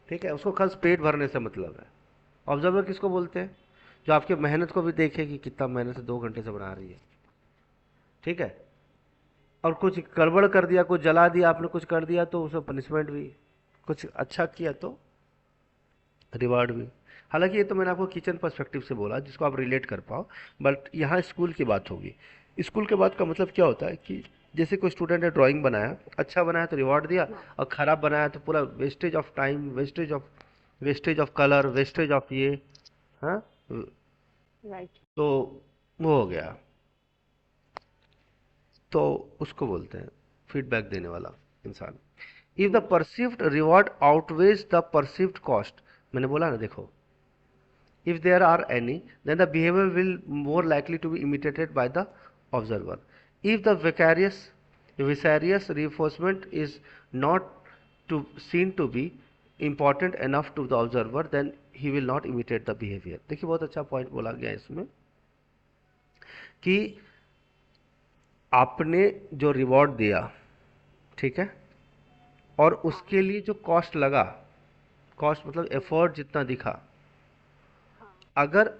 ठीक है। उसको खास पेट भरने से मतलब है। ऑब्जर्वर किसको बोलते हैं? जो आपके मेहनत को भी देखे कि कितना मेहनत से 2 घंटे से बना रही है, ठीक है। और कुछ गड़बड़ कर दिया, कुछ जला दिया आपने, कुछ कर दिया तो उसमें पनिशमेंट भी, कुछ अच्छा किया तो रिवार्ड भी। हालांकि ये तो मैंने आपको किचन पर्सपेक्टिव से बोला जिसको आप रिलेट कर पाओ, बट यहाँ स्कूल की बात होगी। स्कूल के बात का मतलब क्या होता है कि जैसे कोई स्टूडेंट ने ड्राइंग बनाया, अच्छा बनाया तो रिवॉर्ड दिया, और खराब बनाया तो पूरा wastage of time, wastage of colour, wastage of ये, हाँ, राइट। तो वो हो गया। तो उसको बोलते हैं फीडबैक देने वाला इंसान। If the perceived reward outweighs the perceived cost, मैंने बोला ना, देखो, if there are any, then the behavior will more likely to be imitated by the observer. If the vicarious reinforcement is not seen to be important enough to the observer, then he will not imitate the behavior. देखिए बहुत अच्छा point बोला गया इसमें कि आपने जो reward दिया, ठीक है, और उसके लिए जो कॉस्ट लगा, कॉस्ट मतलब एफर्ट जितना दिखा, अगर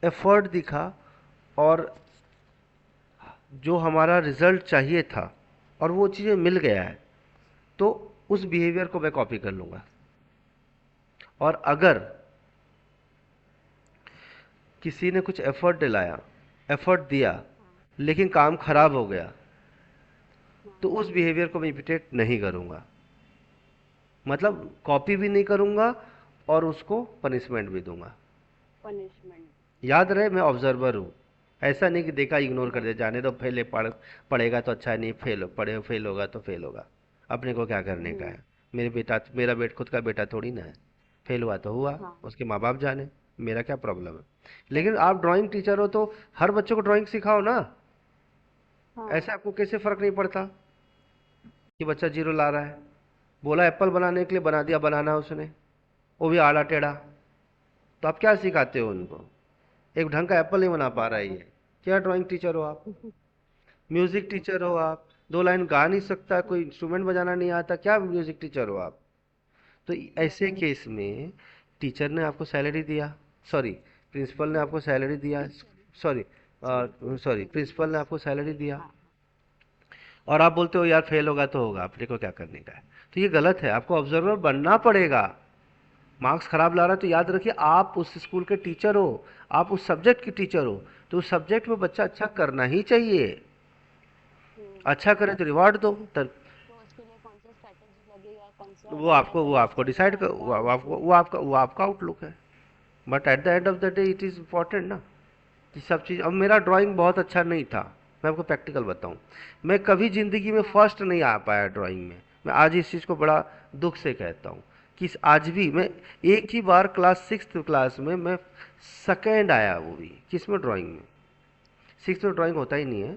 एफर्ट दिखा और जो हमारा रिजल्ट चाहिए था और वो चीज़ें मिल गया है, तो उस बिहेवियर को मैं कॉपी कर लूँगा। और अगर किसी ने कुछ एफर्ट दिया लेकिन काम खराब हो गया, तो उस बिहेवियर को मैं इमिटेट नहीं करूँगा, मतलब कॉपी भी नहीं करूँगा और उसको पनिशमेंट भी दूंगा। पनिशमेंट। याद रहे मैं ऑब्जर्वर हूँ, ऐसा नहीं कि देखा इग्नोर कर दे, जाने दो, पढ़ेगा तो अच्छा है, नहीं फेल होगा तो फेल होगा, अपने को क्या करने का है। मेरा खुद का बेटा थोड़ी ना है, फेल हुआ तो हुआ, हाँ। उसके माँ बाप जाने, मेरा क्या प्रॉब्लम है। लेकिन आप ड्राइंग टीचर हो तो हर बच्चों को ड्राइंग सिखाओ ना। हाँ। ऐसे आपको कैसे फर्क नहीं पड़ता कि बच्चा जीरो ला रहा है, बोला एप्पल बनाने के लिए, बना दिया बनाना उसने, वो भी आड़ा टेढ़ा, तो आप क्या सिखाते हो उनको? एक ढंग का एप्पल नहीं बना पा रहा है ये, क्या ड्राइंग टीचर हो आप? म्यूजिक टीचर हो आप, 2 लाइन गा नहीं सकता, कोई इंस्ट्रूमेंट बजाना नहीं आता, क्या म्यूजिक टीचर हो आप? तो ऐसे केस में टीचर ने आपको सैलरी दिया, सॉरी प्रिंसिपल ने आपको सैलरी दिया, सॉरी प्रिंसिपल ने आपको सैलरी दिया, और आप बोलते हो यार फेल होगा तो होगा, अपने को क्या करने का है। तो ये गलत है, आपको ऑब्जर्वर बनना पड़ेगा। मार्क्स खराब ला रहा है तो याद रखिए आप उस स्कूल के टीचर हो, आप उस सब्जेक्ट के टीचर हो, तो उस सब्जेक्ट में बच्चा अच्छा करना ही चाहिए। अच्छा करे तो रिवार्ड दो, तो उसके लिए कौन सा स्ट्रैटेजी लगेगा, कौन सा वो आपको डिसाइड कर, वो आपका आउटलुक है। But at the end of the day it is important ना कि सब चीज़। अब मेरा ड्राइंग बहुत अच्छा नहीं था, मैं आपको प्रैक्टिकल बताऊं, मैं कभी ज़िंदगी में फर्स्ट नहीं आ पाया ड्राइंग में। मैं आज इस चीज़ को बड़ा दुख से कहता हूँ कि आज भी मैं एक ही बार क्लास 6 में मैं सेकेंड आया, वो भी किसमें, ड्राइंग में। 6 में ड्राइंग होता ही नहीं है,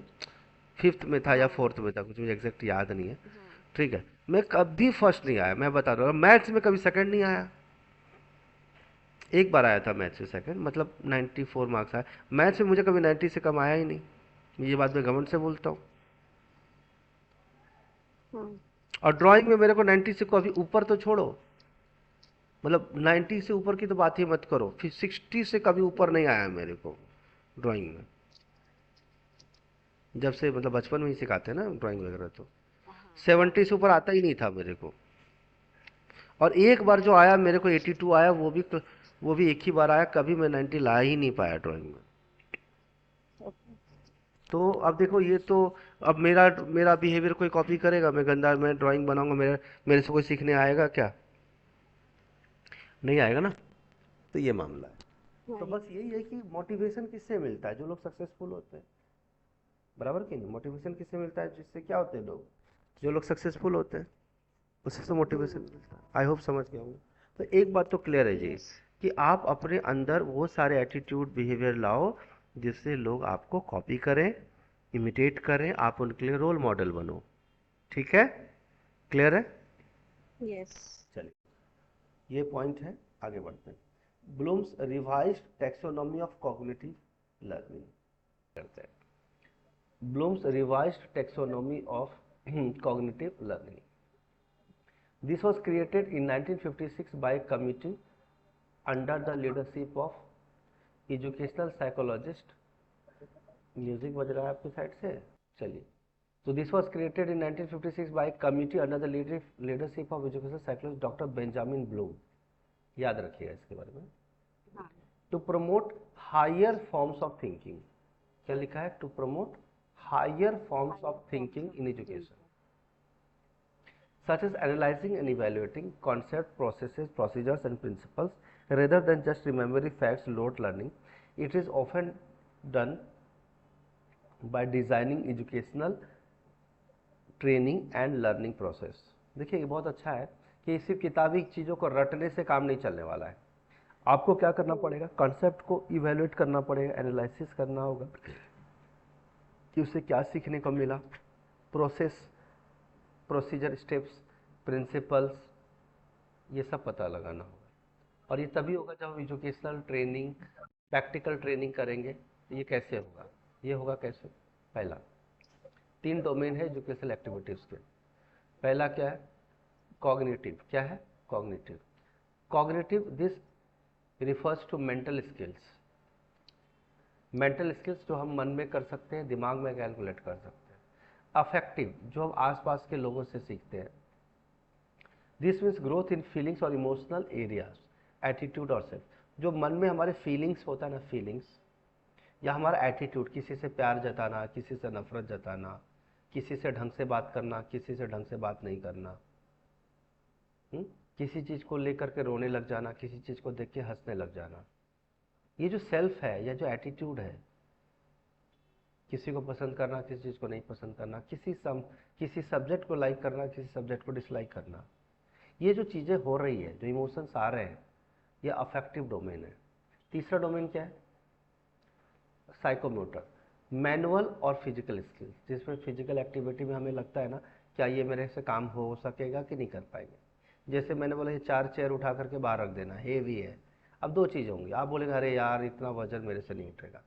5th में था या 4th में था, कुछ मुझे एग्जैक्ट याद नहीं है, ठीक है। मैं कभी फर्स्ट नहीं आया, मैं बता रहा हूँ। मैथ्स में कभी सेकंड नहीं आया, एक बार आया था मैथ्स में सेकंड, मतलब 94 मार्क्स आया। मैथ्स में मुझे कभी 90 से कम आया ही नहीं, ये बात मैं घमंड से बोलता हूँ। और ड्राइंग में मेरे को 90 से कभी ऊपर तो छोड़ो, मतलब 90 से ऊपर की तो बात ही मत करो, फिर 60 से कभी ऊपर नहीं आया मेरे को ड्राइंग में। जब से मतलब बचपन में ही सिखाते हैं ना ड्राइंग वगैरह, तो 70 से ऊपर आता ही नहीं था मेरे को। और एक बार जो आया मेरे को 82 आया, वो भी एक ही बार आया, कभी मैं 90 ला ही नहीं पाया ड्राइंग में। तो अब देखो ये तो, अब मेरा मेरा बिहेवियर कोई कॉपी करेगा, मैं गंदा मैं ड्राइंग बनाऊंगा, मेरे से कोई सीखने आएगा क्या? नहीं आएगा ना। तो ये मामला है। तो नहीं। बस यही है कि मोटिवेशन किससे मिलता है? जो लोग सक्सेसफुल होते हैं, बराबर कि नहीं? मोटिवेशन किससे मिलता है? जिससे क्या होते हैं लोग, जो लोग सक्सेसफुल होते हैं, उससे तो मोटिवेशन हम्म। मिलता है। आई होप समझ गए होंगे। तो एक बात तो क्लियर है जी, यस। कि आप अपने अंदर वो सारे एटीट्यूड बिहेवियर लाओ जिससे लोग आपको कॉपी करें, इमिटेट करें, आप उनके लिए रोल मॉडल बनो। ठीक है? क्लियर है? यस। चलिए, ये पॉइंट है। आगे बढ़ते हैं। Bloom's revised taxonomy of cognitive learning करते हैं। Bloom's revised taxonomy of cognitive learning, this was created in 1956 by a committee under the leadership of educational psychologist। Music बज रहा है आपकी साइड से? चलिए। तो this was created in 1956 by committee under the leadership of education psychologist doctor Benjamin Bloom. याद रखिएगा इसके बारे में। हाँ। To promote higher forms of thinking, क्या लिखा है? To promote higher forms higher of forms thinking of in education, thinking. such as analyzing and evaluating concepts, processes, procedures, and principles, rather than just remembering facts, rote learning. It is often done by designing educational training and learning process। देखिए ये बहुत अच्छा है कि सिर्फ किताबी चीज़ों को रटने से काम नहीं चलने वाला है। आपको क्या करना पड़ेगा? कॉन्सेप्ट को इवेल्युएट करना पड़ेगा, एनालिसिस करना होगा कि उसे क्या सीखने को मिला, प्रोसेस, प्रोसीजर, स्टेप्स, प्रिंसिपल्स, ये सब पता लगाना होगा। और ये तभी होगा जब हम एजुकेशनल ट्रेनिंग, प्रैक्टिकल ट्रेनिंग करेंगे। तो ये कैसे होगा? ये होगा कैसे? पहला, 3 डोमेन है एजुकेशनल एक्टिविटीज़ के। पहला क्या है? कॉग्निटिव। क्या है? Cognitive. Cognitive, this refers to mental skills. Mental skills जो हम मन में कर सकते हैं, दिमाग में कैलकुलेट कर सकते हैं। अफेक्टिव, जो हम आसपास के लोगों से सीखते हैं। This means growth in feelings और इमोशनल एरियाज, एटीट्यूड और सेल्फ। जो मन में हमारे फीलिंग्स होता है ना, फीलिंग्स, या हमारा एटीट्यूड, किसी से प्यार जताना, किसी से नफरत जताना, किसी से ढंग से बात करना, किसी से ढंग से बात नहीं करना, किसी चीज़ को लेकर के रोने लग जाना, किसी चीज़ को देख के हंसने लग जाना। ये जो सेल्फ है या जो एटीट्यूड है, किसी को पसंद करना, किसी चीज़ को नहीं पसंद करना, किसी सब्जेक्ट को लाइक करना, किसी सब्जेक्ट को डिसलाइक करना, ये जो चीज़ें हो रही है, जो इमोशंस आ रहे हैं, ये अफेक्टिव डोमेन है। तीसरा डोमेन क्या है? साइकोमोटर, मैनुअल और फिजिकल स्किल्स, जिसमें फिजिकल एक्टिविटी में हमें लगता है ना, क्या ये मेरे से काम हो सकेगा कि नहीं कर पाएंगे। जैसे मैंने बोला ये 4 चेयर उठा करके बाहर रख देना, हेवी है। अब 2 चीज़ होंगी, आप बोलेंगे अरे यार इतना वजन मेरे से नहीं उठेगा।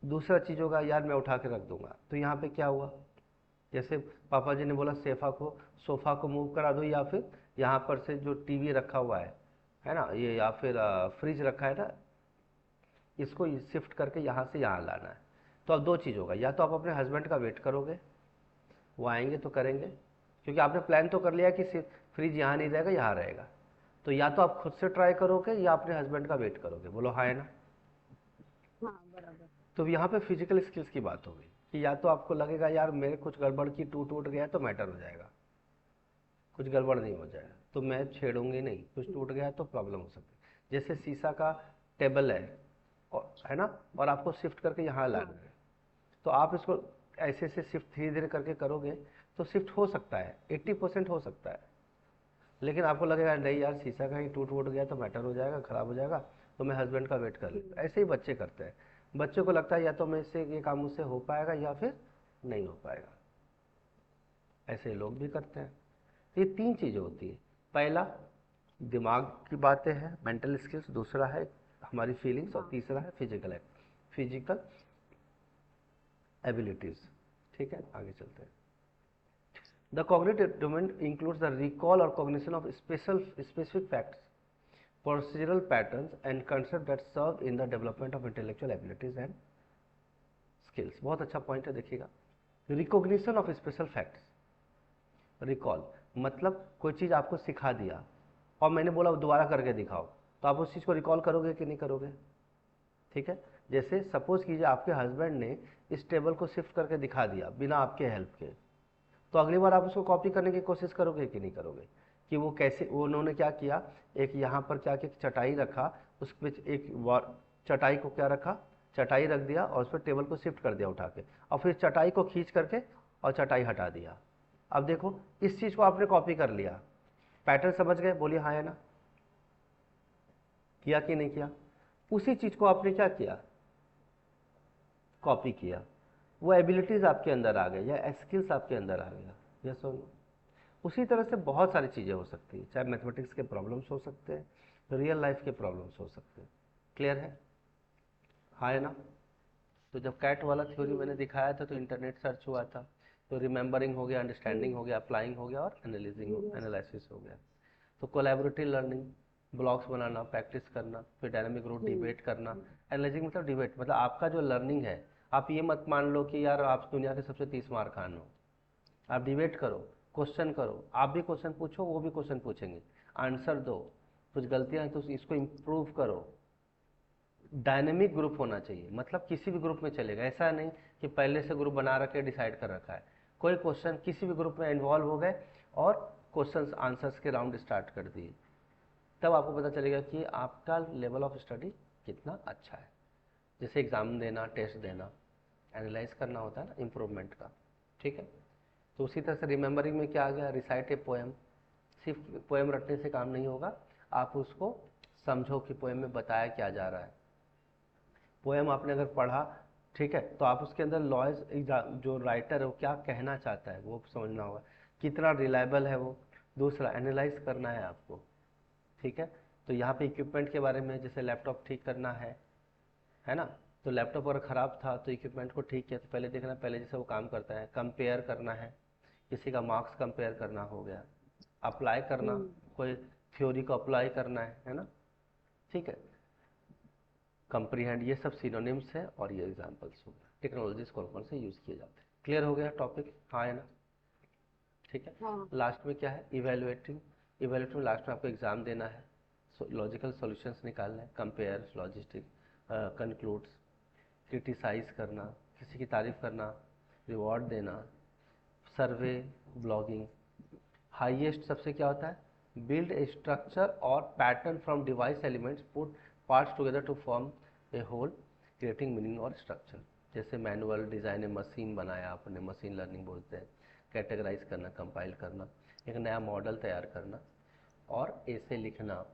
दूसरा चीज़ होगा यार मैं उठा के रख दूंगा। तो यहाँ पे क्या हुआ? जैसे पापा जी ने बोला सोफ़ा को मूव करा दो, या फिर यहाँ पर से जो टीवी रखा हुआ है ना, ये, या फिर फ्रिज रखा है ना, इसको शिफ्ट करके यहाँ से यहाँ लाना है। तो अब 2 चीज़ होगा, या तो आप अपने हस्बैंड का वेट करोगे, वो आएंगे तो करेंगे, क्योंकि आपने प्लान तो कर लिया कि सिर्फ फ्रिज यहाँ नहीं रहेगा, यहाँ रहेगा। तो या तो आप खुद से ट्राई करोगे या अपने हस्बैंड का वेट करोगे। बोलो हाँ है ना? हाँ बराबर। तो यहाँ पे फिजिकल स्किल्स की बात हो गई कि या तो आपको लगेगा यार मेरे कुछ गड़बड़ की, टूट गया तो मैटर हो जाएगा, कुछ गड़बड़ नहीं हो जाएगा तो मैं छेड़ूंगी नहीं, कुछ टूट गया तो प्रॉब्लम हो सकती है। जैसे शीशा का टेबल है ना, और आपको शिफ्ट करके यहाँ हाँ। लाना है, तो आप इसको ऐसे ऐसे शिफ्ट धीरे धीरे करके करोगे तो शिफ्ट हो सकता है, 80% हो सकता है। लेकिन आपको लगेगा नहीं यार शीशा का ही टूट गया तो मैटर हो जाएगा, खराब हो जाएगा, तो मैं हस्बैंड का वेट कर लेता। ऐसे ही बच्चे करते हैं। बच्चों को लगता है या तो मैं इससे ये काम मुझसे हो पाएगा या फिर नहीं हो पाएगा। ऐसे ही लोग भी करते हैं। तो ये 3 चीज़ें होती है। पहला दिमाग की बातें हैं, मेंटल स्किल्स। दूसरा है हमारी फीलिंग्स, और हाँ। तीसरा है फिजिकल एबिलिटीज। ठीक है, आगे चलते हैं। The cognitive domain includes the recall और cognition of specific facts, procedural patterns and concepts that serve in the development of intellectual abilities and skills। बहुत अच्छा पॉइंट है, देखिएगा। Recognition of special facts, recall मतलब कोई चीज़ आपको सिखा दिया और मैंने बोला दोबारा करके दिखाओ, तो आप उस चीज़ को रिकॉल करोगे कि नहीं करोगे? ठीक है। जैसे सपोज कीजिए आपके हस्बैंड ने इस टेबल को शिफ्ट करके दिखा दिया बिना आपके हेल्प के, तो अगली बार आप उसको कॉपी करने की कोशिश करोगे कि नहीं करोगे? कि वो कैसे, उन्होंने क्या किया, एक यहाँ पर क्या किया, चटाई रखा, उस पर एक चटाई को क्या रखा, चटाई रख दिया और उस पर टेबल को शिफ्ट कर दिया उठा के, और फिर चटाई को खींच करके और चटाई हटा दिया। अब देखो इस चीज़ को आपने कॉपी कर लिया, पैटर्न समझ गए? बोलिए हाँ या ना, किया कि नहीं किया? उसी चीज़ को आपने क्या किया, कॉपी किया, वो एबिलिटीज़ आपके अंदर आ गई या स्किल्स आपके अंदर आ गया। यस और नो? उसी तरह से बहुत सारी चीज़ें हो सकती है, चाहे मैथमेटिक्स के प्रॉब्लम्स हो सकते हैं, रियल लाइफ के प्रॉब्लम्स हो सकते हैं। क्लियर है? हाँ है ना? तो जब कैट वाला थ्योरी मैंने दिखाया था तो इंटरनेट सर्च हुआ था, तो रिमेंबरिंग हो गया, अंडरस्टैंडिंग हो गया, अप्लाइंग हो गया और एनालिजिंग एनालिसिस हो गया। तो कोलैबोरेटिव लर्निंग, ब्लॉक्स बनाना, प्रैक्टिस करना, फिर डायनामिक रूट डिबेट करना। एनालाइजिंग मतलब डिबेट, मतलब आपका जो लर्निंग है, आप ये मत मान लो कि यार आप दुनिया के सबसे 30 मार खान हो। आप डिबेट करो, क्वेश्चन करो, आप भी क्वेश्चन पूछो, वो भी क्वेश्चन पूछेंगे, आंसर दो, कुछ गलतियां हैं तो इसको इम्प्रूव करो। डायनेमिक ग्रुप होना चाहिए, मतलब किसी भी ग्रुप में चलेगा, ऐसा नहीं कि पहले से ग्रुप बना रखे डिसाइड कर रखा है। कोई क्वेश्चन किसी भी ग्रुप में इन्वॉल्व हो गए और क्वेश्चंस आंसर्स के राउंड स्टार्ट कर दिए, तब आपको पता चलेगा कि आपका लेवल ऑफ स्टडी कितना अच्छा है। जैसे एग्ज़ाम देना, टेस्ट देना, एनालाइज करना होता है ना इम्प्रूवमेंट का, ठीक है? तो उसी तरह से रिमेंबरिंग में क्या आ गया, रिसाइट ए पोएम। सिर्फ पोएम रटने से काम नहीं होगा, आप उसको समझो कि पोएम में बताया क्या जा रहा है। पोएम आपने अगर पढ़ा, ठीक है, तो आप उसके अंदर लॉज, जो राइटर है वो क्या कहना चाहता है वो समझना होगा, कितना रिलायबल है वो। दूसरा, एनालाइज करना है आपको, ठीक है? तो यहाँ पे इक्विपमेंट के बारे में, जैसे लैपटॉप ठीक करना है ना? तो लैपटॉप अगर ख़राब था तो इक्विपमेंट को ठीक किया, तो पहले देखना पहले जैसे वो काम करता है। कंपेयर करना है, किसी का मार्क्स कंपेयर करना हो गया। अप्लाई करना, कोई थ्योरी को अप्लाई करना है ना? ठीक है। कंप्रीहेंड, ये सब सिनोनिम्स है और ये एग्जांपल्स हो गया। टेक्नोलॉजीज कौन कौन से यूज़ किए जाते हैं। क्लियर हो गया टॉपिक? हाँ है ना? ठीक है। हाँ। लास्ट में क्या है, इवेलुएटिंग। इवेलुएटिंग लास्ट में आपको एग्जाम देना है, लॉजिकल सॉल्यूशंस निकालना है, कंपेयर, लॉजिस्टिक, कंक्लूड्स, क्रिटिसाइज करना, किसी की तारीफ करना, रिवॉर्ड देना, सर्वे, ब्लॉगिंग। हाईएस्ट सबसे क्या होता है, बिल्ड ए स्ट्रक्चर और pattern from device elements, put parts together to form a whole, creating meaning और स्ट्रक्चर। जैसे मैनुअल डिज़ाइन, मशीन बनाया आपने, मशीन लर्निंग बोलते हैं। कैटेगराइज करना, कंपाइल करना, एक नया मॉडल तैयार करना और ऐसे लिखना।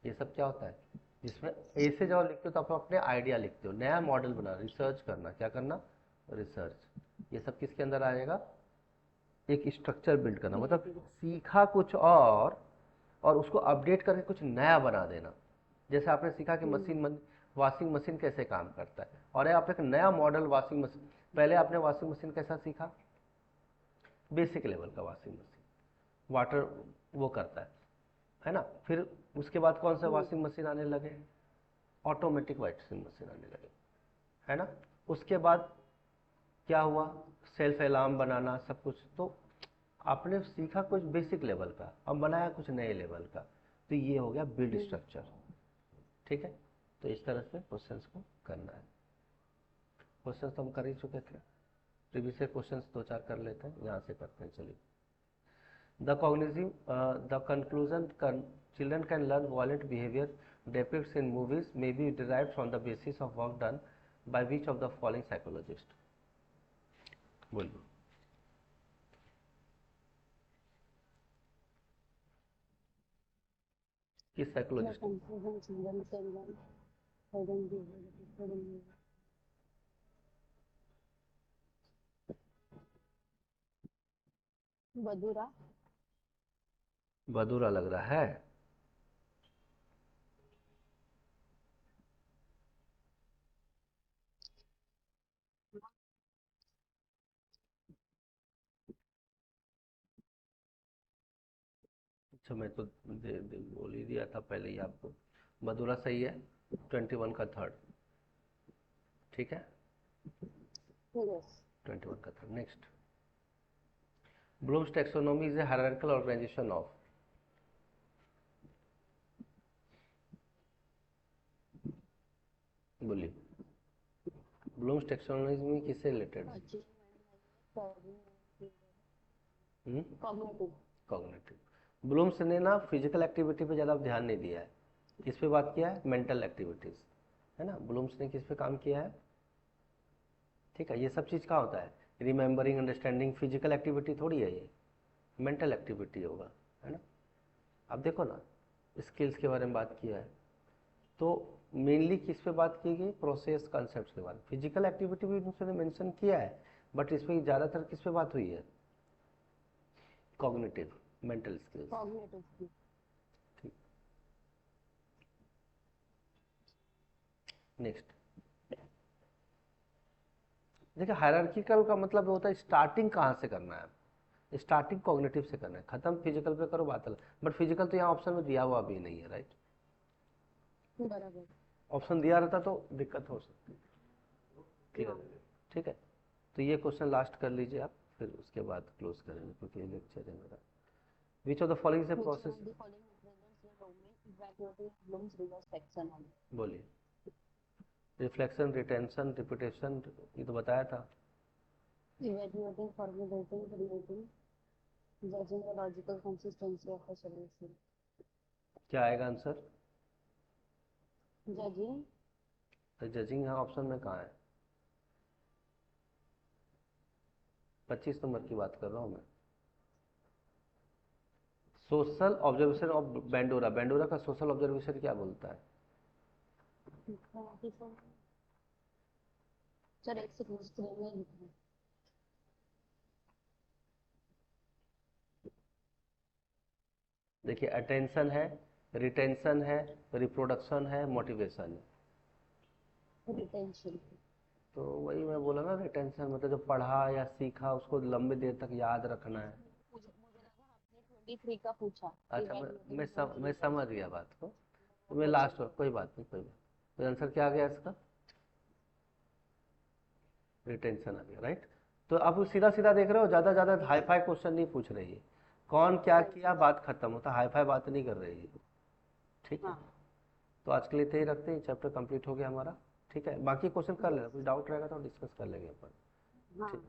ये सब क्या होता है, जिसमें ऐसे जब लिखते हो तो आप अपने आइडिया लिखते हो, नया मॉडल बना, रिसर्च करना, क्या करना, रिसर्च। ये सब किसके अंदर आएगा, एक स्ट्रक्चर बिल्ड करना, मतलब सीखा कुछ और उसको अपडेट करके कुछ नया बना देना। जैसे आपने सीखा कि वॉशिंग मशीन कैसे काम करता है, और आप एक नया मॉडल वॉशिंग मशीन, पहले आपने वॉशिंग मशीन कैसा सीखा, बेसिक लेवल का वॉशिंग मशीन, वाटर वो करता है ना? फिर उसके बाद कौन सा वॉशिंग मशीन आने लगे, ऑटोमेटिक वॉशिंग मशीन आने लगे, है ना? उसके बाद क्या हुआ, सेल्फ अलार्म बनाना, सब कुछ। तो आपने सीखा कुछ बेसिक लेवल का, अब बनाया कुछ नए लेवल का, तो ये हो गया बिल्ड स्ट्रक्चर। ठीक है, तो इस तरह से क्वेश्चंस को करना है। क्वेश्चंस तो हम कर ही चुके थे, प्रीवियस क्वेश्चंस दो चार कर लेते हैं, यहाँ से करते हैं। चलिए, the conclusion, children can learn violent behavior depicts in movies may be derived from the basis of work done by which of the following psychologist? बोलिए, किस The psychologist? conclusion children can learn hidden behavior. बदूरा। बदूरा लग रहा है। अच्छा, मैं तो बोल ही दिया था पहले ही आपको। बदूरा सही है, 21 का थर्ड। ठीक है, Yes. 21 का third. Next, Bloom's taxonomy is a hierarchical organisation of. बोलिए, ब्लूम्स टैक्सोनॉमी किससे रिलेटेड है? कॉग्निटिव। कॉग्निटिव। ब्लूम्स ने ना फिजिकल एक्टिविटी पे ज़्यादा ध्यान नहीं दिया है, किस पे बात किया है? मेंटल एक्टिविटीज़, है ना। ब्लूम्स ने किस पे काम किया है? ठीक है, ये सब चीज़ क्या होता है? रिमेंबरिंग, अंडरस्टैंडिंग, फिजिकल एक्टिविटी थोड़ी है ये, मेंटल एक्टिविटी होगा, है ना। अब देखो ना, स्किल्स के बारे में बात किया है, तो मेनली किस पे बात की गई? प्रोसेस कॉन्सेप्ट्स के बारे में। फिजिकल एक्टिविटी भी उसने मेंशन किया है, बट इसमें ज़्यादातर किस पे बात हुई है? Cognitive, mental skills. कॉग्निटिव। ठीक, नेक्स्ट देखिए, हायरार्किकल का मतलब होता है स्टार्टिंग कहाँ से करना है। स्टार्टिंग कॉग्निटिव से करना है, खत्म फिजिकल पे करो, बात अलग। बट फिजिकल तो यहाँ ऑप्शन में दिया हुआ भी नहीं है, राइट। बराबर। ऑप्शन दिया रहता तो दिक्कत हो सकती। क्लियर है, ठीक है। तो ये क्वेश्चन लास्ट कर लीजिए आप, फिर उसके बाद क्लोज करेंगे, क्योंकि ये लेक्चर है मेरा। विच ऑफ द फॉलोइंग से प्रोसेस, बोलिए। रिफ्लेक्शन, रिटेंशन, रिपीटेशन, ये तो बताया था। Evaluating, formulating, creating, judging the logical consistency of a solution. क्या आएगा आंसर? Judging. तो जजिंग यहाँ ऑप्शन में कहाँ है? 25 नंबर की बात कर रहा हूँ मैं। सोशल ऑब्जर्वेशन ऑफ बेंडोरा, बेंडोरा का सोशल ऑब्जर्वेशन क्या बोलता है? सर एक सेकंड स्क्रीन में लिख रहा हूँ। देखिए, अटेंशन है, रिटेंशन है, रिप्रोडक्शन है, मोटिवेशन है। रिटेंशन। तो वही मैं बोला ना, रिटेंशन मतलब जो पढ़ा या सीखा उसको लंबी देर तक याद रखना है। मुझे लगा आपने 23 का पूछा। अच्छा, मैं समझ गया बात को। तो मैं अच्छा। लास्ट, कोई बात नहीं, कोई बात। तो आंसर क्या आ गया इसका? रिटेंशन आ गया, राइट। तो आप सीधा सीधा देख रहे हो, ज़्यादा ज़्यादा हाई फाई क्वेश्चन नहीं पूछ रही है। कौन क्या किया, बात खत्म होता, हाई फाई बात नहीं कर रही है। ठीक है, हाँ। तो आज के लिए इतना ही रखते हैं, चैप्टर कंप्लीट हो गया हमारा। ठीक है, बाकी क्वेश्चन कर लेना, कुछ डाउट रहेगा तो डिस्कस कर लेंगे अपन। हाँ। ठीक।